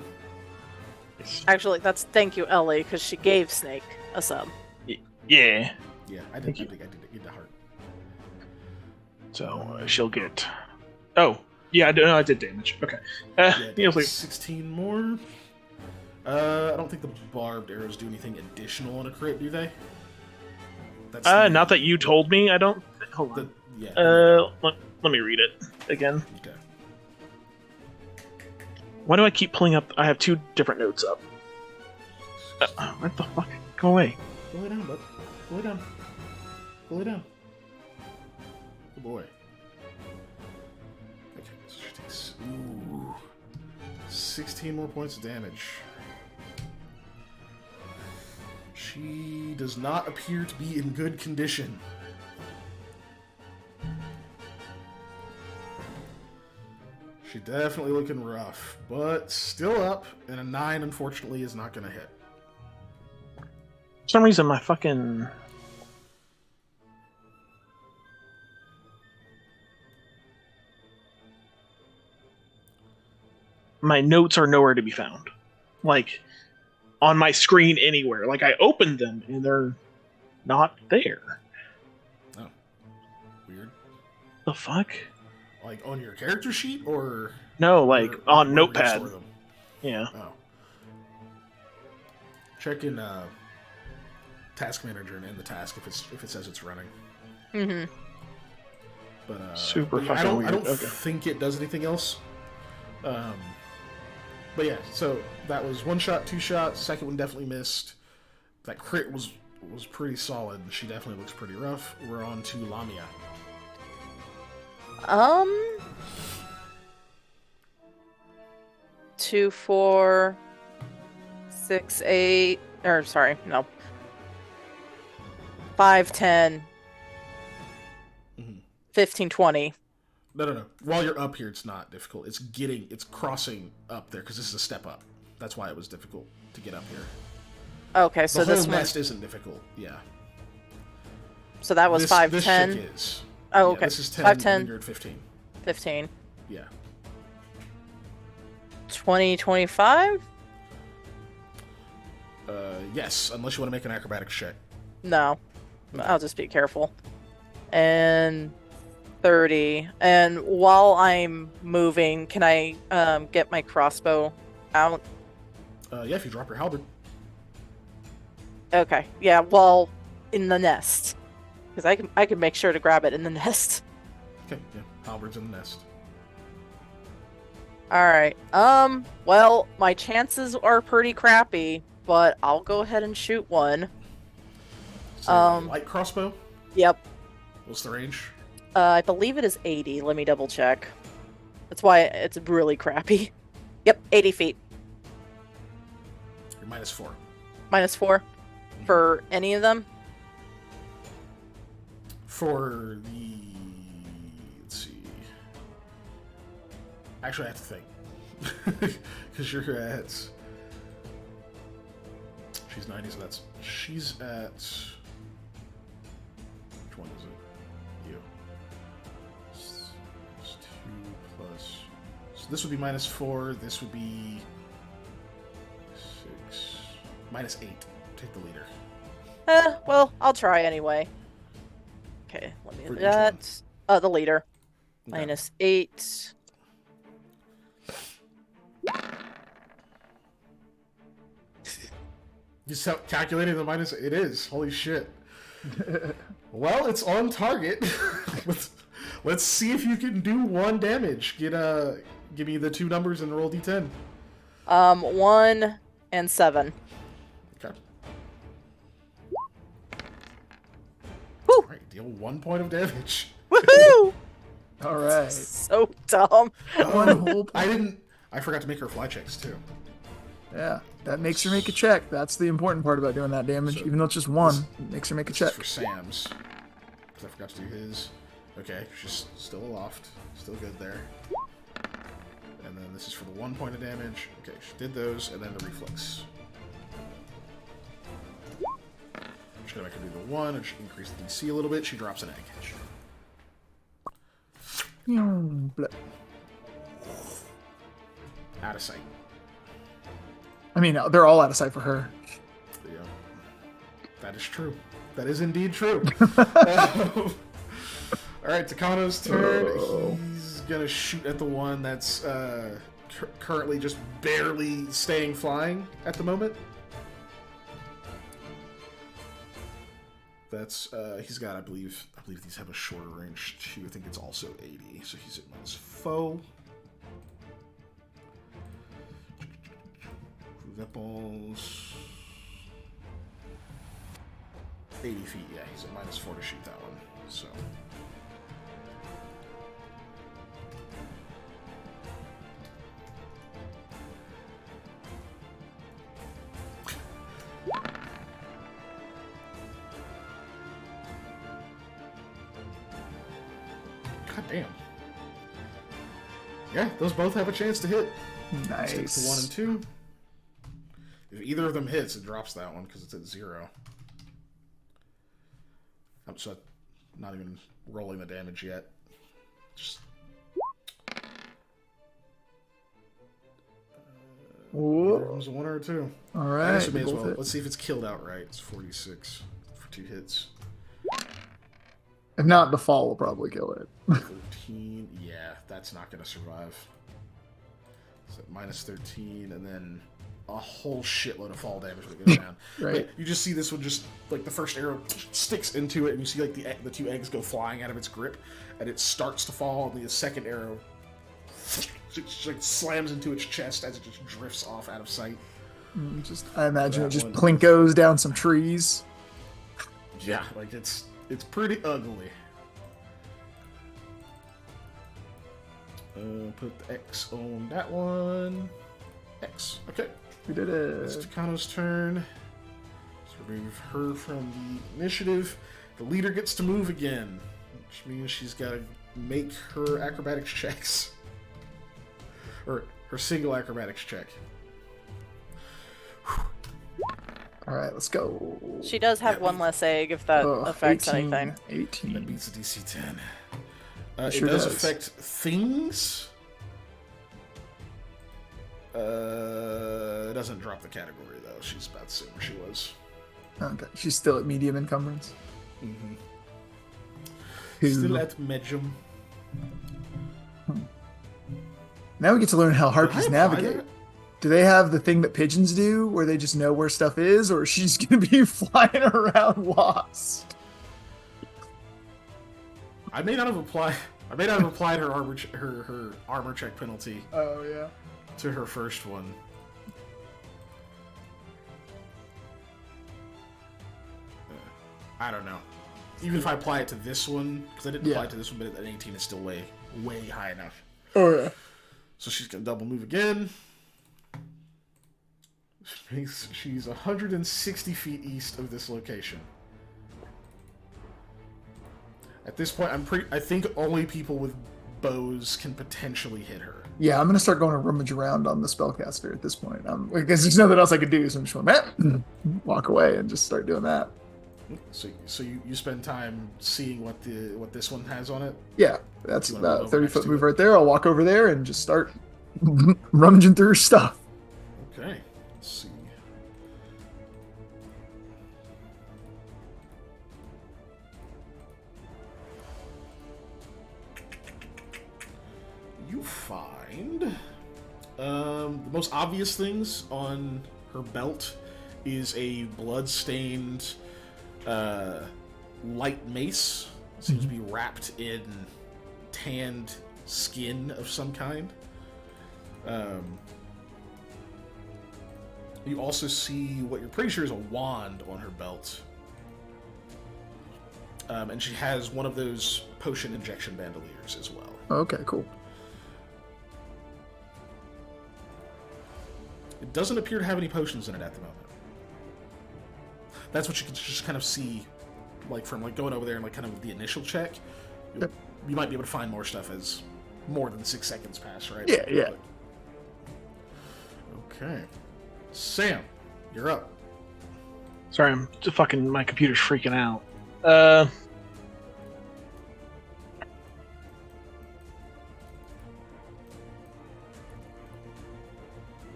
Actually, that's thank you, Ellie, because she gave Snake a sub. Yeah. Yeah, I Thank did get the heart. So she'll get. Oh, yeah. I did damage. Okay. Yeah, Please. 16 more. I don't think the barbed arrows do anything additional on a crit, do they? That's Not that you told me. I don't. Hold on. yeah. Let me read it again. Okay. Why do I keep pulling up? I have 2 different notes up. What the fuck? Go away. Go lay down, bud. Go lay down. Go lay down. Good boy. Okay, so she takes 16 more points of damage. She does not appear to be in good condition. She's definitely looking rough, but still up, and a 9 unfortunately is not going to hit. For some reason, my fucking. My notes are nowhere to be found. Like, on my screen anywhere. Like, I opened them and they're not there. Oh. Weird. The fuck? Like on your character sheet, or No, like, or on where do you Notepad. store them? Yeah. Oh. Check in Task Manager and end the task if it says it's running. Mm-hmm. But Super yeah, fucking I don't weird. Okay. think it does anything else. But yeah, so that was 1 shot, 2 shots. Second one definitely missed. That crit was pretty solid. She definitely looks pretty rough. We're on to Lamia. 2, 4, 6, 8. Or sorry, no. 5, 10, Mhm. 15, 20. No. While you're up here, it's not difficult. It's crossing up there because this is a step up. That's why it was difficult to get up here. Okay, The so whole this one. nest isn't difficult. Yeah. So that was this, 5, this 10. chick is. Oh, Yeah, okay. this is 10. 5, 10. And you're at 15. 15. Yeah. 20, 25? Yes, unless you want to make an acrobatics check. No. I'll just be careful. And 30. And while I'm moving, can I get my crossbow out? Yeah, if you drop your halberd. Okay. Yeah, well, in the nest. Because I can make sure to grab it in the nest. Okay, yeah. Halberd's in the nest. Alright. Well, my chances are pretty crappy, but I'll go ahead and shoot one. So, light crossbow? Yep. What's the range? I believe it is 80. Let me double check. That's why it's really crappy. Yep, 80 feet. You're -4. -4 for any of them. For the... Let's see. Actually, I have to think. Because you're at... She's 90, so that's... She's at... Which one is it? You. It's 2 plus... So this would be -4, this would be... 6... -8. Take the leader. Well, I'll try anyway. Okay, let me For do each one. that. The leader. Okay. -8. You calculating the minus? It is. Holy shit. Well, it's on target. Let's see if you can do 1 damage. Give me the 2 numbers and roll d10. 1 and 7. Okay. Woo! All right, deal 1 point of damage. Woohoo! All right. So dumb. One whole I forgot to make her fly checks too. Yeah, that makes her make a check. That's the important part about doing that damage. So, Even though it's just 1, it makes her make a This is check. for Sam's. because I forgot to do his. Okay, she's still aloft. Still good there. And then this is for the 1 point of damage. Okay, she did those, and then the reflex. I'm just gonna make her do the 1, and she increase the DC a little bit. She drops an egg. Out of sight. I mean, they're all out of sight for her. Yeah. That is true. That is indeed true. Alright, Takano's turn. He's gonna shoot at the one that's currently just barely staying flying at the moment. That's he's got, I believe these have a shorter range too. I think it's also 80, so he's at minus foe. That ball's 80 feet. Yeah, he's at minus 4 to shoot that one. So. God damn. Yeah, those both have a chance to hit. Nice. Sticks to 1 and 2. If either of them hits, it drops that one because it's at 0. I'm so not even rolling the damage yet. Just either of them's a 1 or a 2. All right. I guess we may as well. Let's see if it's killed outright. It's 46 for 2 hits. If not, the fall will probably kill it. 13. Yeah, that's not going to survive. So minus 13, and then a whole shitload of fall damage that goes down. Right. Like, you just see this one just, like, the first arrow sticks into it, and you see, like, the 2 eggs go flying out of its grip, and it starts to fall, and the second arrow just, like, slams into its chest as it just drifts off out of sight. I imagine That it just one. plinkos down some trees. Yeah, like, it's pretty ugly. Put the X on that one. X. Okay. We did It's it. Takano's turn. Let's remove her from the initiative. The leader gets to move again, which means she's got to make her acrobatics checks. Or her single acrobatics check. All right, let's go. She does have Yeah. one less egg if that affects 18, anything. 18. That beats the DC 10. Sure it does does. affect things. It doesn't drop the category, though. She's about the same where she was. Okay, she's still at medium encumbrance. Mm-hmm. Who- Still at medium. Now we get to learn how harpies Did I apply navigate. that? Do they have the thing that pigeons do, where they just know where stuff is, or she's gonna be flying around lost? I may not have applied her armor check penalty Oh yeah. to her first one. I don't know. Even if I apply it to this one, because I didn't apply it to this one, but an 18 is still way high enough. Oh yeah. So she's gonna double move again. She's 160 feet east of this location. At this point, I think only people with bows can potentially hit her. Yeah, I'm gonna start going to rummage around on the spellcaster at this point. Because there's nothing else I could do, so I'm just going, walk away and just start doing that. So you spend time seeing what this one has on it. Yeah, that's You wanna move about over 30-foot next to move it? right there. I'll walk over there and just start rummaging through her stuff. Okay. Let's see. You find the most obvious things on her belt is a blood-stained light mace. Seems to be wrapped in tanned skin of some kind. You also see what you're pretty sure is a wand on her belt. And she has one of those potion injection bandoliers as well. Okay, cool. It doesn't appear to have any potions in it at the moment. That's what you can just kind of see like from like going over there and like kind of the initial check, Yep. you might be able to find more stuff as more than 6 seconds pass, right? Yeah. Okay, Sam, you're up. Sorry, my computer's freaking out.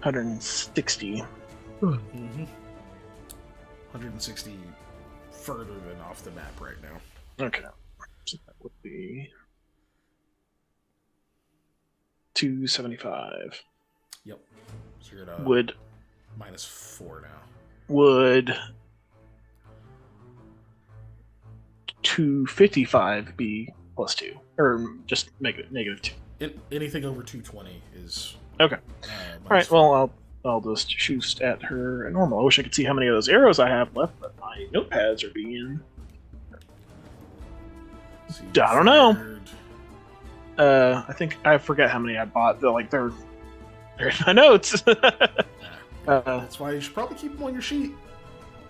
160. Mm-hmm. 160 further than off the map right now. Okay. So that would be 275. Yep. So you're at Would -4 now. would 255 be +2, or just make it -2? Anything over 220 is Okay. All right. Well, I'll just shoot at her at normal. I wish I could see how many of those arrows I have left, but my notepads are being. I don't know. I think I forget how many I bought. They're in my notes. That's why you should probably keep them on your sheet,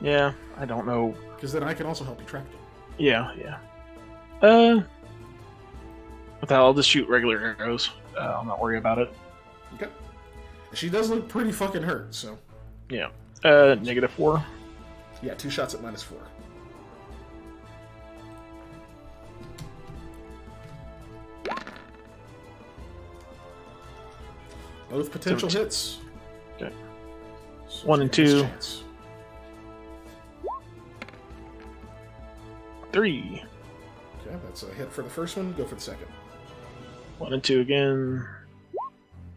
Yeah, I don't know. because then I can also help you track them. Yeah. With that, I'll just shoot regular arrows. I'll not worry about it. Okay. She does look pretty fucking hurt, so Yeah. -4. yeah, 2 shots at -4. Both potential hits. Okay. So 1 and she has 2. chance. 3. Okay, that's a hit for the first one. Go for the second. 1 and 2 again.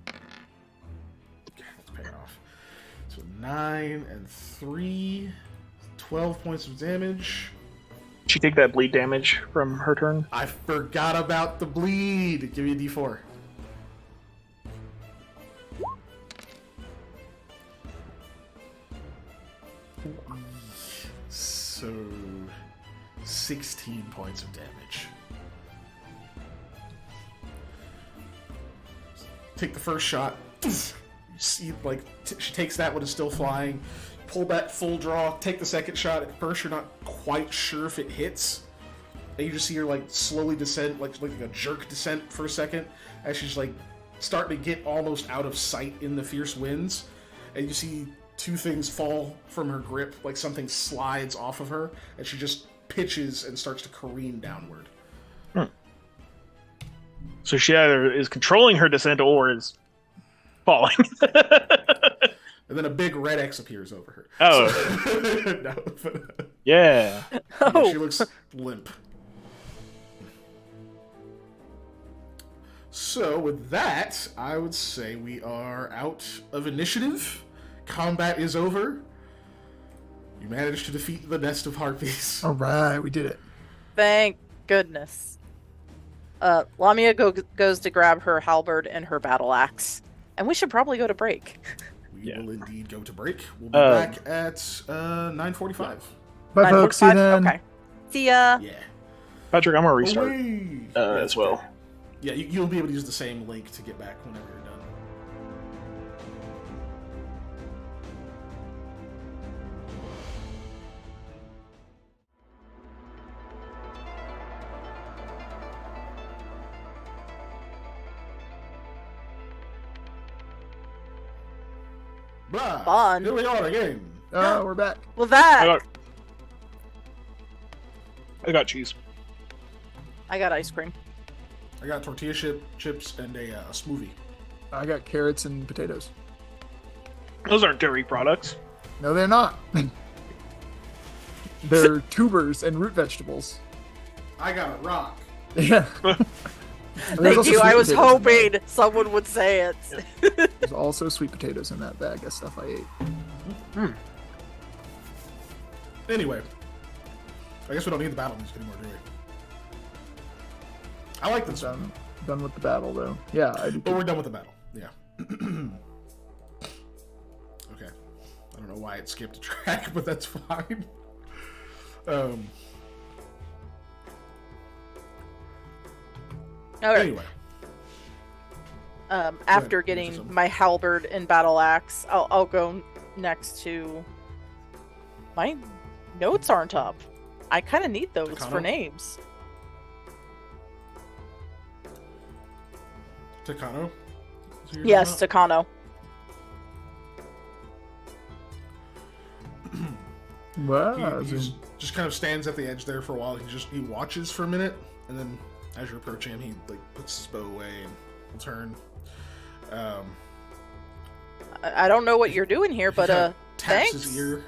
Okay, let's pay it off. So 9 and 3, 12 points of damage. Did she take that bleed damage from her turn? I forgot about the bleed. Give me a D4. So 16 points of damage. Take the first shot. You see, like, she takes that one, is still flying. Pull back, full draw. Take the second shot. At first, you're not quite sure if it hits. And you just see her, like, slowly descend, like a jerk descent for a second, as she's, like, starting to get almost out of sight in the fierce winds. And you see 2 things fall from her grip, like something slides off of her, and she just pitches and starts to careen downward. So she either is controlling her descent or is falling. And then a big red X appears over her. Oh. So, no, but, Yeah. she looks limp. So with that, I would say we are out of initiative. Combat is over. You managed to defeat the nest of harpies. All right, we did it. Thank goodness. Lamia goes to grab her halberd and her battle axe, and we should probably go to break. We will indeed go to break. We'll be back at 9:45. Bye, folks. See you then. Okay. See ya. Yeah. Patrick, I'm gonna restart Away. as well. Yeah, you'll be able to use the same link to get back whenever you're done. Blah. Fun. Here we are again. Oh, we're back. Well, that I got cheese. I got ice cream. I got tortilla chips and a smoothie. I got carrots and potatoes. Those aren't dairy products. No, they're not. They're tubers and root vegetables. I got a rock. Yeah. Thank you. I was hoping someone would say it. There's also sweet potatoes in that bag of stuff I ate. Anyway, I guess we don't need the battle music anymore, do we? I like this one. Done with the battle, though. Yeah, I do. But we're done with the battle. Yeah. Okay. I don't know why it skipped a track, but that's fine. Okay. Anyway. After getting my halberd and battle axe, I'll go next to. My notes aren't up. I kind of need those Takano? for names. Takano? Is who you're Yes, talking Takano. Wow. about? He just kind of stands at the edge there for a while. He watches for a minute, and then as you're approaching him, he like puts his bow away and will turn. I don't know what you're doing here, but Taps thanks. his ear.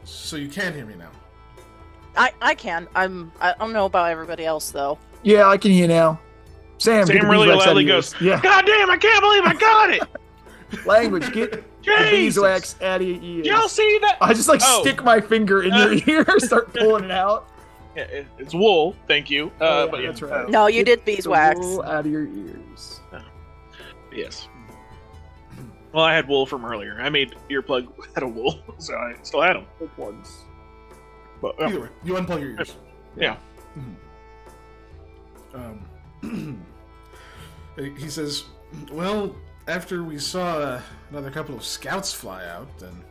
So you can hear me now. I can. I don't know about everybody else though. Yeah, I can hear now. Sam get the really beeswax out of loudly your goes, ears. Yeah, God damn, I can't believe I got it! language. Get the Jesus! beeswax out of your ears. Y'all see that? I just like Oh. stick my finger in your ear, start pulling it out. Yeah, it's wool, thank you. Oh, yeah, But that's right. No, you did The beeswax. wool out of your ears. Yes. Well, I had wool from earlier. I made earplug out of wool, so I still had them. Good ones. But, Either way, you unplug your ears. yeah. He says, well, after we saw another couple of scouts fly out, then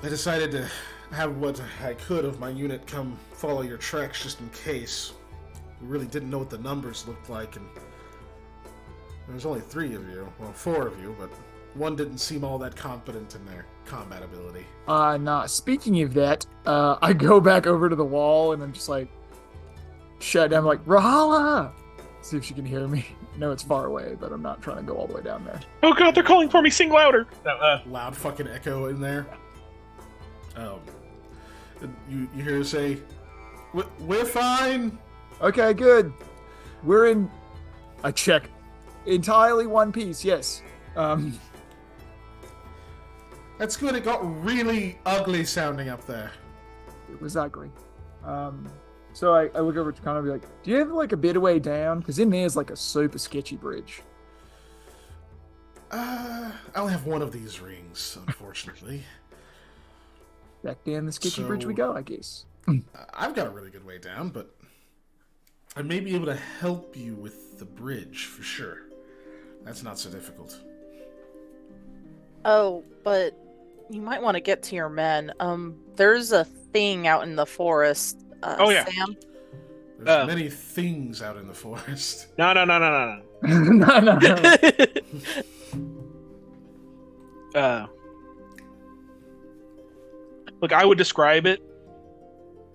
I decided to have what I could of my unit come follow your tracks just in case. We really didn't know what the numbers looked like, and there's only 3 of you. Well, 4 of you, but one didn't seem all that competent in their combat ability. Nah. Speaking of that, I go back over to the wall and I'm just like, shut down, like, Rahala! See if she can hear me. No, it's far away, but I'm not trying to go all the way down there. Oh god, they're calling for me, sing louder! No, Loud fucking echo in there. You hear her say, "We're fine." Okay, good. We're in. I check. Entirely one piece, yes. That's good. It got really ugly sounding up there. It was ugly. So I look over to kind of be like, do you have like a better way down? Because in there's like a super sketchy bridge. I only have one of these rings, unfortunately. Back down the sketchy bridge we So- go, I guess. I've got a really good way down, but I may be able to help you with the bridge for sure. That's not so difficult. Oh, but you might want to get to your men. There's a thing out in the forest. Oh, yeah. Sam. There's many things out in the forest. no. no. Look, I would describe it,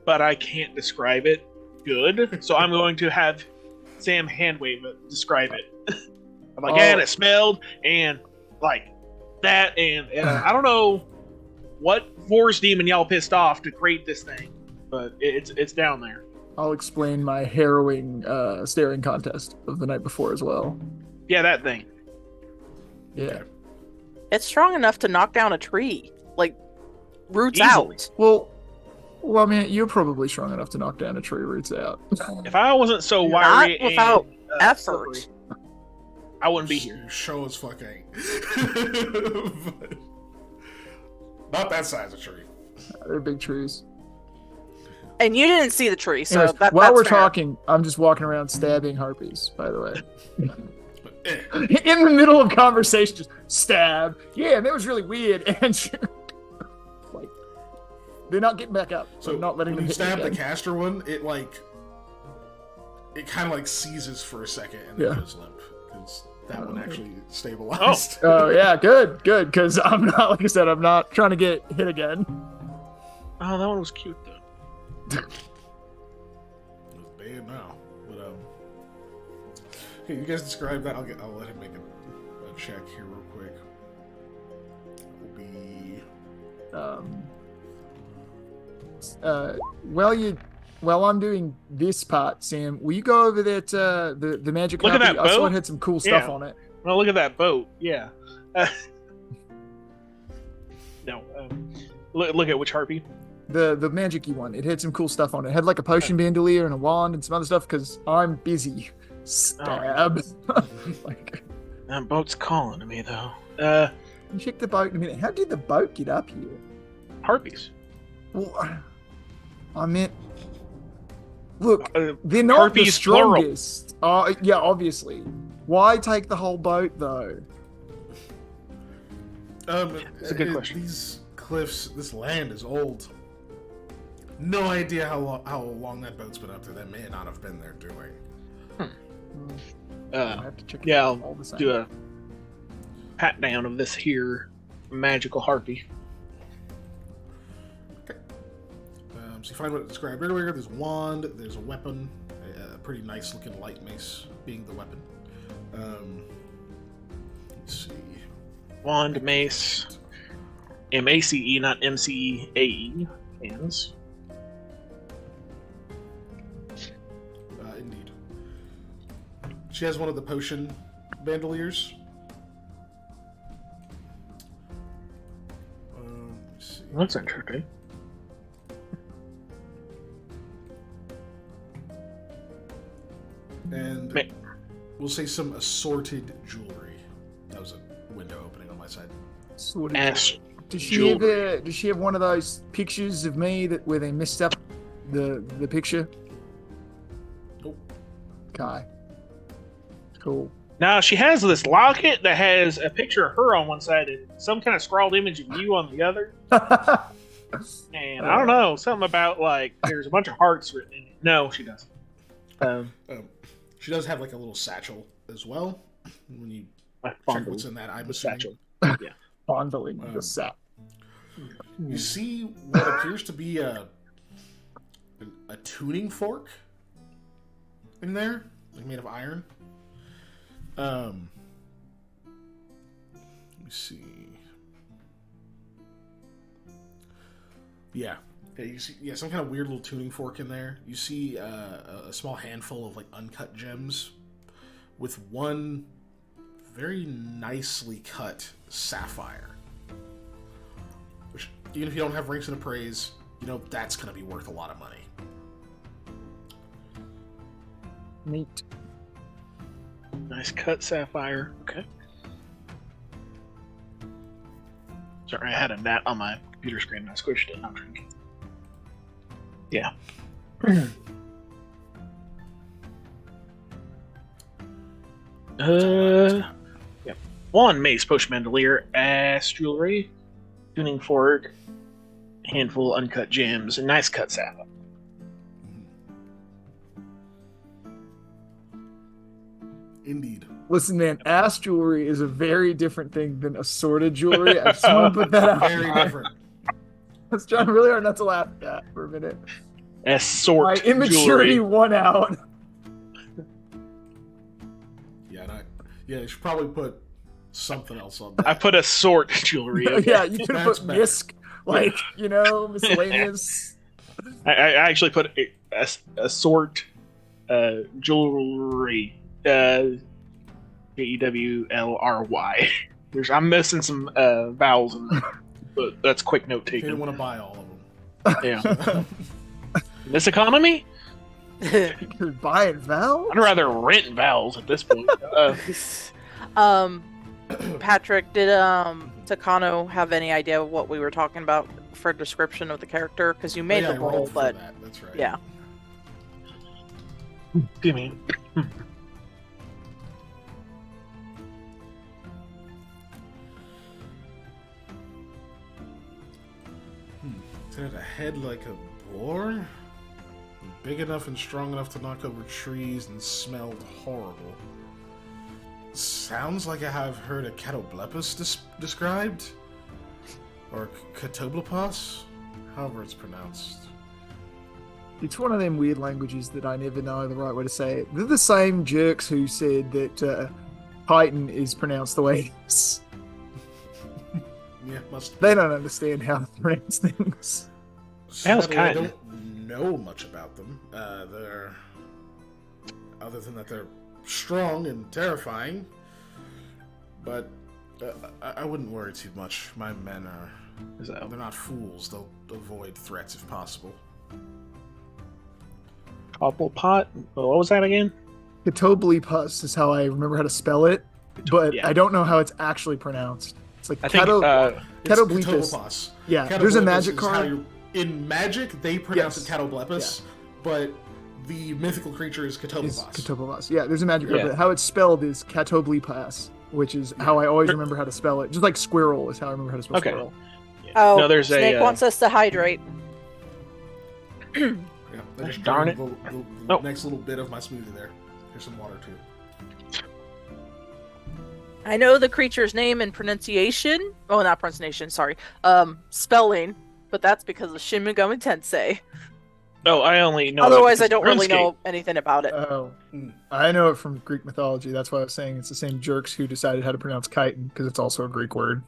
but I can't describe it good, so I'm going to have Sam handwave it, describe it. I'm like, and it smelled, and like that, and I don't know what forest demon y'all pissed off to create this thing, but it's down there. I'll explain my harrowing staring contest of the night before as well. Yeah, that thing. Yeah. It's strong enough to knock down a tree, like roots Easily. out. Well, I mean, you're probably strong enough to knock down a tree roots out. If I wasn't so Not wiry without and effort. slippery, I wouldn't be here. You show as fuck ain't. But not that size of tree. They're big trees. And you didn't see the tree, so Anyways, that, while that's we're fair. talking, I'm just walking around stabbing harpies, by the way. But, eh. In the middle of conversation, just stab. Yeah, and that was really weird. And like, they're not getting back up. So So I'm not letting when them you hit me stab the again. caster one, it kind of like seizes for a second and then Yeah. goes limp. Because that one actually stabilized. Oh yeah, good. Because I'm not, like I said, I'm not trying to get hit again. Oh, that one was cute though. It's bad now, but okay, you guys describe that. I'll let him make a check here real quick. It'll be While I'm doing this part, Sam, will you go over that the magic Look at harpy? that I saw boat. it had some cool stuff Yeah. on it. Well, look at that boat. Yeah. No. Look at which harpy. The magic-y one. It had some cool stuff on it. It had like a potion bandolier and a wand and some other stuff because I'm busy. Stab. Like, That boat's calling to me though. you check the boat in a minute. How did the boat get up here? Harpies. Well, I meant, look, Uh, they're not the harpies, plural. strongest. Yeah, obviously. Why take the whole boat though? It's a good question. These cliffs, this land is old. no idea how long that boat's been up there. That may not have been there doing. I have to check Yeah, all I'll the same. do a pat down of this here magical harpy. Okay. So you find what it described earlier. There's a wand. There's a weapon. A pretty nice looking light mace being the weapon. Let's see. Wand, mace, MACE, not MCAE. Hands. Indeed. She has one of the potion bandoliers. Let's see. That's interesting. And we'll say some assorted jewelry. That was a window opening on my side. Sort of. Ass. Does she have one of those pictures of me where they messed up the picture? Nope. Okay. Cool. Now she has this locket that has a picture of her on one side and some kind of scrawled image of you on the other. And I don't know, something about like there's a bunch of hearts written in it. No, she doesn't. She does have like a little satchel as well. When you I check fondle what's in that, I'm the assuming. satchel. Yeah. Fondling the set. You see what appears to be a tuning fork in there, like made of iron. Let me see. Yeah, you see, some kind of weird little tuning fork in there. You see a small handful of like uncut gems, with one very nicely cut sapphire. Which, even if you don't have ranks in appraise, you know that's going to be worth a lot of money. Neat. Nice cut sapphire. Okay. Sorry, I had a gnat on my computer screen and I squished it. I'm drinking. Yeah. Yeah. One mace, potion bandolier, ass jewelry, tuning fork, handful of uncut gems, and nice cut sapphire. Indeed. Listen, man, ass jewelry is a very different thing than assorted jewelry. I just want to put that out. Very different. I was trying really hard not to laugh at that for a minute. Assort My immaturity jewelry. won out. Yeah, you should probably put something else on that. I put assort jewelry. Okay. Yeah, you could have That's put better. misc, like, miscellaneous. I actually put assort jewelry. Jewlry. I'm missing some vowels in there, but that's quick note You didn't taking. want to buy all of them. Yeah. This economy? You're buying vowels? I'd rather rent vowels at this point. Patrick, did Takano have any idea what we were talking about for a description of the character? Because you made Oh, yeah, the I rolled roll, for but that. That's right. yeah. Give me. It had a head like a boar, big enough and strong enough to knock over trees, and smelled horrible. Sounds like I have heard a catoblepus described, or catoblepus, however it's pronounced. It's one of them weird languages that I never know the right way to say it. They're the same jerks who said that Titan is pronounced the way it is. Yeah, must. They don't understand how to pronounce things. That was Sadly, I kind. don't know much about them. They're other than that they're strong and terrifying, but I wouldn't worry too much. My men are. They're not fools. They'll avoid threats if possible. Cobblepot? What was that again? Catoblepus is how I remember how to spell it, but Yeah. I don't know how it's actually pronounced. It's like I think It's Catoblepus. catoblepus. Yeah, there's a Catoblepus magic is how card. in Magic, they pronounce Yes. it catoblepus, but the mythical creature is Is catoblepus. Catoblepus. Yeah, there's a magic card, Yeah. but how it's spelled is Catoblepus, which is how I always remember how to spell it. Just like squirrel is how I remember how to spell Okay. squirrel. Oh, No, there's Snake a. wants us to hydrate. Yeah, I just Darn drained the Oh. next little bit of my smoothie there. Here's some water too. I know the creature's name and pronunciation. Oh, not pronunciation, sorry. Spelling, but that's because of Shin Megami Tensei. Oh, I only know. Otherwise, it I don't really RuneScape. know anything about it. Oh, I know it from Greek mythology. That's why I was saying it's the same jerks who decided how to pronounce chitin, because it's also a Greek word.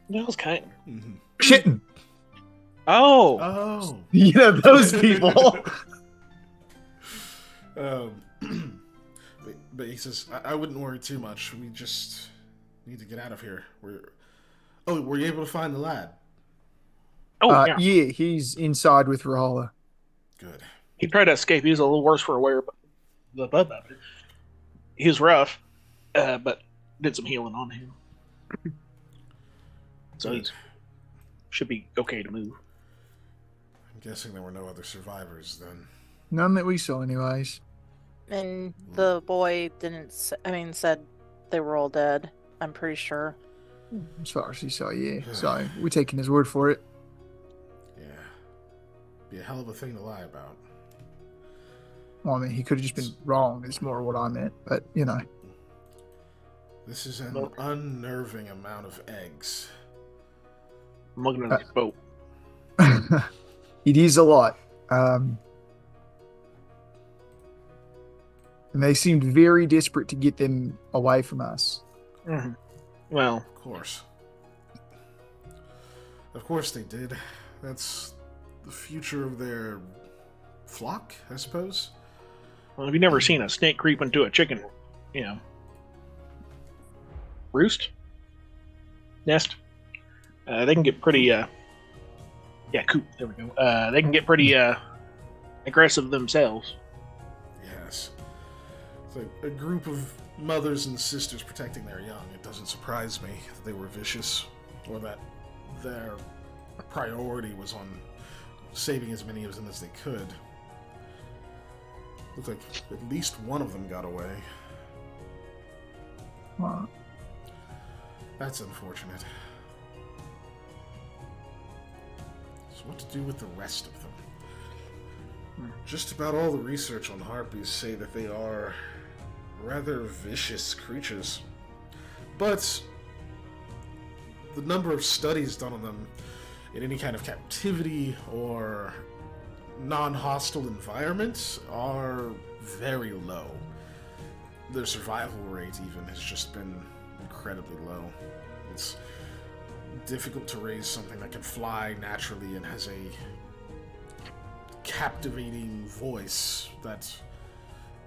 That was kind. Mm-hmm. Chitin. Oh, Oh. You know, those people. But he says, I wouldn't worry too much. We just need to get out of here. Were you able to find the lad? yeah. Yeah, he's inside with Rahala. Good. He tried to escape. He was a little worse for wear, but he was rough, but did some healing on him. So he should be okay to move. I'm guessing there were no other survivors then. None that we saw, anyways. And the boy said they were all dead. I'm pretty sure. As far as he saw, yeah. So we're taking his word for it. Yeah. Be a hell of a thing to lie about. Well, I mean, he could have just been wrong. It's more what I meant, but you know. This is an unnerving amount of eggs. I'm looking at this boat. It is a lot. And they seemed very desperate to get them away from us. Mm-hmm. Well, Of course. Of course they did. That's the future of their flock, I suppose. have you never seen a snake creep into a chicken, roost? Nest? They can get pretty, coop, there we go. They can get pretty, aggressive themselves. Yes. It's like a group of mothers and sisters protecting their young. It doesn't surprise me that they were vicious, or that their priority was on saving as many of them as they could. Looks like at least one of them got away. Well, That's unfortunate. So what to do with the rest of them? Just about all the research on harpies say that they are rather vicious creatures. But the number of studies done on them in any kind of captivity or non-hostile environments are very low. Their survival rate even has just been incredibly low. It's difficult to raise something that can fly naturally and has a captivating voice that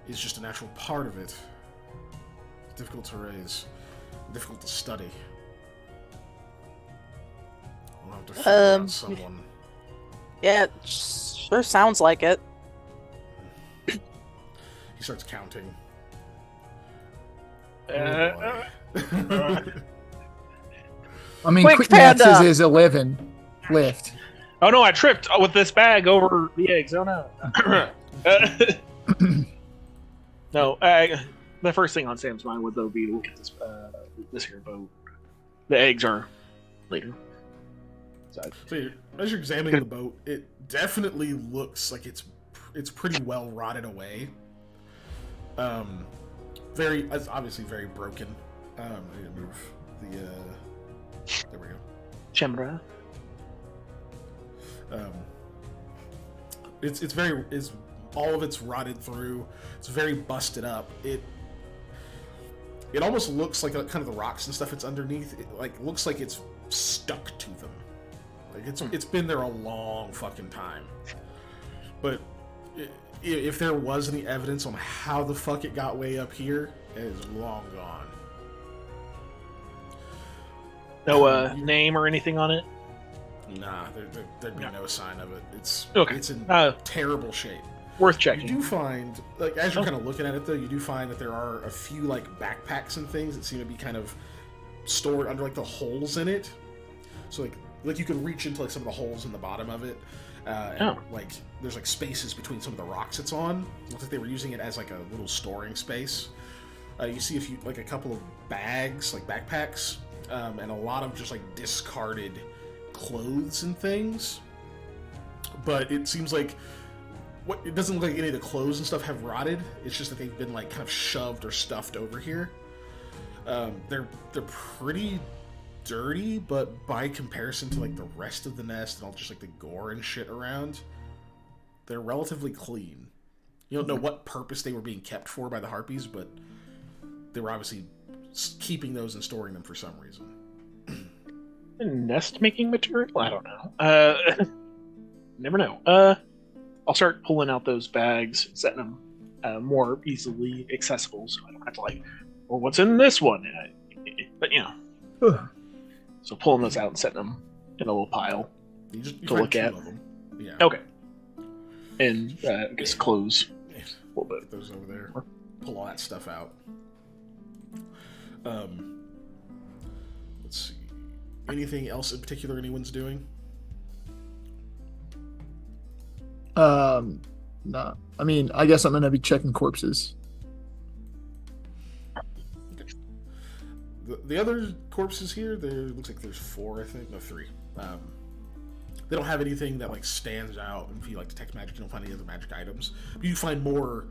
is just a natural part of it. Difficult to raise, difficult to study. We'll have to figure out someone. Yeah, it sure sounds like it. He starts counting. Uh, I mean, Quick, quick math Panda! says there's 11 left. Oh no, I tripped with this bag over the eggs. Oh no. No, the first thing on Sam's mind would though be to look at this here boat. The eggs are later. So as you're examining the boat, it definitely looks like it's pretty well rotted away. It's obviously very broken. I need to move the. There we go. Chembra. It's all of it's rotted through. It's very busted up. It almost looks like kind of the rocks and stuff it's underneath. It looks like it's stuck to them. Like it's been there a long fucking time. But if there was any evidence on how the fuck it got way up here, it is long gone. No name or anything on it? Nah, there'd be no sign of it. It's in terrible shape. Worth You checking. do find, as you're kind of looking at it though, you do find that there are a few backpacks and things that seem to be kind of stored under the holes in it. So like you can reach into some of the holes in the bottom of it. And, there's spaces between some of the rocks it's on. It looks like they were using it as a little storing space. You see a couple of bags, backpacks, and a lot of just discarded clothes and things. But it seems like what it doesn't look like any of the clothes and stuff have rotted. It's just that they've been like kind of shoved or stuffed over here. They're pretty dirty, but by comparison to like the rest of the nest and all just like the gore and shit around, they're relatively clean. You don't know what purpose they were being kept for by the harpies, but they were obviously keeping those and storing them for some reason. Nest making material? I don't know. Never know. I'll start pulling out those bags, setting them more easily accessible, so I don't have to like, well, what's in this one? But you know, so pulling those out and setting them in a little pile You to look at. Of them. Yeah. Okay. And I guess clothes a little bit. Get those over there. Pull all that stuff out. Let's see. Anything else in particular anyone's doing? No. I mean, I guess I'm gonna be checking corpses. The other corpses here, there looks like there's 4, I think. No, 3. They don't have anything that like stands out. And if you like detect magic, you don't find any other magic items. But you find more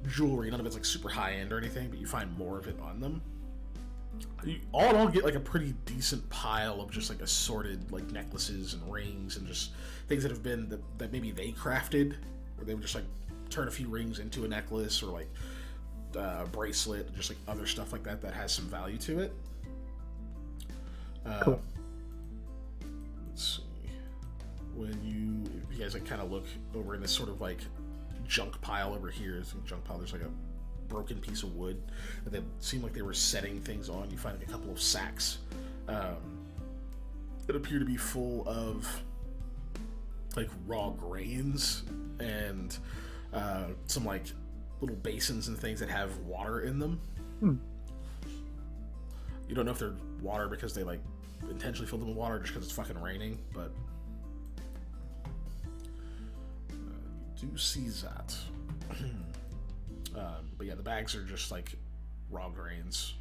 jewelry. None of it's like super high end or anything, but you find more of it on them. You all in all get like a pretty decent pile of just like assorted like necklaces and rings and just things that have been that maybe they crafted, where they would just like turn a few rings into a necklace or like bracelet, just like other stuff like that that has some value to it. Cool. Let's see. If you guys like kind of look over in this sort of like junk pile over here, there's like a broken piece of wood that they seem like they were setting things on. You find like a couple of sacks that appear to be full of like raw grains and some like little basins and things that have water in them. You don't know if they're water because they like intentionally filled them with water or just because it's fucking raining, but you do see that. But yeah, the bags are just like raw grains,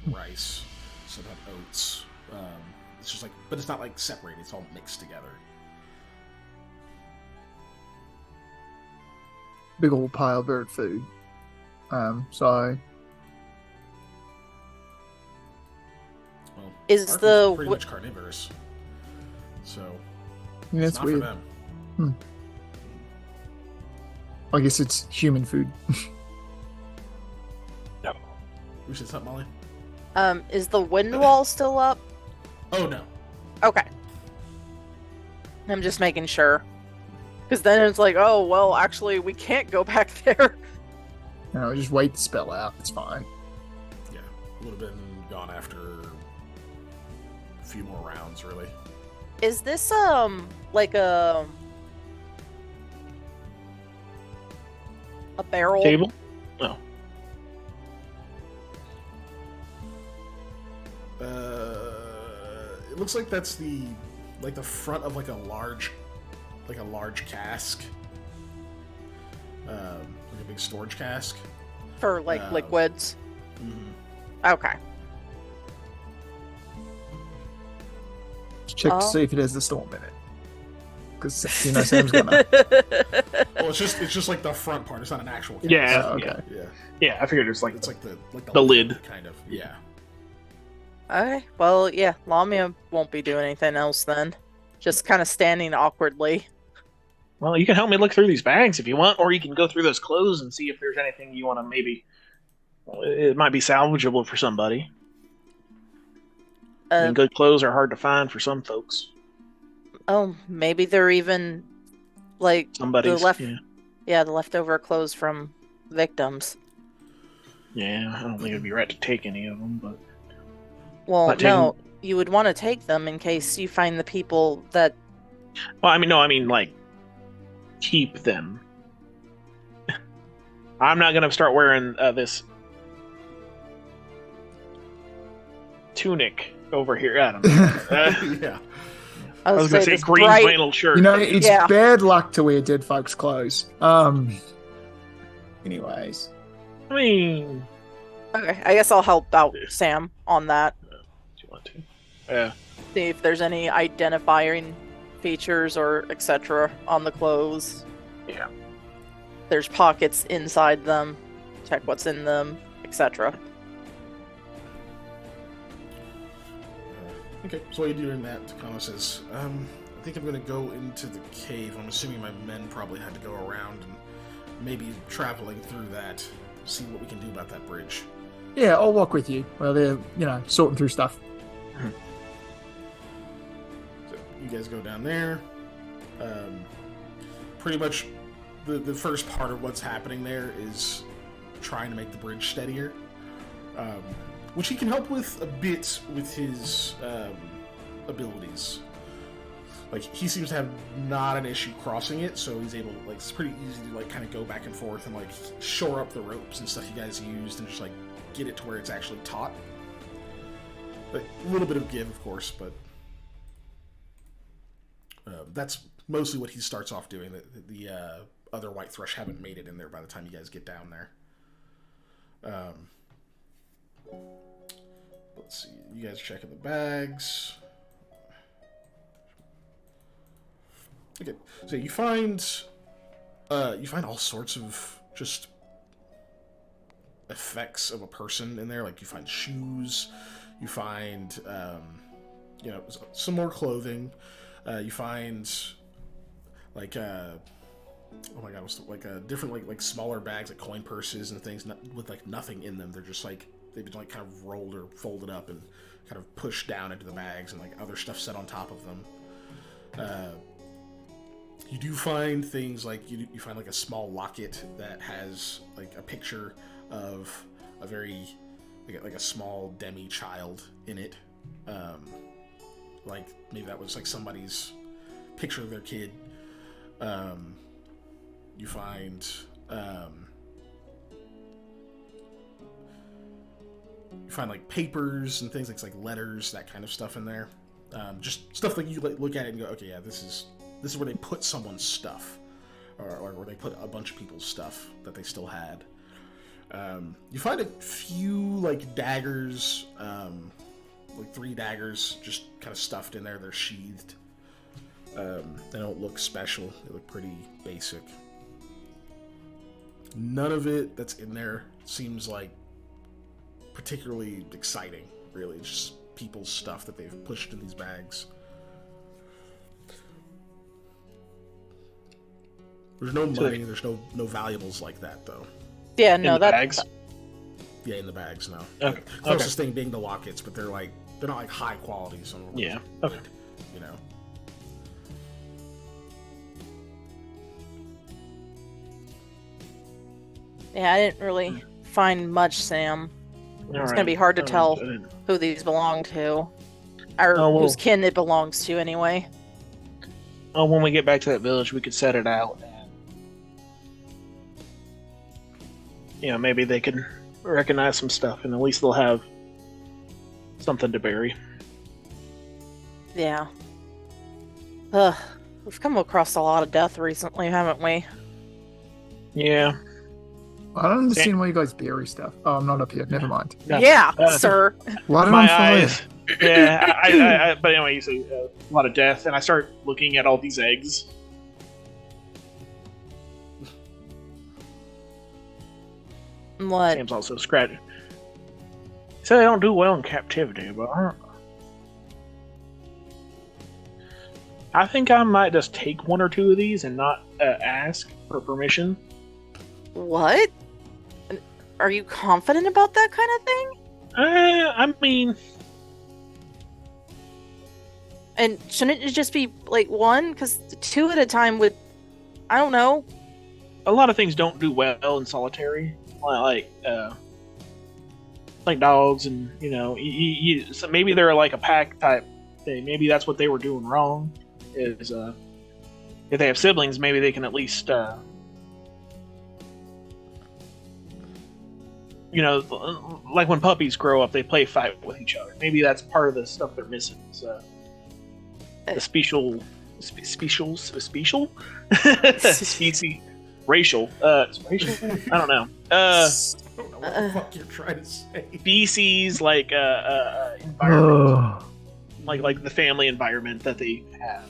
some rice, some oats. It's just like, but it's not like separated, it's all mixed together. Big old pile of bird food. Sorry. Well, Is Arkham's the pretty much carnivorous, so Yeah, it's that's not weird. for them. I guess it's human food. We should stop, Molly. Is the wind wall still up? Oh no. Okay. I'm just making sure. Because then it's like, oh, well, actually, we can't go back there. Just wait the spell out. It's fine. Yeah, would have been gone after a few more rounds, really. Is this, like a barrel? Table? No. It looks like that's the front of like a large cask, like a big storage cask For, like, liquids? Mhm. Okay. Check to Oh. see if it has the storm in it. Because Sam's gonna. Well, it's just like the front part. It's not an actual cask. Yeah. Oh, okay. Yeah. Yeah, I figured it's like It's like the lid. kind of. Yeah. Okay, well, yeah, Lamia won't be doing anything else then. Just kind of standing awkwardly. Well, you can help me look through these bags if you want, or you can go through those clothes and see if there's anything you want to maybe. It might be salvageable for somebody. I mean, good clothes are hard to find for some folks. Oh, maybe they're even like Somebody's. the leftover clothes from victims. Yeah, I don't think it'd be right to take any of them, but. Well, Not no, you would want to take them in case you find the people that. Well, I mean, like, keep them. I'm not gonna start wearing this tunic over here. I don't know. Yeah. I was gonna say this green bright- flannel shirt. It's Yeah. bad luck to wear dead folks' clothes. Anyways. I mean, Okay, I guess I'll help out Sam on that. do you want to? Yeah. See if there's any identifying features or etc. on the clothes. Yeah. there's pockets inside them, check what's in them, etc. Okay, so while you're doing that, Takano says, I think I'm going to go into the cave. I'm assuming my men probably had to go around and maybe traveling through that, see what we can do about that bridge. Yeah, I'll walk with you while they're, sorting through stuff. So you guys go down there. Pretty much the first part of what's happening there is trying to make the bridge steadier, which he can help with a bit with his abilities. Like, he seems to have not an issue crossing it, so he's able to, it's pretty easy to, kind of go back and forth and, shore up the ropes and stuff you guys used and just, get it to where it's actually taut. But a little bit of give, of course, but that's mostly what he starts off doing. The other white thrush haven't made it in there by the time you guys get down there. Let's see. You guys are checking the bags. Okay, so you find all sorts of just effects of a person in there. Like, you find shoes, you find some more clothing. You find oh my god, different like smaller bags, like coin purses and things with nothing in them. They're just they've been kind of rolled or folded up and kind of pushed down into the bags, and other stuff set on top of them. You do find things you find a small locket that has a picture of a very a small demi child in it. Maybe that was somebody's picture of their kid. You find papers and things like letters, that kind of stuff in there. Just stuff you look at it and go, okay, yeah, this is where they put someone's stuff, or where they put a bunch of people's stuff that they still had. You find a few daggers, 3 daggers, just kind of stuffed in there. They're sheathed. They don't look special. They look pretty basic. None of it that's in there seems particularly exciting, really. It's just people's stuff that they've pushed in these bags. There's no money, there's no valuables like that, though. Yeah, no, in the bags? Yeah, in the bags, no. Okay. Closest thing being the lockets, but they're not high quality, so yeah. Okay. You know. Yeah, I didn't really find much, Sam. It's gonna be hard to tell who these belong to, or whose kin it belongs to, anyway. Oh, when we get back to that village, we could set it out. And, maybe they can recognize some stuff, and at least they'll have something to bury. Yeah. We've come across a lot of death recently, haven't we? Yeah. I don't understand why you guys bury stuff. Oh, I'm not up here. Never mind. No. Yeah, sir. Light it My on fire. eyes. Yeah, but anyway, you see a lot of death, and I start looking at all these eggs. What? Sam's also scratching. So they don't do well in captivity, but I think I might just take 1 or 2 of these and not ask for permission. What? Are you confident about that kind of thing? I mean... And shouldn't it just be, 1? Because 2 at a time would... I don't know. A lot of things don't do well in solitary. Like dogs and, so maybe they're a pack type thing. Maybe that's what they were doing wrong. Is, if they have siblings, maybe they can at least... like when puppies grow up, they play fight with each other. Maybe that's part of the stuff they're missing. So the special, species, racial, racial. I don't know. I don't know what the fuck you're trying to say. Species environment, like the family environment that they have.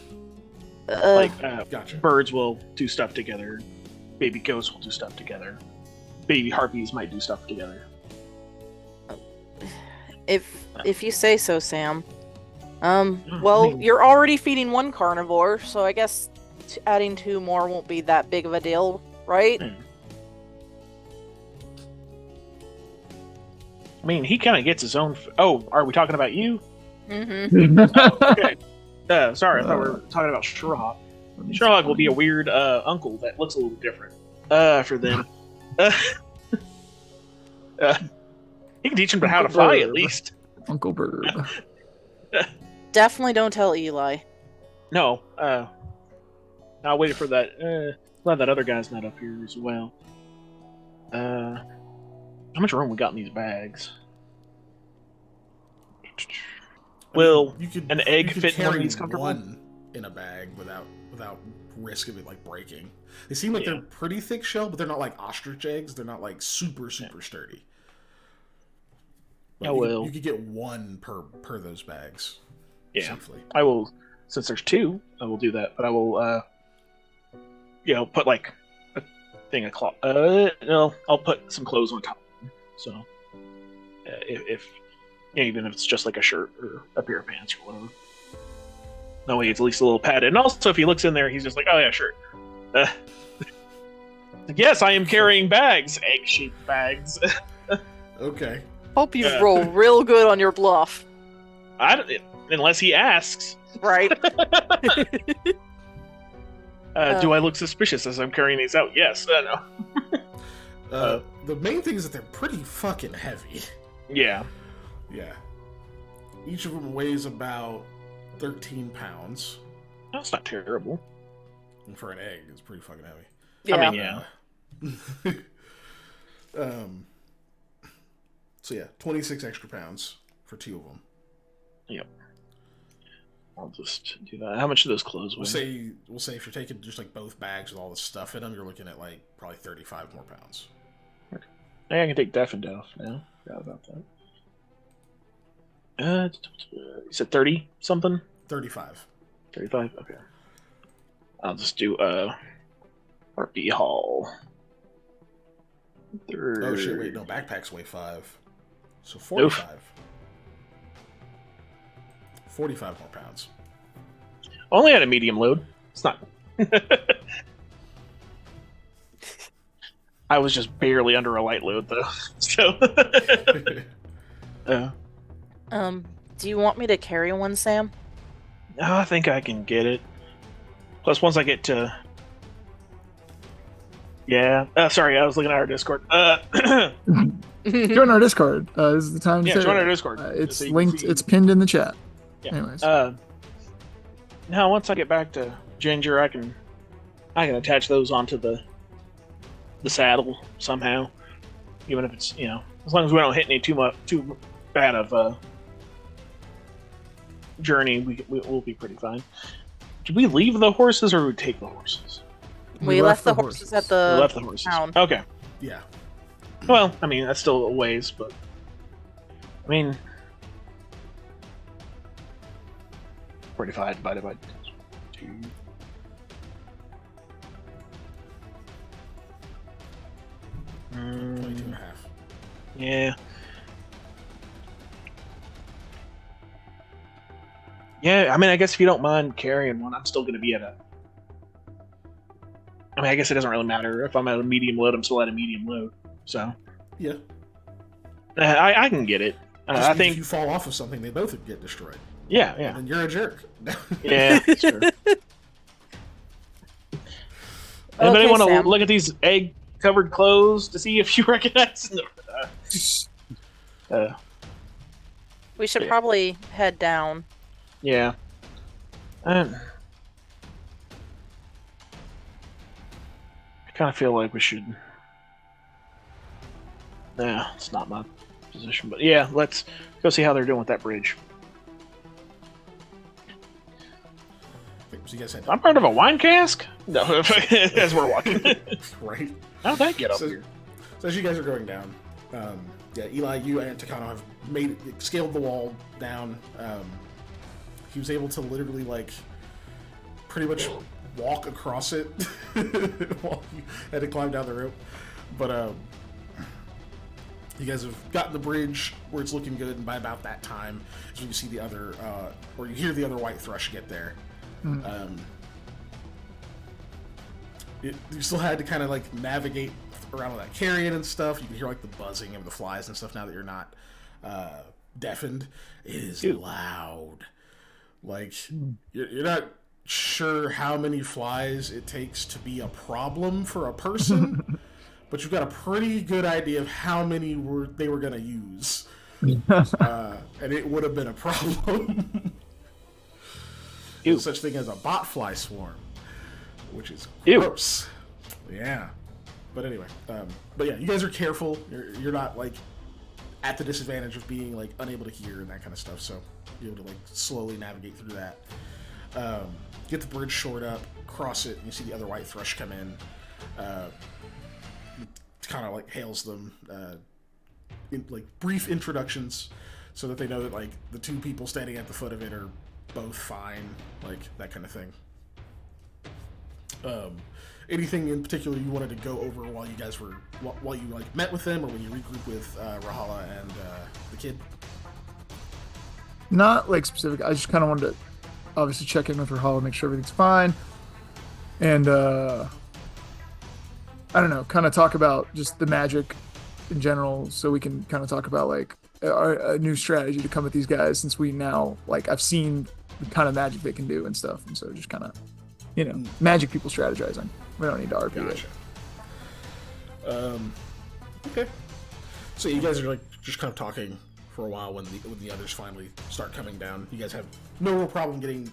Gotcha. Birds will do stuff together. baby ghosts will do stuff together. Baby harpies might do stuff together. If you say so, Sam. I Well, mean- you're already feeding one carnivore, so I guess adding 2 more won't be that big of a deal, right? I mean, he kind of gets his own. Oh, are we talking about you? Mm-hmm. Okay. Sorry, I thought we were talking about Sherlock. Sherlock will be a weird uncle that looks a little different for them. He can teach him how to fly at least. Uncle Bird. Definitely don't tell Eli. No, I'll wait for that. Glad that other guy's not up here as well. How much room we got in these bags? Will an egg you could fit in one of carry these comfortable? one in a bag without risk of it like breaking. They seem like Yeah. they're pretty thick shell, but they're not like ostrich eggs. They're not like super sturdy. But I will. You could get one per those bags. Yeah, Safely. I will. Since there's 2, I will do that. But I will, put like a thing of cloth. No, I'll put some clothes on top. So, if even if it's just like a shirt or a pair of pants or whatever. That way it's at least a little padded. And also, if he looks in there, he's just like, oh yeah, sure. Yes, I am carrying bags, egg-shaped bags. Okay. Hope you Yeah. roll real good on your bluff. Unless he asks. Right. Do I look suspicious as I'm carrying these out? Yes. No. The main thing is that they're pretty fucking heavy. Yeah. Yeah. Each of them weighs about 13 pounds. That's not terrible. And for an egg, it's pretty fucking heavy. Yeah. I mean, yeah. So yeah, 26 extra pounds for 2 of them. Yep. I'll just do that. How much do those clothes weigh? We'll say if you're taking just like both bags with all the stuff in them, you're looking at like probably 35 more pounds. Hey, I can take Deaf and Duff now. Forgot about that. You said 30 something? 35. 35? Okay. I'll just do RP haul. Oh shit, wait, no, backpacks weigh 5. So 45. 45 more pounds. Only at a medium load. It's not. I was just barely under a light load though. So. Do you want me to carry one, Sam? I think I can get it. Plus, once I get to. Yeah. Sorry, I was looking at our Discord. Join our Discord. This is the time to Yeah, say join it. our Discord. It's So you can linked. see- It's pinned in the chat. Yeah. Anyways. Now, once I get back to Ginger, I can attach those onto the saddle somehow. Even if it's as long as we don't hit any too bad of journey, we'll be pretty fine. Did we leave the horses or did we take the horses? We left the horses at We the left the horses. town. Okay. Yeah. Well, I mean that's still a ways, but I mean 45 divided by 2. Mm, 22 and a half. yeah. Yeah, I mean, I guess if you don't mind carrying one, I'm still going to be at a. I mean, I guess it doesn't really matter. If I'm at a medium load, I'm still at a medium load. So. Yeah. I can get it. Just I if think. you fall off of something, they both would get destroyed. Yeah, yeah. And you're a jerk. Yeah, sure. Anybody Okay, want to Sam. look at these egg-covered clothes to see if you recognize them? We should Yeah. probably head down. Yeah. I kind of feel like we should. Nah, it's not my position, but yeah, let's go see how they're doing with that bridge. So you guys had I'm part of a wine cask? No, as we're walking. right. How'd that get up So- here? So as you guys are going down, yeah, Eli, you and Takano have scaled the wall down. He was able to literally like pretty much walk across it while you had to climb down the rope. But you guys have gotten the bridge where it's looking good, and by about that time is when you see the other, or you hear the other white thrush get there. You still had to kind of like navigate around with that carrion and stuff. You can hear like the buzzing of the flies and stuff now that you're not deafened. It is loud. Like you're not sure how many flies it takes to be a problem for a person, but you've got a pretty good idea of how many they were going to use, and it would have been a problem. There's such thing as a botfly swarm, which is gross. Yeah. But anyway, but yeah, you guys are careful. You're not like at the disadvantage of being like unable to hear and that kind of stuff. So you're able to like slowly navigate through that. Get the bridge shored up, cross it, and you see the other white thrush come in. Kind of like hails them, in like brief introductions, so that they know that like the two people standing at the foot of it are both fine, like that kind of thing. Anything in particular you wanted to go over while you guys were while you like met with them, or when you regroup with Rahala and the kid? Not like specific. I just kind of wanted to obviously check in with Rahala, make sure everything's fine, and I don't know, kind of talk about just the magic in general, so we can kind of talk about like a new strategy to come with these guys, since we now like I've seen the kind of magic they can do and stuff, and so just kind of, you know, magic people strategizing. We don't need to RP it. Okay. So you guys are like just kind of talking for a while when the others finally start coming down. You guys have no real problem getting,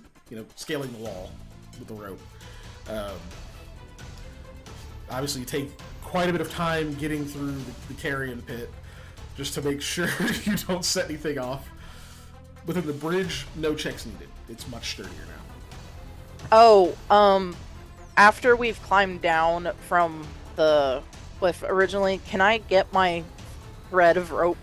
scaling the wall with the rope. Obviously, you take quite a bit of time getting through the carrion pit just to make sure you don't set anything off. Within the bridge, no checks needed. It's much sturdier now. Oh, after we've climbed down from the cliff originally, can I get my thread of rope?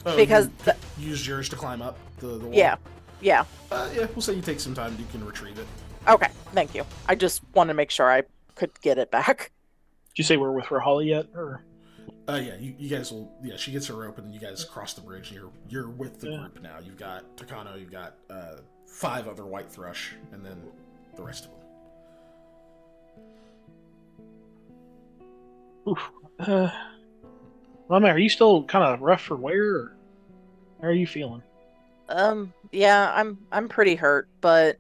Because you used yours to climb up the wall? Yeah. Yeah, we'll say you take some time, you can retrieve it. Okay, thank you. I just want to make sure I could get it back. Did you say we're with Rahala yet, or? Yeah, you guys will. Yeah, she gets her rope, and then you guys cross the bridge, and you're with the group now. You've got Takano, you've got 5 other white thrush, and then the rest of them. Oof. Mama, are you still kind of rough for wear, or how are you feeling? Yeah, I'm pretty hurt, but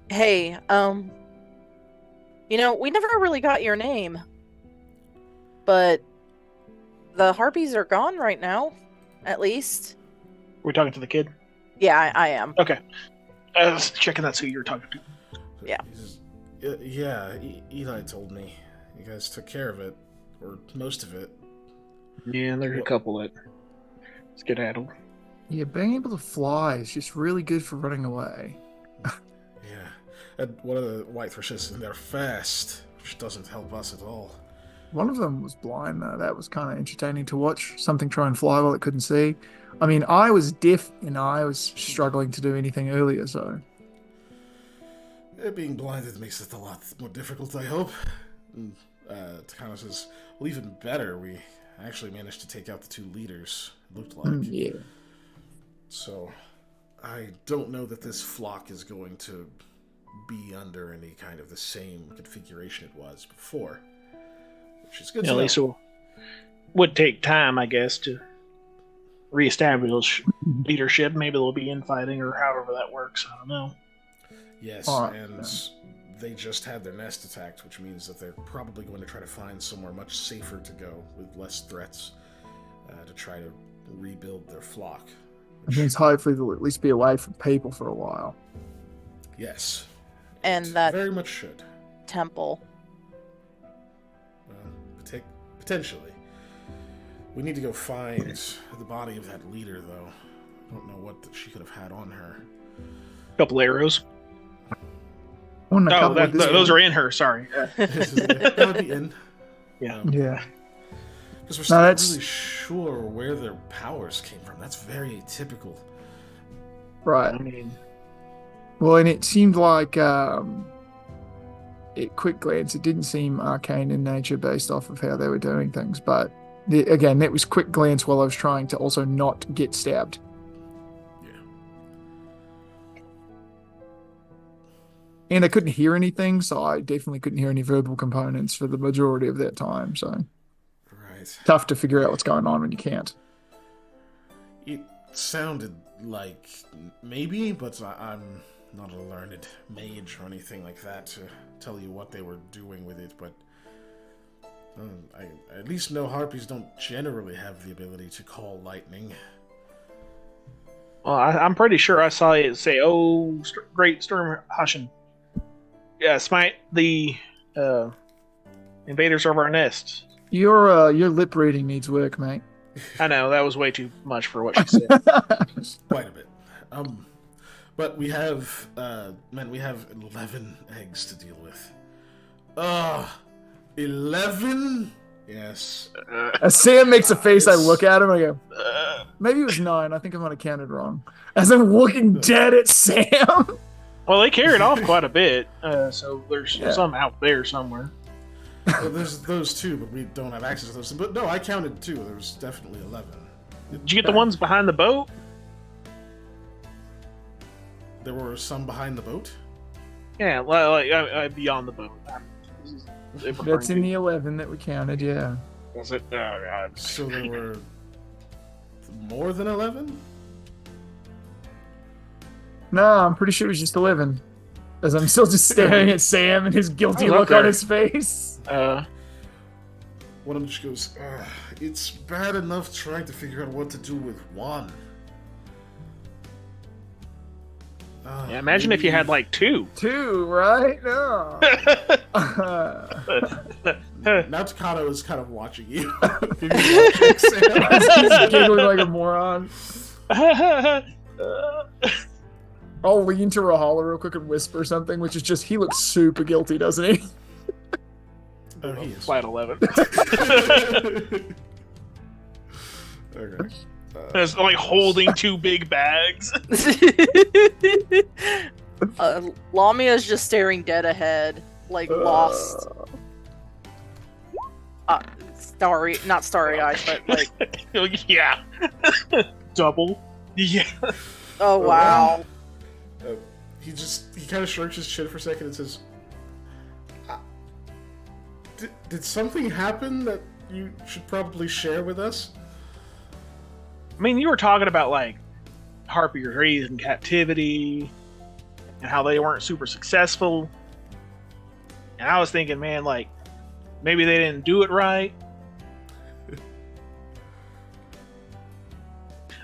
hey, we never really got your name, but the harpies are gone right now, at least. We're talking to the kid? Yeah, I am. Okay. I was checking that's who you were talking to. Yeah. Yeah, Eli told me you guys took care of it, or most of it. Yeah, there's a couple that skedaddled. Yeah, being able to fly is just really good for running away. Yeah. And one of the white thrushes, and they're fast, which doesn't help us at all. One of them was blind, though. That was kind of entertaining to watch. Something try and fly while it couldn't see. I mean, I was deaf, and I was struggling to do anything earlier, so... Being blinded makes it a lot more difficult, I hope. And Takano says, well, even better, we actually managed to take out the 2 leaders, it looked like. Yeah. So, I don't know that this flock is going to be under any kind of the same configuration it was before. Which is good to know. At least it would take time, I guess, to reestablish leadership. Maybe there'll be infighting or however that works. I don't know. Yes, and they just had their nest attacked, which means that they're probably going to try to find somewhere much safer to go with less threats to try to rebuild their flock. Which means hopefully they'll at least be away from people for a while. Yes. And that very much should. Temple. Potentially. We need to go find the body of that leader, though. I don't know what she could have had on her. Couple arrows. Those are in her. Sorry. That would be in. Yeah. Yeah. Because we're still not really sure where their powers came from. That's very atypical. Right. I mean, Well, and it seemed like, at quick glance, it didn't seem arcane in nature based off of how they were doing things. But again, that was quick glance while I was trying to also not get stabbed. Yeah. And I couldn't hear anything, so I definitely couldn't hear any verbal components for the majority of that time. So Right. tough to figure out what's going on when you can't. It sounded like maybe, but I'm not a learned mage or anything like that to tell you what they were doing with it, but I at least know harpies don't generally have the ability to call lightning. well, I'm pretty sure I saw it say, "Oh, great storm Hushin. Yeah, smite the invaders of our nest." Your lip reading needs work, mate. I know that was way too much for what she said. Quite a bit. But we have, we have 11 eggs to deal with. 11? Yes. As Sam makes a face, I look at him and I go, maybe it was 9. I think I might have counted wrong. As I'm looking dead at Sam. Well, they carried off quite a bit, so there's Yeah. some out there somewhere. Well, there's those two, but we don't have access to those. But no, I counted 2. There was definitely 11. Did you get the ones behind the boat? There were some behind the boat. Yeah, like beyond the boat. That's in the 11 that we counted, yeah. Was it? Oh, God. So there were more than 11? No, I'm pretty sure it was just 11. As I'm still just staring at Sam and his guilty I was up look on there. his face. One of them just goes, it's bad enough trying to figure out what to do with one. Yeah, imagine if you had like 2. 2, right? No. Now Takano is kind of watching you. He's He's giggling like a moron. I'll lean to Rahala real quick and whisper something, which is just, he looks super guilty, doesn't he? Oh, he is. Flat 11. Okay. It's like holding 2 big bags. Lamia's just staring dead ahead, like lost. Not starry eyes, but like. Yeah. Double. Yeah. Oh wow. He kind of shrugs his chin for a second and says, did something happen that you should probably share with us? I mean, you were talking about like harpies raised in captivity and how they weren't super successful. And I was thinking, man, like maybe they didn't do it right.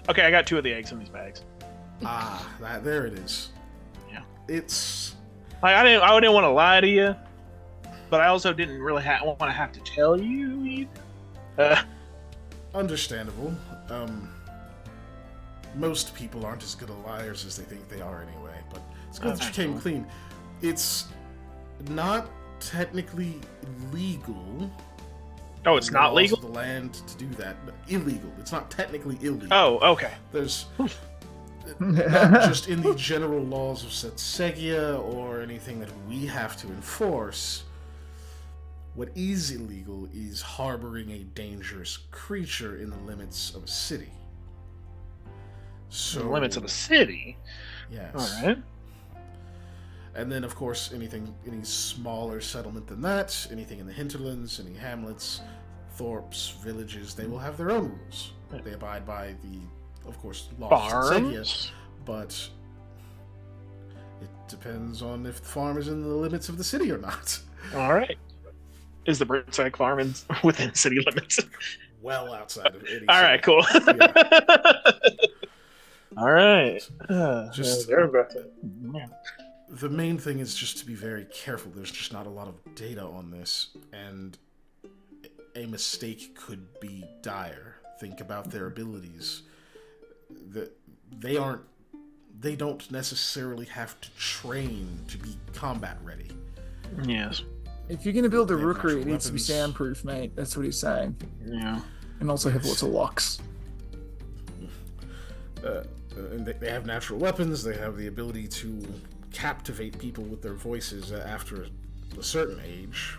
Okay, I got 2 of the eggs in these bags. There it is. Yeah. It's Like I didn't want to lie to you, but I also didn't really want to have to tell you either. understandable. Most people aren't as good at liars as they think they are anyway, but it's good that you came clean. It's not technically legal. Oh, it's not legal? The land to do that. Illegal. It's not technically illegal. Oh, okay. There's not just in the general laws of Setsegia or anything that we have to enforce. What is illegal is harboring a dangerous creature in the limits of a city. So, The limits of a city. Yes. All right. And then, of course, any smaller settlement than that, anything in the hinterlands, any hamlets, thorps, villages, they will have their own rules. They abide by the, of course, laws of Setsegia, Farms. but it depends on if the farm is in the limits of the city or not. All right. Is the Britsag farm within city limits? Well outside of any All right, city. cool. Yeah. All right. Just- they're about to. The main thing is just to be very careful. There's just not a lot of data on this, and a mistake could be dire. Think about their abilities. They don't necessarily have to train to be combat ready. Yes. If you're going to build a They have rookery, it natural needs to be weapons. soundproof, mate. That's what he's saying. Yeah. And also have lots of locks. and they have natural weapons. They have the ability to captivate people with their voices after a certain age.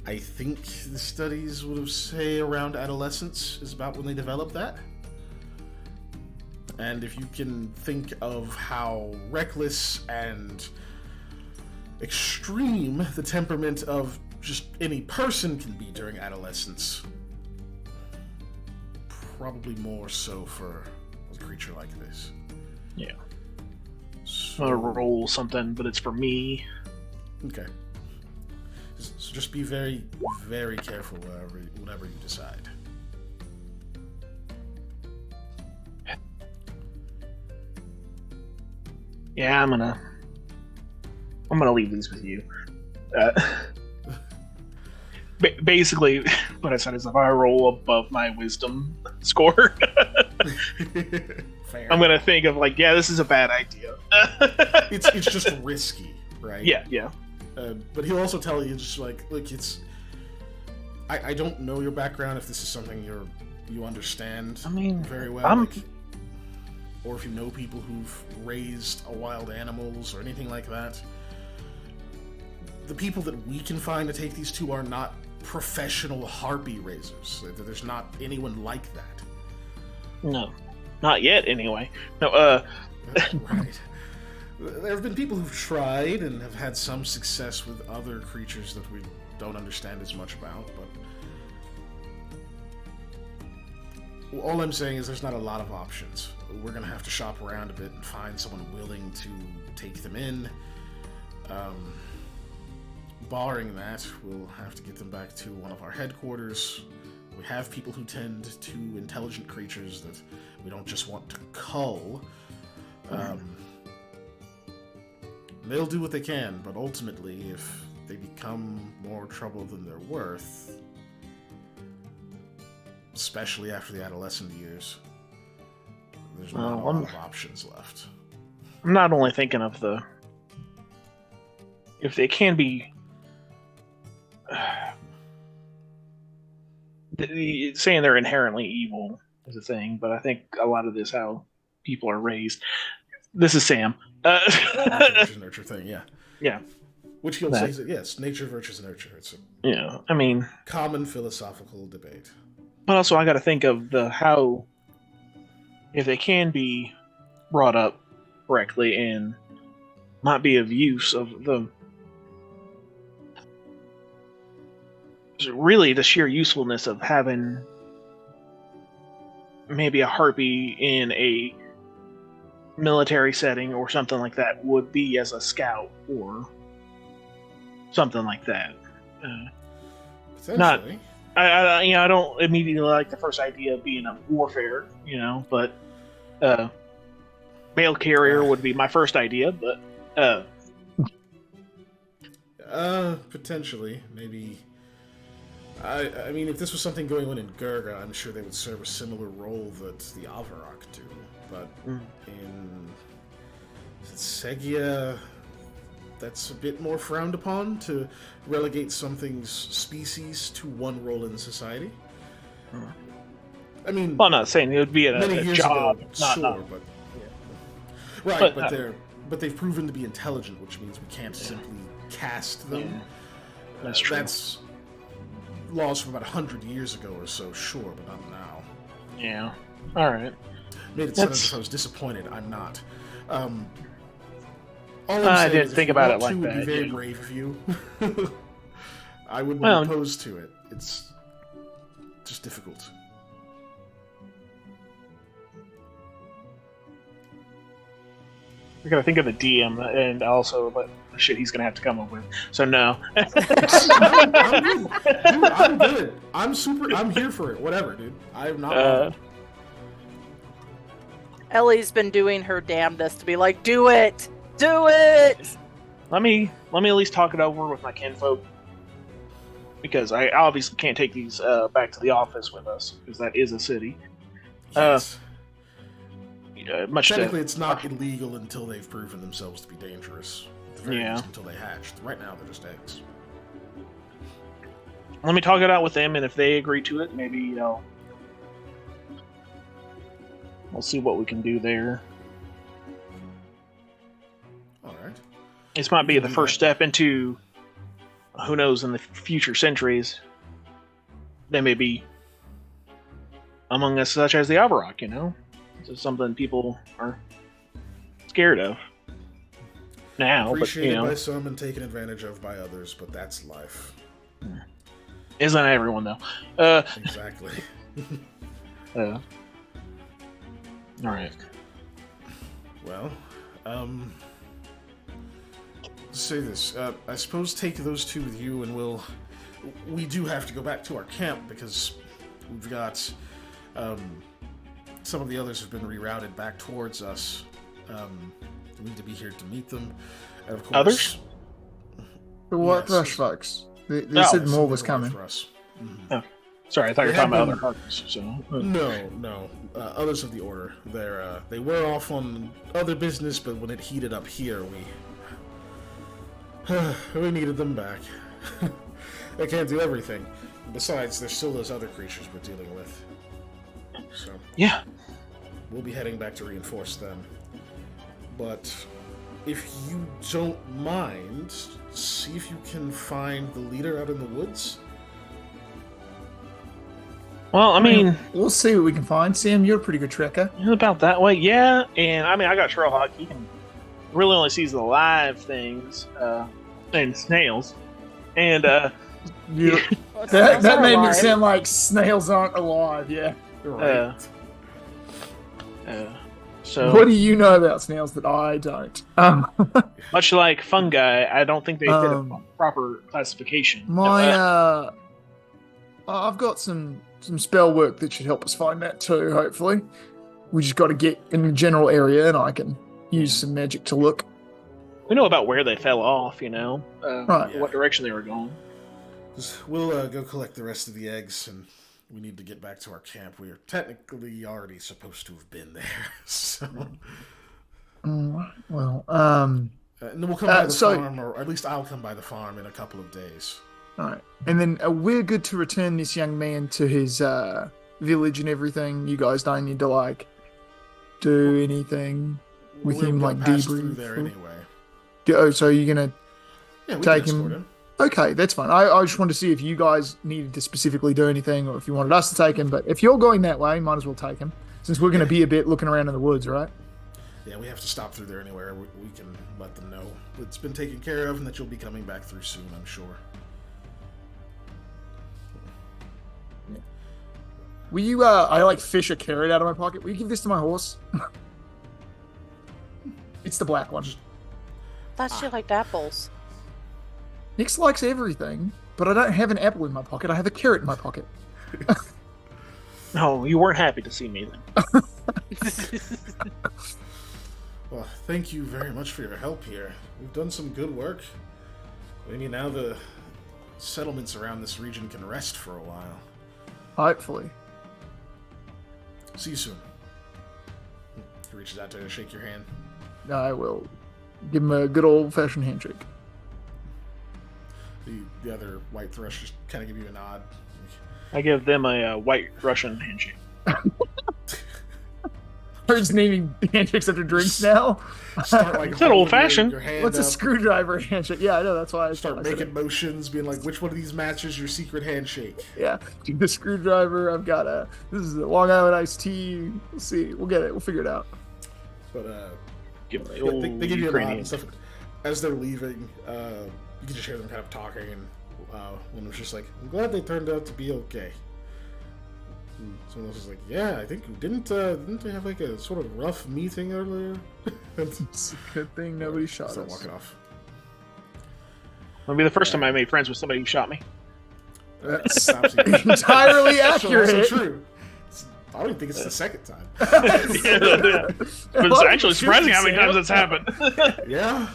I think the studies would have say around adolescence is about when they develop that. And if you can think of how reckless and extreme the temperament of just any person can be during adolescence, probably more so for a creature like this. Yeah. So, I'm gonna roll something, but it's for me. okay. So just be very, very careful whatever you decide. Yeah, I'm gonna leave these with you. Basically, what I said is if I roll above my wisdom score, Fair. I'm gonna think of like, yeah, this is a bad idea. It's just risky, right? Yeah. But he'll also tell you just like, look, it's. I don't know your background. If this is something you understand, I mean, very well, like, or if you know people who've raised wild animals or anything like that. The people that we can find to take these to are not professional harpy raisers. There's not anyone like that. No, not yet. Anyway, no. Right. There have been people who've tried and have had some success with other creatures that we don't understand as much about, but all I'm saying is there's not a lot of options. We're gonna have to shop around a bit and find someone willing to take them in. Barring that, we'll have to get them back to one of our headquarters. We have people who tend to intelligent creatures that we don't just want to cull. They'll do what they can, but ultimately, if they become more trouble than they're worth, especially after the adolescent years, there's not a lot of options left. I'm not only thinking of if they can be saying they're inherently evil is a thing, but I think a lot of this how people are raised. This is Sam. Nature versus nurture thing, yeah. Yeah. Which he'll say, yes, nature versus nurture. It's a I mean, common philosophical debate. but also I got to think of how if they can be brought up correctly and not be of use of the really the sheer usefulness of having maybe a harpy in a military setting or something like that would be as a scout or something like that. Potentially. I don't immediately like the first idea of being a warfare, but mail carrier would be my first idea, but potentially, maybe. I mean, if this was something going on in Gurga, I'm sure they would serve a similar role that the Avarok do. But in Segia, that's a bit more frowned upon to relegate something's species to one role in society. I mean, well, I'm not saying it would be many a years job, ago, not, sure, not, but yeah. right, But, but they've proven to be intelligent, which means we can't simply cast them. Yeah. That's true. That's laws from about 100 years ago or so, sure, but not now. Yeah. All right. Made it sound as if I was disappointed. I'm not. All I'm I saying didn't is if think you about want it like to, would be that, very yeah. brave of you. I wouldn't Well, be opposed to it. It's just difficult. We're gonna think of the DM and also what shit he's gonna have to come up with. So no. I'm good. Dude, I'm good. I'm here for it. Whatever, dude. I'm not bothered. Ellie's been doing her damnedest to be like, do it! Do it! Let me at least talk it over with my kinfolk. Because I obviously can't take these back to the office with us, because that is a city. Yes. Much Technically, it's not illegal until they've proven themselves to be dangerous. At the very Yeah. least, until they hatched. Right now, they're just eggs. Let me talk it out with them, and if they agree to it, maybe we'll see what we can do there. All right. This might be the first step into, who knows, in the future centuries, they may be among us, such as the Avarok, you know? This is something people are scared of now, but, Appreciated you know, by some and taken advantage of by others, but that's life. isn't everyone, though? Exactly. All right. Well, let's say this. I suppose take those two with you, and we do have to go back to our camp because we've got some of the others have been rerouted back towards us. We need to be here to meet them. And of course, Others? The White Yes. Rush folks. They No, said Yes, more was they're coming. for us. Sorry, I thought you were They talking about have other been- partners. So, No. Others of the order. They were off on other business, but when it heated up here, we needed them back. They can't do everything. Besides, there's still those other creatures we're dealing with. So yeah. we'll be heading back to reinforce them. But if you don't mind, see if you can find the leader out in the woods. Well, I mean, We'll see what we can find. Sam, you're a pretty good trekker. about that way, yeah. And I mean, I got Trailhawk. He can really only sees the live things and snails. And You, Well, that snails are made me alive. sound like snails aren't alive. Yeah. You're so What do you know about snails that I don't? much like fungi, I don't think they fit a Um, proper classification. I've got some spell work that should help us find that too. Hopefully, we just got to get in the general area, and I can use some magic to look. we know about where they fell off. You know, Right. what direction they were going. We'll go collect the rest of the eggs, and we need to get back to our camp. We are technically already supposed to have been there, so. Well, And then we'll come by the so- farm, or at least I'll come by the farm in a couple of days. all right, and then we're good to return this young man to his village and everything. You guys don't need to like do anything with We're him, gonna like pass through debrief. there anyway. Oh, so you're gonna Yeah, we take can him- escort him. Okay, that's fine. I just wanted to see if you guys needed to specifically do anything or if you wanted us to take him. But if you're going that way, might as well take him. Since we're going to be a bit looking around in the woods, right? Yeah, we have to stop through there anywhere. We can let them know it's been taken care of and that you'll be coming back through soon, I'm sure. Will you, I like fish a carrot out of my pocket. Will you give this to my horse? It's the black one. Thought she liked apples. Nix likes everything, but I don't have an apple in my pocket. I have a carrot in my pocket. No, you weren't happy to see me then. Well, thank you very much for your help here. We've done some good work. Maybe now the settlements around this region can rest for a while. Hopefully. See you soon. He reaches out to shake your hand. I will give him a good old-fashioned handshake. The other white thrush just kind of give you a nod. I give them a white Russian handshake. We're just naming handshakes after drinks now. Start like It's not holding old-fashioned. your hand What's a up, screwdriver handshake? Yeah, I know. That's why I Start said it. making motions, being like, which one of these matches your secret handshake? Yeah, do the screwdriver. I've got this is a Long Island iced tea. We'll see. We'll get it. We'll figure it out. But Give me yeah, they give you a nod Ukrainian. and stuff. As they're leaving, you can just hear them kind of talking, and one was just like, "I'm glad they turned out to be okay." And someone else is like, "Yeah, I think didn't they have like a sort of rough meeting earlier?" It's a good thing nobody shot Start us. walking off. It'll be the first time I made friends with somebody who shot me. That's absolutely Entirely also accurate. true. I don't even think it's the second time. But it's actually surprising how many times that's happened. Yeah.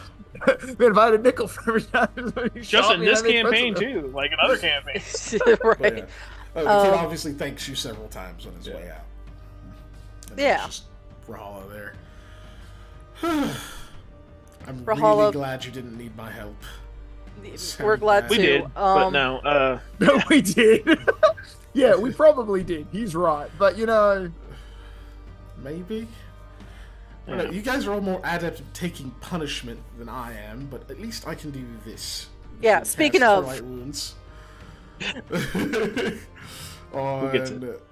We invited Nickel for every time. somebody Just shot in me, this I made friends campaign with him. too, like in other campaigns. But Right. yeah. Oh, the kid obviously thanks you several times on his way out. And then Yeah. it's just Rahala there. I'm really Rahala- glad you didn't need my help. We're glad We to. did, but no. No, we did. Yeah, we probably did. He's right, but maybe. I don't know, you guys are all more adept at taking punishment than I am, but at least I can do this. Yeah, speaking of light wounds. Who gets it?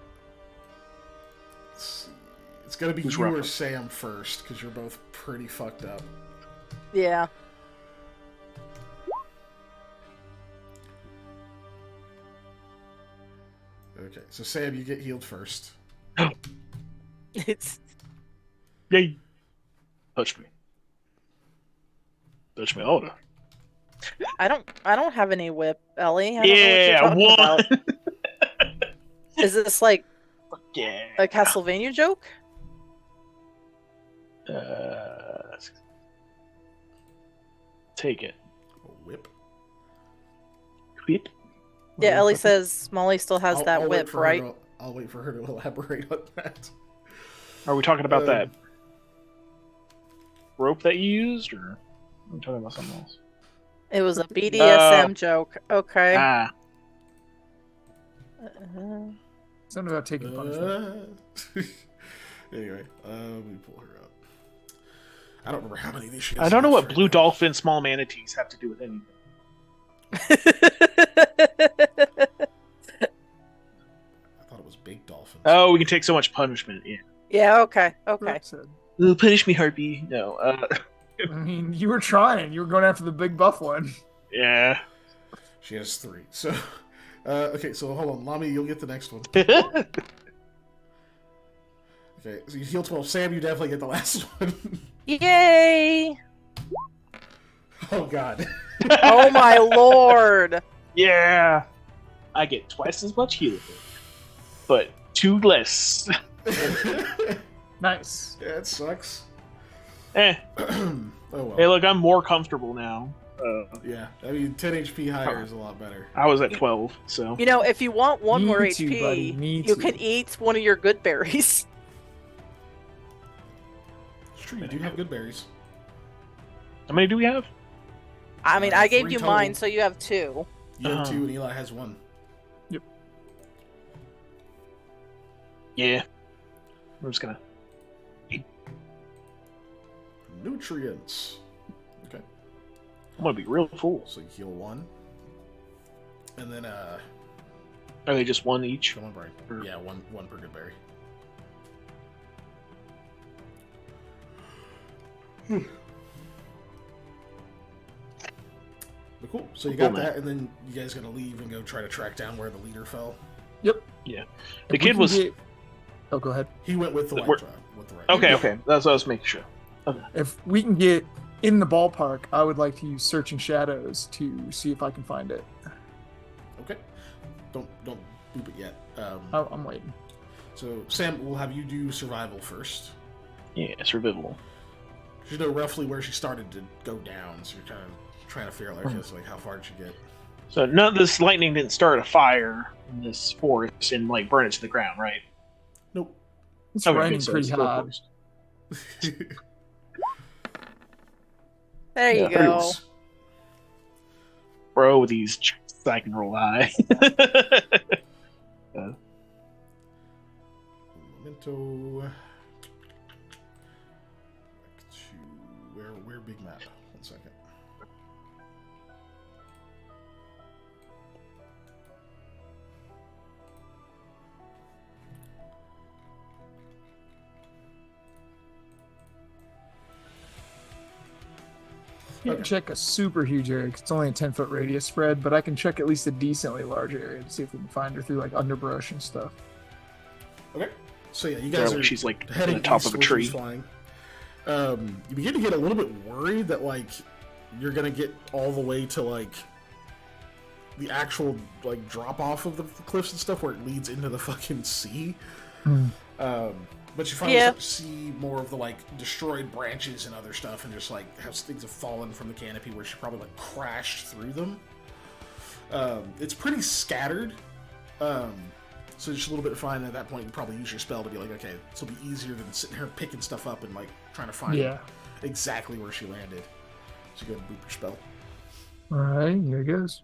It's gonna be Who's you or rougher? Sam first, because you're both pretty fucked up. yeah. Okay, so Sam, you get healed first. It's Yay! Touch me. Touch me harder. I don't have any whip, Ellie. I don't Yeah, know what you're one. talking about. Is this like Yeah. a Castlevania joke? Take it. A whip. Whip. Yeah, Ellie says Molly still has that I'll wait whip, for her right? I'll wait for her to elaborate on that. Are we talking about that rope that you used, or are we talking about something else? It was a BDSM joke. Okay. Ah, Something about taking punishment. Anyway, let me pull her up. I don't remember how many of these she I has don't know what left blue right now. dolphin small manatees have to do with anything. I thought it was big dolphins. Oh, we can take so much punishment. Yeah. yeah, okay. Okay. Ooh, punish me, Harpy. No. I mean, you were trying. You were going after the big buff one. Yeah. She has 3. So, okay, so hold on. Lami, you'll get the next one. Okay, so you heal 12. Sam, you definitely get the last one. Yay! Oh, God. Oh my lord! Yeah. I get twice as much healing, but 2 less. Nice. Yeah, it sucks. Eh. Oh, well. Hey, look, I'm more comfortable now. Yeah, I mean, 10 HP higher is a lot better. I was at 12, so. You know, if you want one more Me too, HP, buddy, me you too. can eat one of your good berries. It's true, you do have good berries. How many do we have? I mean, I gave 3 you total. mine, so you have 2. You have Uh-huh. 2 and Eli has 1. Yeah. I'm just gonna. Nutrients. Okay, I'm gonna be real full. so you heal 1. And then, Are they just 1 each? come on, Brian. Yeah, one per good berry. But cool. So you got Cool, man. that, and then you guys gonna leave and go try to track down where the leader fell. Yep. Yeah. If The we kid can was. get- Oh, go ahead. He went with the white We're- tribe. With the right. Okay, okay. That's what I was making sure. If we can get in the ballpark, I would like to use Searching Shadows to see if I can find it. Okay. Don't boop it yet. I'm waiting. So Sam, we'll have you do survival first. Yeah, survival. 'Cause you know roughly where she started to go down, so you're kind of trying to figure out like how far did she get. So none of this lightning didn't start a fire in this forest and like burn it to the ground, right? Nope. It's Okay, raining good, so pretty it's still a hard. forest. There you Yeah, go. Bro, with these I can roll high. Memento. Back to where big map. 1 second. Can't check a super huge area 'cause it's only a 10-foot radius spread, but I can check at least a decently large area to see if we can find her through like underbrush and stuff. Okay. So yeah, you guys Where are she's like heading on the top east of a where tree. she's flying. You begin to get a little bit worried that like you're gonna get all the way to like the actual like drop off of the cliffs and stuff where it leads into the fucking sea. But you finally start to see more of the like destroyed branches and other stuff, and just like how things have fallen from the canopy where she probably like crashed through them. It's pretty scattered. So just a little bit of fine at that point. You probably use your spell to be like, okay, this will be easier than sitting here picking stuff up and like trying to find exactly where she landed. So you go and boop your spell. All right, here it goes.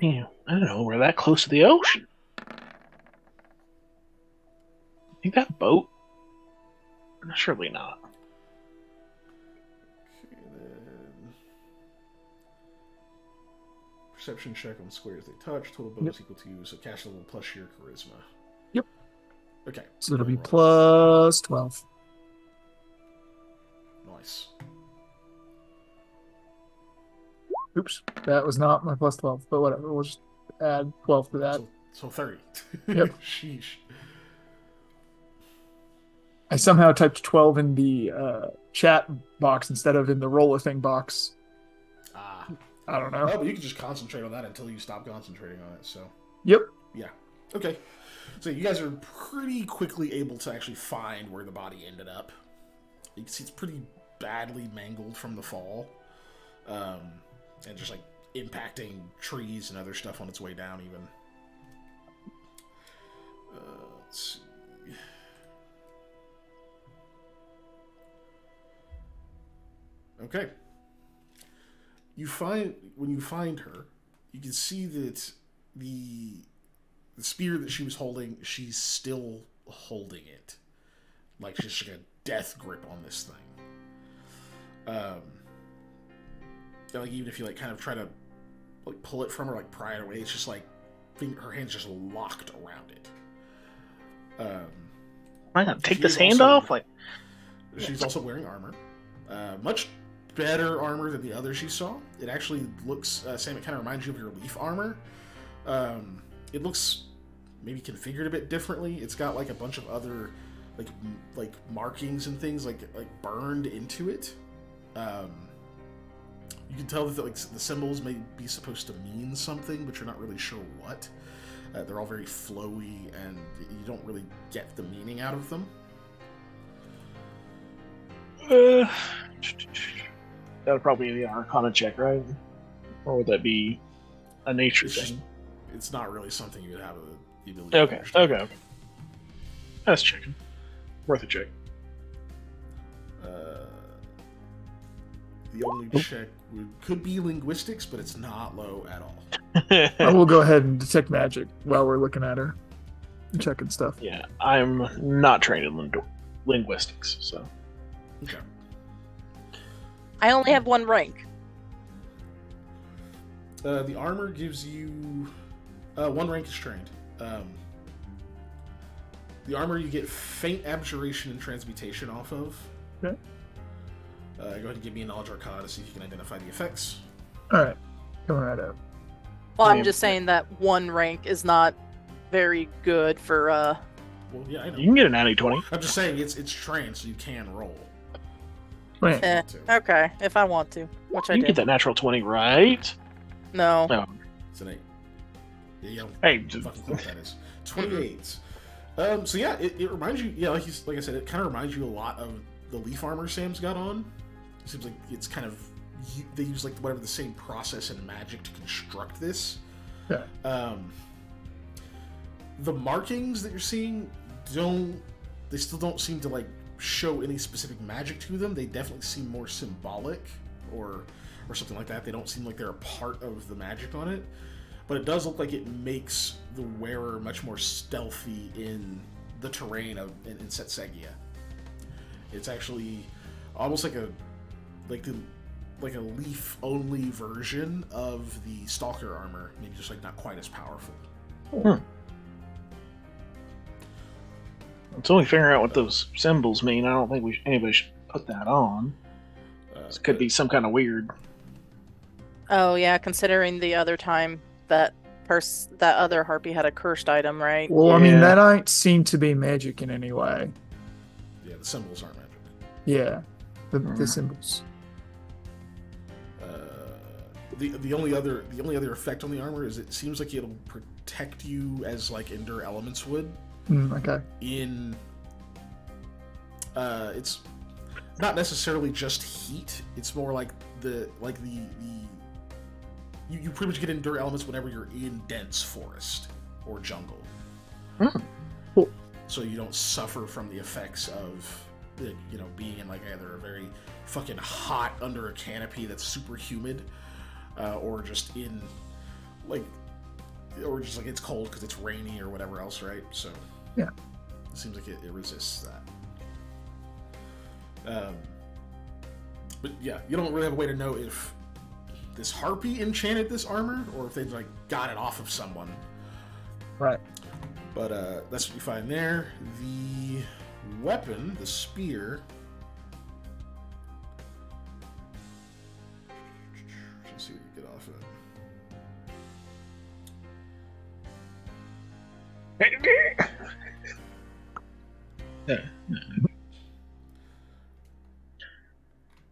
Man, I don't know. We're that close to the ocean. I think that boat Surely not. Okay, then perception check on squares they touch. Total bonus equal to so cash level plus your charisma. Yep. Okay. So it'll be roll. plus 12. Nice. Oops, that was not my plus 12, but whatever. We'll just add 12 to that. So 30. Yep. Sheesh. I somehow typed 12 in the chat box instead of in the roller thing box. Ah. I don't know. Oh, but you can just concentrate on that until you stop concentrating on it, so. Yep. Yeah. Okay. So you guys are pretty quickly able to actually find where the body ended up. You can see it's pretty badly mangled from the fall. And just like impacting trees and other stuff on its way down even. Let's see. Okay. When you find her, you can see that the spear that she was holding, she's still holding it. Like she's like a death grip on this thing. Like even if you like kind of try to like pull it from her, like pry it away, it's just like her hand's just locked around it. I gotta take she this is hand also- off. Like, She's also wearing armor. Much better armor than the others she saw. It actually looks, Sam, it kind of reminds you of your leaf armor. It looks maybe configured a bit differently. It's got like a bunch of other like markings and things like burned into it. You can tell that like the symbols may be supposed to mean something, but you're not really sure what. They're all very flowy, and you don't really get the meaning out of them. that would probably be an Arcana check, right? Or would that be a nature thing? It's not really something you would have the ability to Okay. understand. Okay. That's checking. Worth a check. The only check could be linguistics, but it's not low at all. I will go ahead and detect magic while we're looking at her and checking stuff. Yeah, I'm not trained in linguistics, so. Okay. I only have one rank. The armor gives you one rank is trained. The armor you get faint abjuration and transmutation off of. Okay. Go ahead and give me a knowledge arcana to see if you can identify the effects. All right, coming right up. Well, I'm Yeah. just saying that one rank is not very good for Well, yeah, I know. You can get an natty 20. I'm just saying it's trained, so you can roll. Wait, Eh, okay, if I want to, which I You can do. get that natural 20, right? No. No. It's an 8. Yeah, you don't Hey, fucking know what that is. 28. So yeah, it reminds you. Yeah, like I said, it kind of reminds you a lot of the leaf armor Sam's got on. It seems like it's kind of they use like whatever the same process and magic to construct this. yeah. The markings that you're seeing still don't seem to like show any specific magic to them. They definitely seem more symbolic or something like that. They don't seem like they're a part of the magic on it. But it does look like it makes the wearer much more stealthy in the terrain in Setsegia. It's actually almost like a leaf-only version of the Stalker armor, maybe just like not quite as powerful. Until we figure out what those symbols mean, I don't think anybody should put that on. This could be some kind of weird. Oh yeah, considering the other time that other harpy had a cursed item, right? Well, I mean, Yeah. that ain't seem to be magic in any way. Yeah, the symbols aren't magic. Yeah, the symbols. The only other effect on the armor is it seems like it'll protect you as like Endure Elements would. Okay. It's not necessarily just heat. It's more like you pretty much get Endure Elements whenever you're in dense forest or jungle. Cool. So you don't suffer from the effects of being in like either a very fucking hot under a canopy that's super humid, or just in like, or just like it's cold because it's rainy or whatever else, right? So yeah, it seems like it resists that. But yeah, you don't really have a way to know if this harpy enchanted this armor or if they like got it off of someone. Right. But that's what you find there. The weapon, the spear. Let's see what you get off it.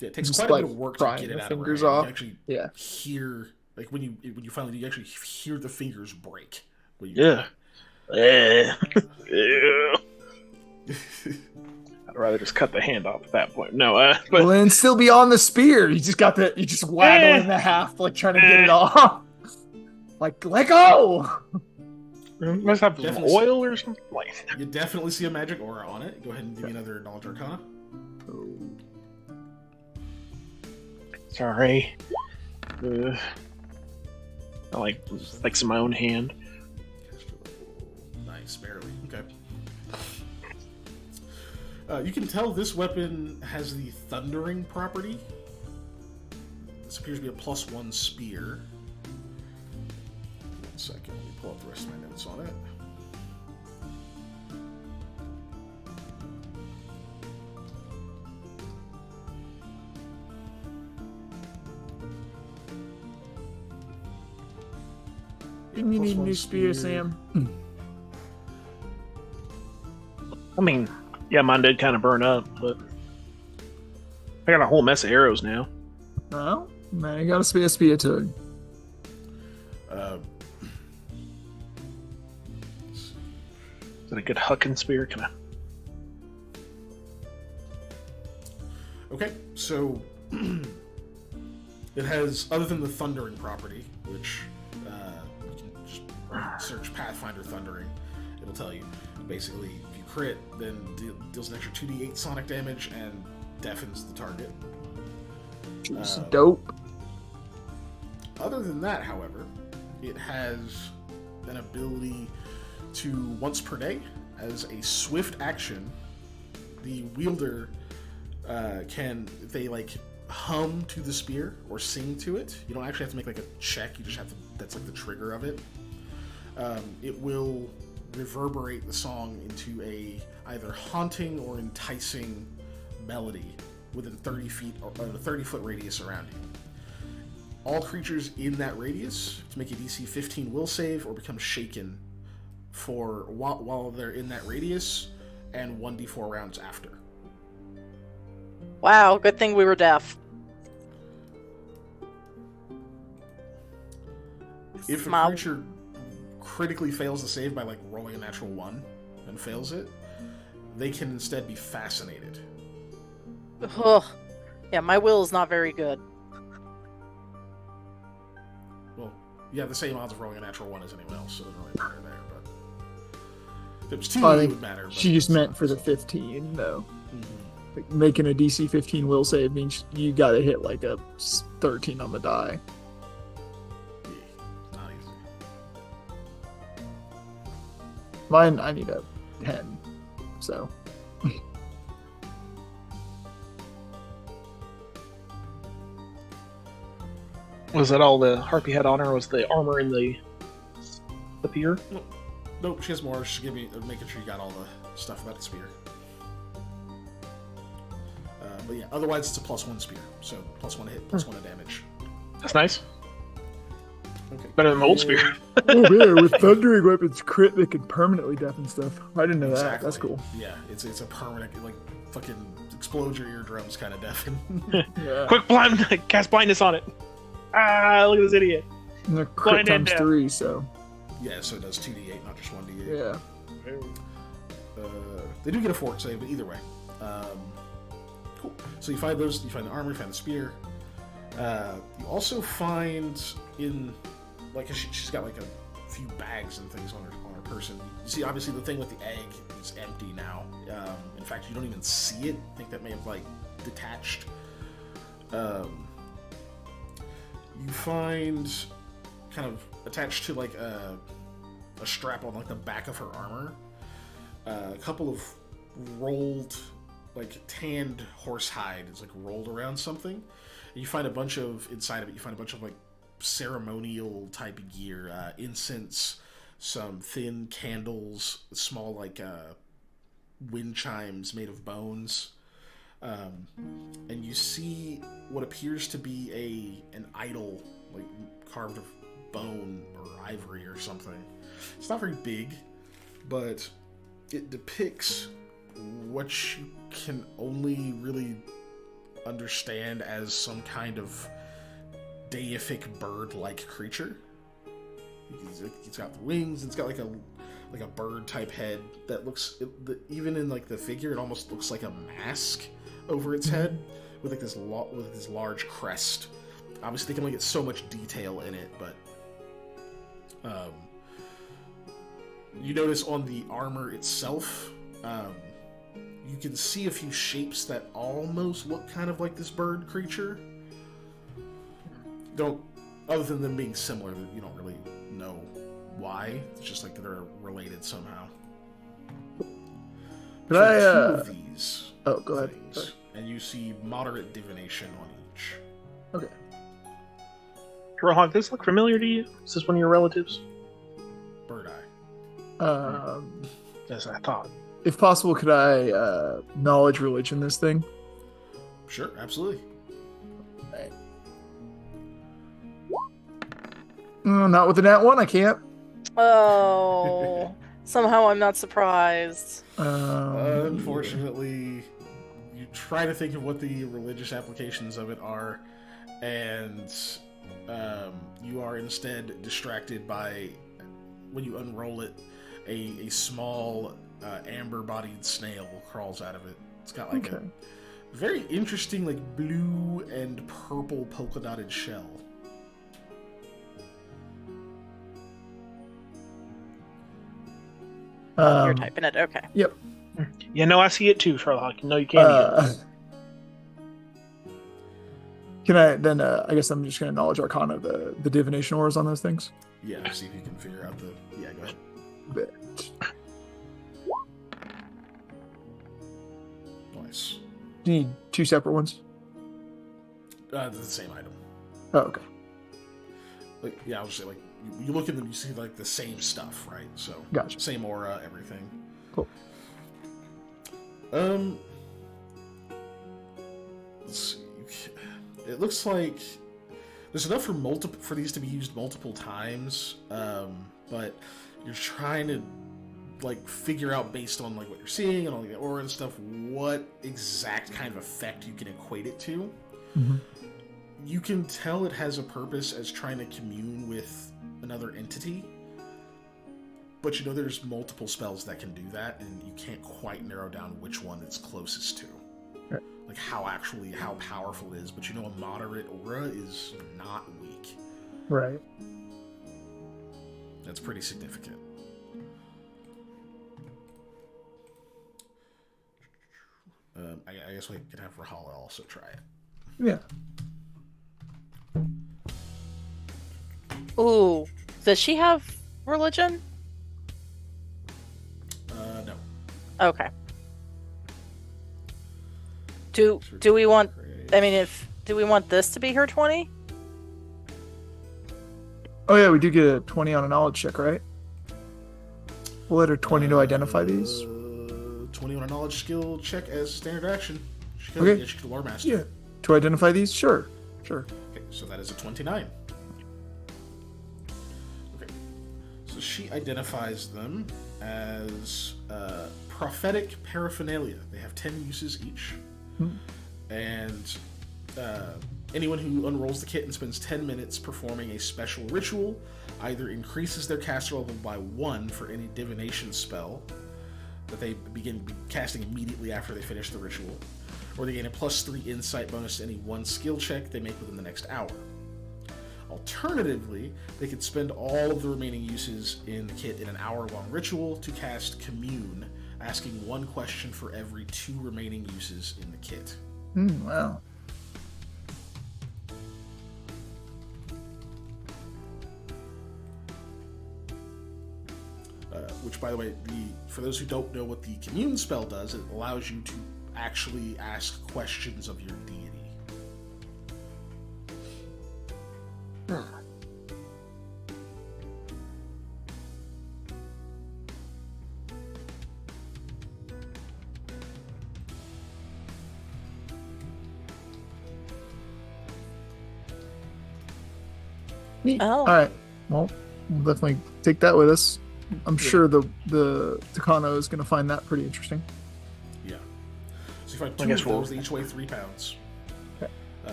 Yeah, it takes Just, quite a bit of work to prying get it the out of her fingers hand. off. You actually Yeah. hear, like when you finally do, you actually hear the fingers break. When you Yeah. Yeah. I'd rather just cut the hand off at that point. No, but Well, then still be on the spear. You just waggle in the half, like trying to get it off. Like, let go. must have some Definitely. oil or something. Like, You definitely see a magic aura on it. Go ahead and give me another Knowledge Arcana. sorry. I like some my own hand. Nice, barely. Okay. You can tell this weapon has the thundering property. This appears to be a +1 spear. 1 second, let me pull up the rest of my notes on it. You need a +1 new spear, Sam. I mean, yeah, mine did kind of burn up, but I got a whole mess of arrows now. Well, man, you got a spear too. Is it a good hucking spear? Can I? Okay, so it has, other than the thundering property, which you can just search Pathfinder Thundering, it'll tell you. Basically, if you crit, then deals an extra 2d8 sonic damage and deafens the target. Dope. Other than that, however, it has an ability to, once per day, as a swift action, the wielder can, if they like hum to the spear or sing to it, you don't actually have to make like a check, you just have to, that's like the trigger of it. It will reverberate the song into a either haunting or enticing melody within 30 feet or a 30-foot radius around you. All creatures in that radius to make a DC 15 will save or become shaken for while they're in that radius, and 1d4 rounds after. Wow, good thing we were deaf. If a creature critically fails to save by like rolling a natural 1 and fails it, they can instead be fascinated. Ugh. Yeah, my will is not very good. Well, you have the same odds of rolling a natural 1 as anyone else, so it doesn't really matter there. But if it was 2, I it think would matter. But she just it's meant not, for the so. 15, though. Mhm. Like, making a DC 15 will save means you gotta hit like a 13 on the die. Yeah, not easy. Mine, I need a 10, so. Was that all the harpy had on her? Was the armor in the pier? Nope, she has more. She's making sure you got all the stuff about the spear. But yeah, otherwise it's a +1 spear, so +1 hit, +1 of damage. That's nice. Okay. Better than the old spear. Oh man, with thundering weapons, crit, they can permanently deafen stuff. I didn't know that. Exactly. That's cool. Yeah, it's a permanent, like fucking explode your eardrums kind of deafen. Yeah. Quick, cast blindness on it. Ah, look at this idiot. And they're crit Blinded times down. 3, so. Yeah, so it does 2d8, not just 1d8. Yeah. They do get a fort save, but either way. Cool. So you find those. You find the armor. You find the spear. You also find in, like, she's got like a few bags and things on her person. You see, obviously, the thing with the egg is empty now. In fact, you don't even see it. I think that may have like detached. You find kind of attached to like a strap on like the back of her armor, a couple of rolled like tanned horse hide is like rolled around something. And you find a bunch of inside of it. You find a bunch of like ceremonial type gear, incense, some thin candles, small like wind chimes made of bones, and you see what appears to be an idol, like carved of bone or ivory or something. It's not very big, but it depicts what you can only really understand as some kind of deific bird-like creature. It's got wings. It's got like a bird-type head that looks, even in like the figure, it almost looks like a mask over its head with like this large crest. Obviously, they can only get so much detail in it, but you notice on the armor itself, you can see a few shapes that almost look kind of like this bird creature. Other than them being similar, you don't really know why. It's just like they're related somehow. Could I, two of these Oh, go ahead. things, Sorry. and you see moderate divination on each. Okay. Rohan, does this look familiar to you? Is this one of your relatives? Bird eye. As I thought. If possible, could I knowledge religion this thing? Sure, absolutely. Right. Not with the nat one, I can't. Oh, somehow I'm not surprised. Unfortunately, you try to think of what the religious applications of it are, and you are instead distracted by, when you unroll it, a small amber-bodied snail crawls out of it. It's got like a very interesting like blue and purple polka-dotted shell. You're typing it, okay. Yep. Yeah, no, I see it too, Sherlock. No, you can't either. Can I then? I guess I'm just going to knowledge Arcana the divination auras on those things. Yeah, see if you can figure out the. Yeah, go ahead. Bit. Nice. Do you need two separate ones? The same item. Oh, okay. Like, yeah, I would say like you look at them, you see like the same stuff, right? So Gotcha. Same aura, everything. Cool. Let's see. It looks like there's enough for these to be used multiple times, but you're trying to like figure out based on like what you're seeing and all the aura and stuff, what exact kind of effect you can equate it to. Mm-hmm. You can tell it has a purpose as trying to commune with another entity, but you know there's multiple spells that can do that, and you can't quite narrow down which one it's closest to. Right. Like how powerful it is, but you know a moderate aura is not weak. Right. That's pretty significant. I guess we can have Rahala also try it. Yeah. Ooh, does she have religion? No. Okay. Do we want? I mean, do we want this to be her 20? Oh yeah, we do get a 20 on a knowledge check, right? We'll let her 20 to identify these. 20 on a knowledge skill check as standard action. She can, Okay. yeah, she can lore master. Yeah. To identify these? Sure. Okay, so that is a 29. Okay, so she identifies them as prophetic paraphernalia. They have 10 uses each. And anyone who unrolls the kit and spends 10 minutes performing a special ritual either increases their caster level by 1 for any divination spell that they begin casting immediately after they finish the ritual, or they gain a +3 insight bonus to any one skill check they make within the next hour. Alternatively, they could spend all of the remaining uses in the kit in an hour-long ritual to cast Commune, asking 1 question for every 2 remaining uses in the kit. Wow. Which, by the way, for those who don't know what the Commune spell does, it allows you to actually ask questions of your deity. Neat. Oh. All right. Well, we'll definitely take that with us. I'm sure the Takano is going to find that pretty interesting. Yeah. So you find I two guess of those. They each weigh 3 pounds. Okay.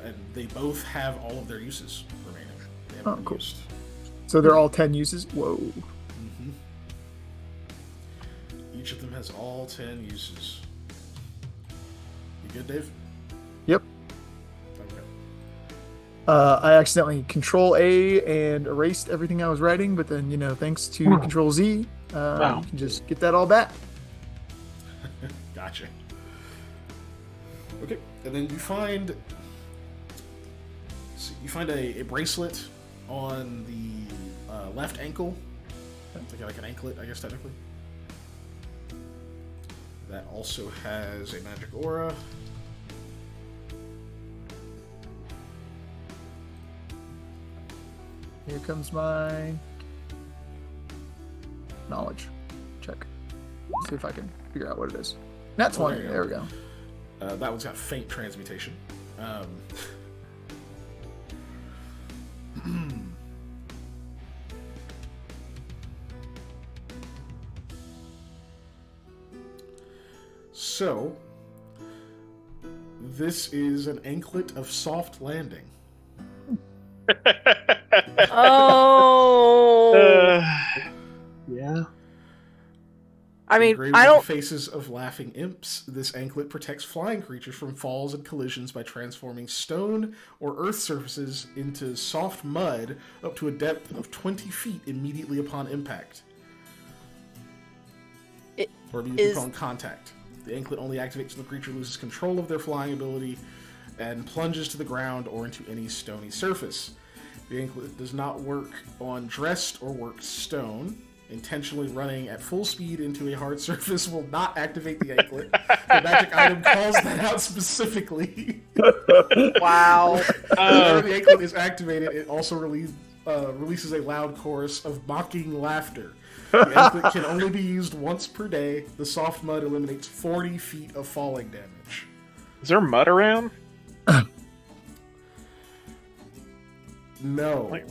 And they both have all of their uses remaining. They haven't been cool. used. So they're all 10 uses. Whoa. Mm-hmm. Each of them has all 10 uses. You good, Dave? Yep. Okay. I accidentally Control A and erased everything I was writing, but then thanks to Control Z, you can just get that all back. Gotcha. Okay, and then you find a bracelet on the left ankle. Like an anklet, I guess technically. That also has a magic aura. Here comes my knowledge check. See if I can figure out what it is. Nat 20. There we go. That one's got faint transmutation. So, this is an anklet of soft landing. Oh. Yeah. I mean, Engraved I with don't. the faces of laughing imps, this anklet protects flying creatures from falls and collisions by transforming stone or earth surfaces into soft mud up to a depth of 20 feet immediately upon impact. Or immediately upon contact. The anklet only activates when the creature loses control of their flying ability and plunges to the ground or into any stony surface. The anklet does not work on dressed or worked stone. Intentionally running at full speed into a hard surface will not activate the anklet. The magic item calls that out specifically. Wow. Whenever the anklet is activated, it also releases a loud chorus of mocking laughter. The anklet can only be used once per day. The soft mud eliminates 40 feet of falling damage. Is there mud around? No. Like,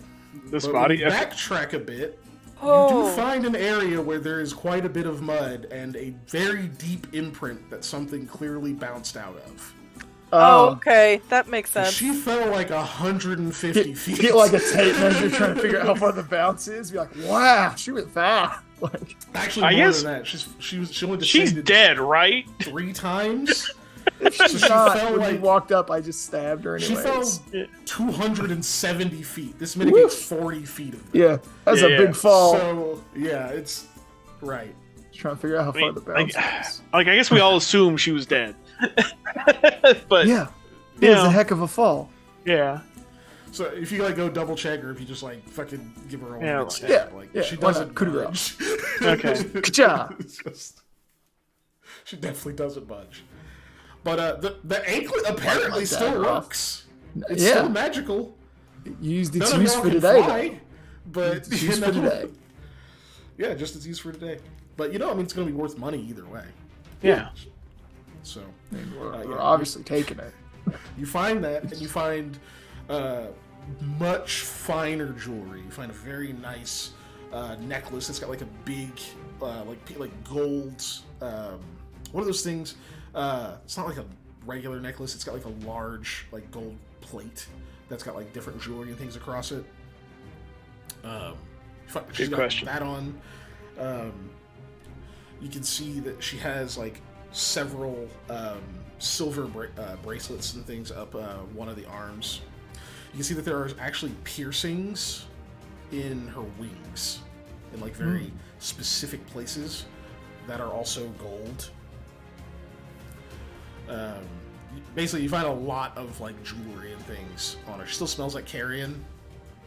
this But body? when you backtrack a bit. Oh. You do find an area where there is quite a bit of mud and a very deep imprint that something clearly bounced out of. Oh, okay. That makes sense. She fell like 150 feet. Get like a tape measure trying to figure out how far the bounce is. Be like, wow, she went fast. Like, Actually, I more guess- than that. She only She's descended dead, right? 3 times. she's she not. fell When we like- walked up, I just stabbed her She anyways. fell 270 feet. This mitigates 40 feet of that. Yeah, that's Yeah, a big fall. So, yeah, it's... Right. Just trying to figure out how far the bounce is. Like, I guess we all assume she was dead. But, Yeah, it was Yeah. a heck of a fall. yeah. So if you like go double check or if you just like fucking give her a Yeah, one yeah, like yeah, she why doesn't not? Coup de budge. Okay. Ka-cha. It's just- she definitely doesn't budge. But the anklet apparently like still that, Ross. works. It's Yeah. still magical. Used None its of use y'all for can today, fly, though. but It's used for today. Yeah, just its use for today. But I mean, it's going to be worth money either way. Yeah. So I mean, we're yeah. obviously taking it. you find that, and you find much finer jewelry. You find a very nice necklace. It's got like a big, like gold. What are those things? It's not like a regular necklace. It's got like a large, like gold plate that's got like different jewelry and things across it. She's Good got question. that on. You can see that she has like several silver bracelets and things up one of the arms. You can see that there are actually piercings in her wings in like very specific places that are also gold. Basically, you find a lot of like jewelry and things on her. She still smells like carrion,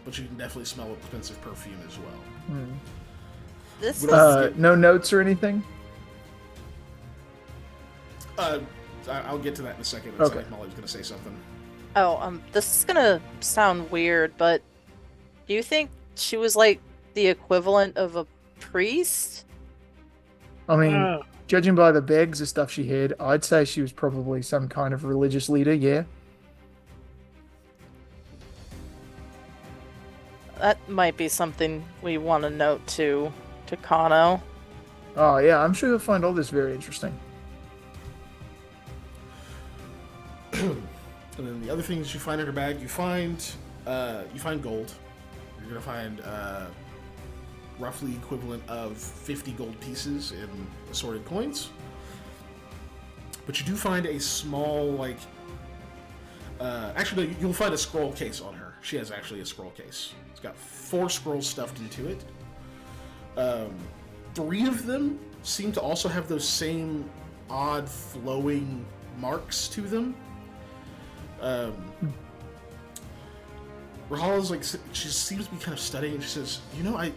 but you can definitely smell expensive perfume as well. This What else? is No notes or anything? I'll get to that in a second. It's Okay. like Molly was going to say something. Oh, this is gonna sound weird, but do you think she was like the equivalent of a priest? I mean, Uh, judging by the bags of stuff she had, I'd say she was probably some kind of religious leader. Yeah. That might be something we want to note to Kano. Oh yeah, I'm sure you'll find all this very interesting. And then the other things you find in her bag, you find gold. You're gonna find roughly equivalent of 50 gold pieces in assorted coins. But you do find a small, like, actually, you'll find a scroll case on her. She has actually a scroll case. It's got 4 scrolls stuffed into it. 3 of them seem to also have those same odd flowing marks to them. Rahala's like, she seems to be kind of studying, and she says, you know, I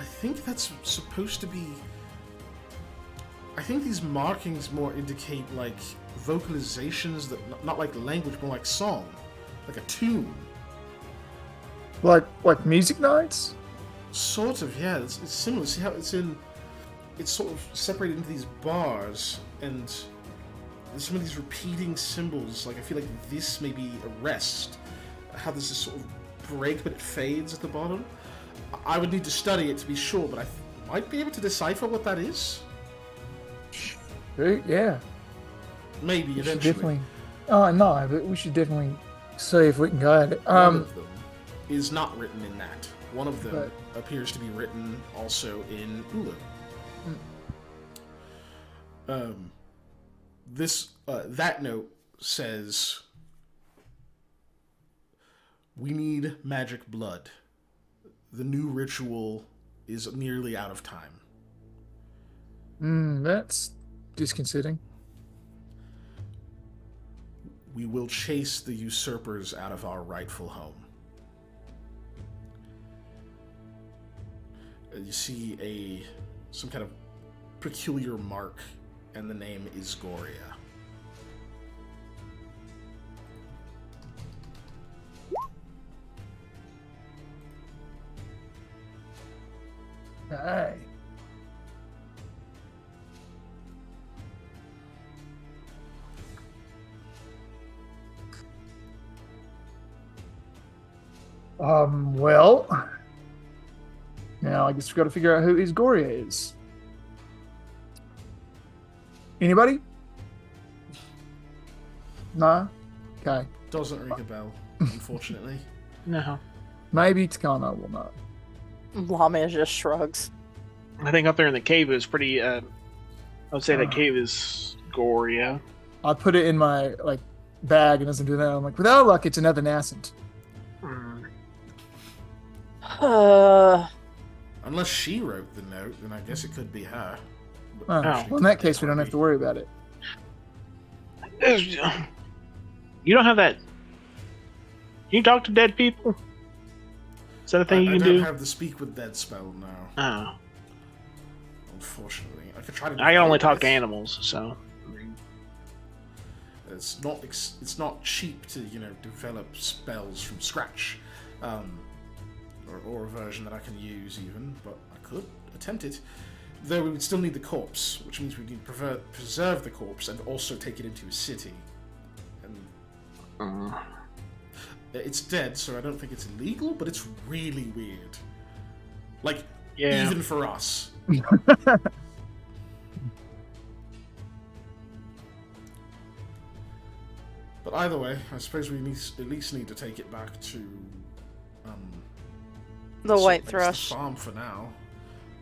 think that's supposed to be, I think these markings more indicate like vocalizations that, not like language, more like song, like a tune. Like music notes? Sort of, yeah. It's similar. See how it's sort of separated into these bars, and some of these repeating symbols. Like, I feel like this may be a rest. How there's this sort of break, but it fades at the bottom. I would need to study it to be sure, but I might be able to decipher what that is. Yeah. Maybe We should eventually. definitely. Oh no, but we should definitely see if we can go at it. One of them is not written in that. One of them But- appears to be written also in Ulu. That note says, "We need magic blood. The new ritual is nearly out of time. That's disconcerting. We will chase the usurpers out of our rightful home." You see some kind of peculiar mark, and the name is Goria. Hey. Well, now I guess we've got to figure out who Isgoria is. Anybody? No? Okay. Doesn't ring a bell, unfortunately. no. Maybe Takano will know. Lamia just shrugs. I think up there in the cave is pretty. I would say that cave is Goria. I put it in my bag and doesn't do that. I'm like, without luck, it's another nascent. Unless she wrote the note, then I guess it could be her. Oh, well, in that case, we don't have to worry about it. You don't have that. Can you talk to dead people? Is that a thing you I can don't do? have the speak with dead spell now, Oh, unfortunately. I could try to. I can only talk to it. animals, so. It's not cheap to develop spells from scratch, or a version that I can use even, but I could attempt it. Though we would still need the corpse, which means we need to preserve the corpse and also take it into a city. And it's dead, so I don't think it's illegal, but it's really weird. Like, Yeah. even for us. But either way, I suppose we at least need to take it back to The so white it's thrush. the farm for now.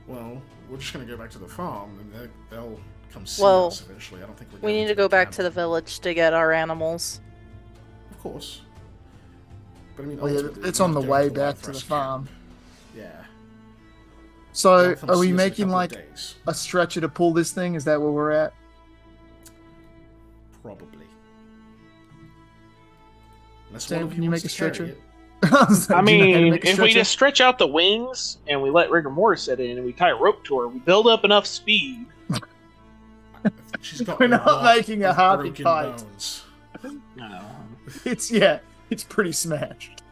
Well, we're just gonna go back to the farm, and they'll come see Well, us eventually. I don't think we're. We going need to go back to the village to get our animals. Of course. But I mean, Well, yeah, ultimately, it's we're on not the going way to back White to the Thrush farm. camp. Yeah. So, They'll come are we see us in a making couple of like days. a stretcher to pull this thing? Is that where we're at? Probably. Unless Sam, one of can you wants make a to carry stretcher? it. I Do you know how to mean, make a if we stretcher? just stretch out the wings and we let rigor mortis set in and we tie a rope to her, we build up enough speed. She's got We're a not lot making a of happy broken fight. bones. No. It's pretty smashed.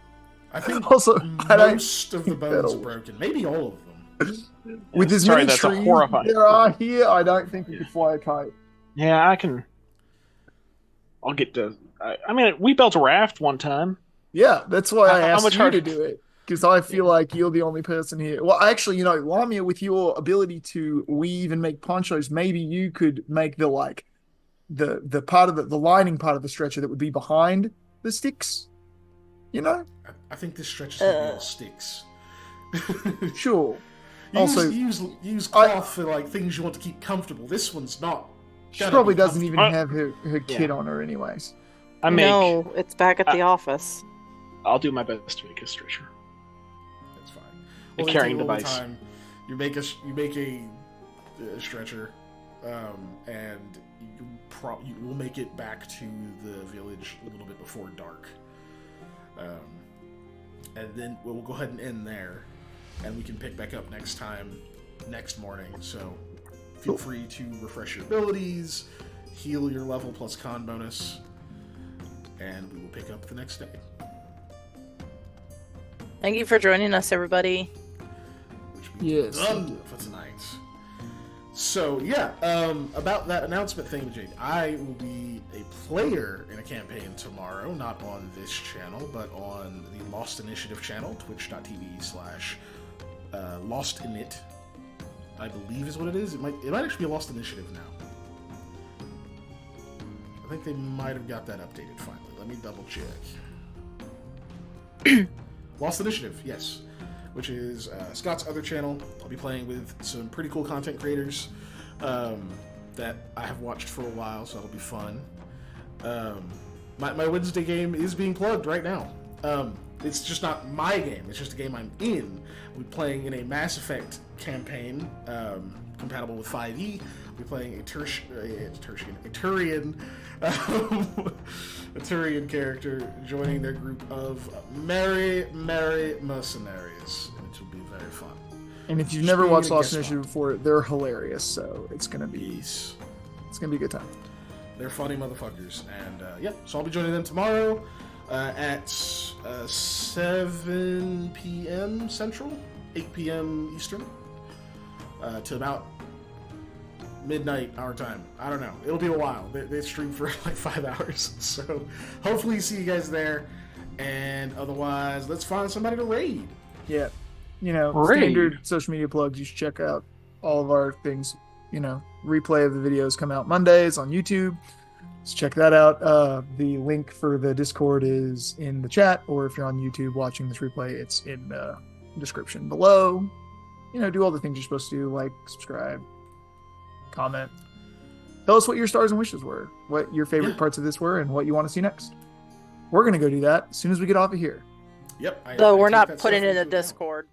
I think Also, I don't most of the think bones that'll- are broken. Maybe all of them. With as Sorry, many that's a trees horrifying. there are here, I don't think we could fly a kite. Yeah, I can. I'll get to. I mean, we built a raft one time. Yeah, that's why I How asked much you hard- to do it. Because I feel like you're the only person here. Well, actually, Lamia, with your ability to weave and make ponchos, maybe you could make the part of the lining part of the stretcher that would be behind the sticks. I think this stretches to be all sticks. Sure. You Also, use cloth for like things you want to keep comfortable. This one's not. she gonna probably be doesn't even comfortable. have her kit on her, anyways. I make. No, it's back at the office. I'll do my best to make a stretcher. That's fine. A Only carrying take a little device. time. You make a stretcher, and you will make it back to the village a little bit before dark. And then we'll go ahead and end there, and we can pick back up next morning. So feel free to refresh your abilities, heal your level plus con bonus, and we will pick up the next day. Thank you for joining us, everybody. Which we Yes, done thank you. for tonight. So yeah, about that announcement thing, Jade, I will be a player in a campaign tomorrow, not on this channel, but on the Lost Initiative channel, twitch.tv/LostInit, I believe is what it is. It might actually be a Lost Initiative now. I think they might have got that updated finally. Let me double check. Lost Initiative, yes. Which is Scott's other channel. I'll be playing with some pretty cool content creators that I have watched for a while, so that'll be fun. My Wednesday game is being plugged right now. It's just not my game, it's just a game I'm in. We're playing in a Mass Effect campaign compatible with 5e. We're playing a Turian character joining their group of merry mercenaries, which will be very fun. And if you've never watched Lost guest Initiative before, they're hilarious. So it's gonna be a good time. They're funny motherfuckers, and so I'll be joining them tomorrow at 7 p.m. Central, 8 p.m. Eastern, to about midnight our time. I don't know. It'll be a while. They stream for like 5 hours, so hopefully see you guys there. And otherwise, let's find somebody to raid. Yeah. Great. Standard social media plugs. You should check out all of our things. Replay of the videos come out Mondays on YouTube. So check that out. The link for the Discord is in the chat, or if you're on YouTube watching this replay, it's in the description below. Do all the things you're supposed to do, like, subscribe, comment. Tell us what your stars and wishes were, what your favorite parts of this were, and what you want to see next. We're going to go do that as soon as we get off of here. Yep. Though I we're take not that putting stuff it in into the account. Discord.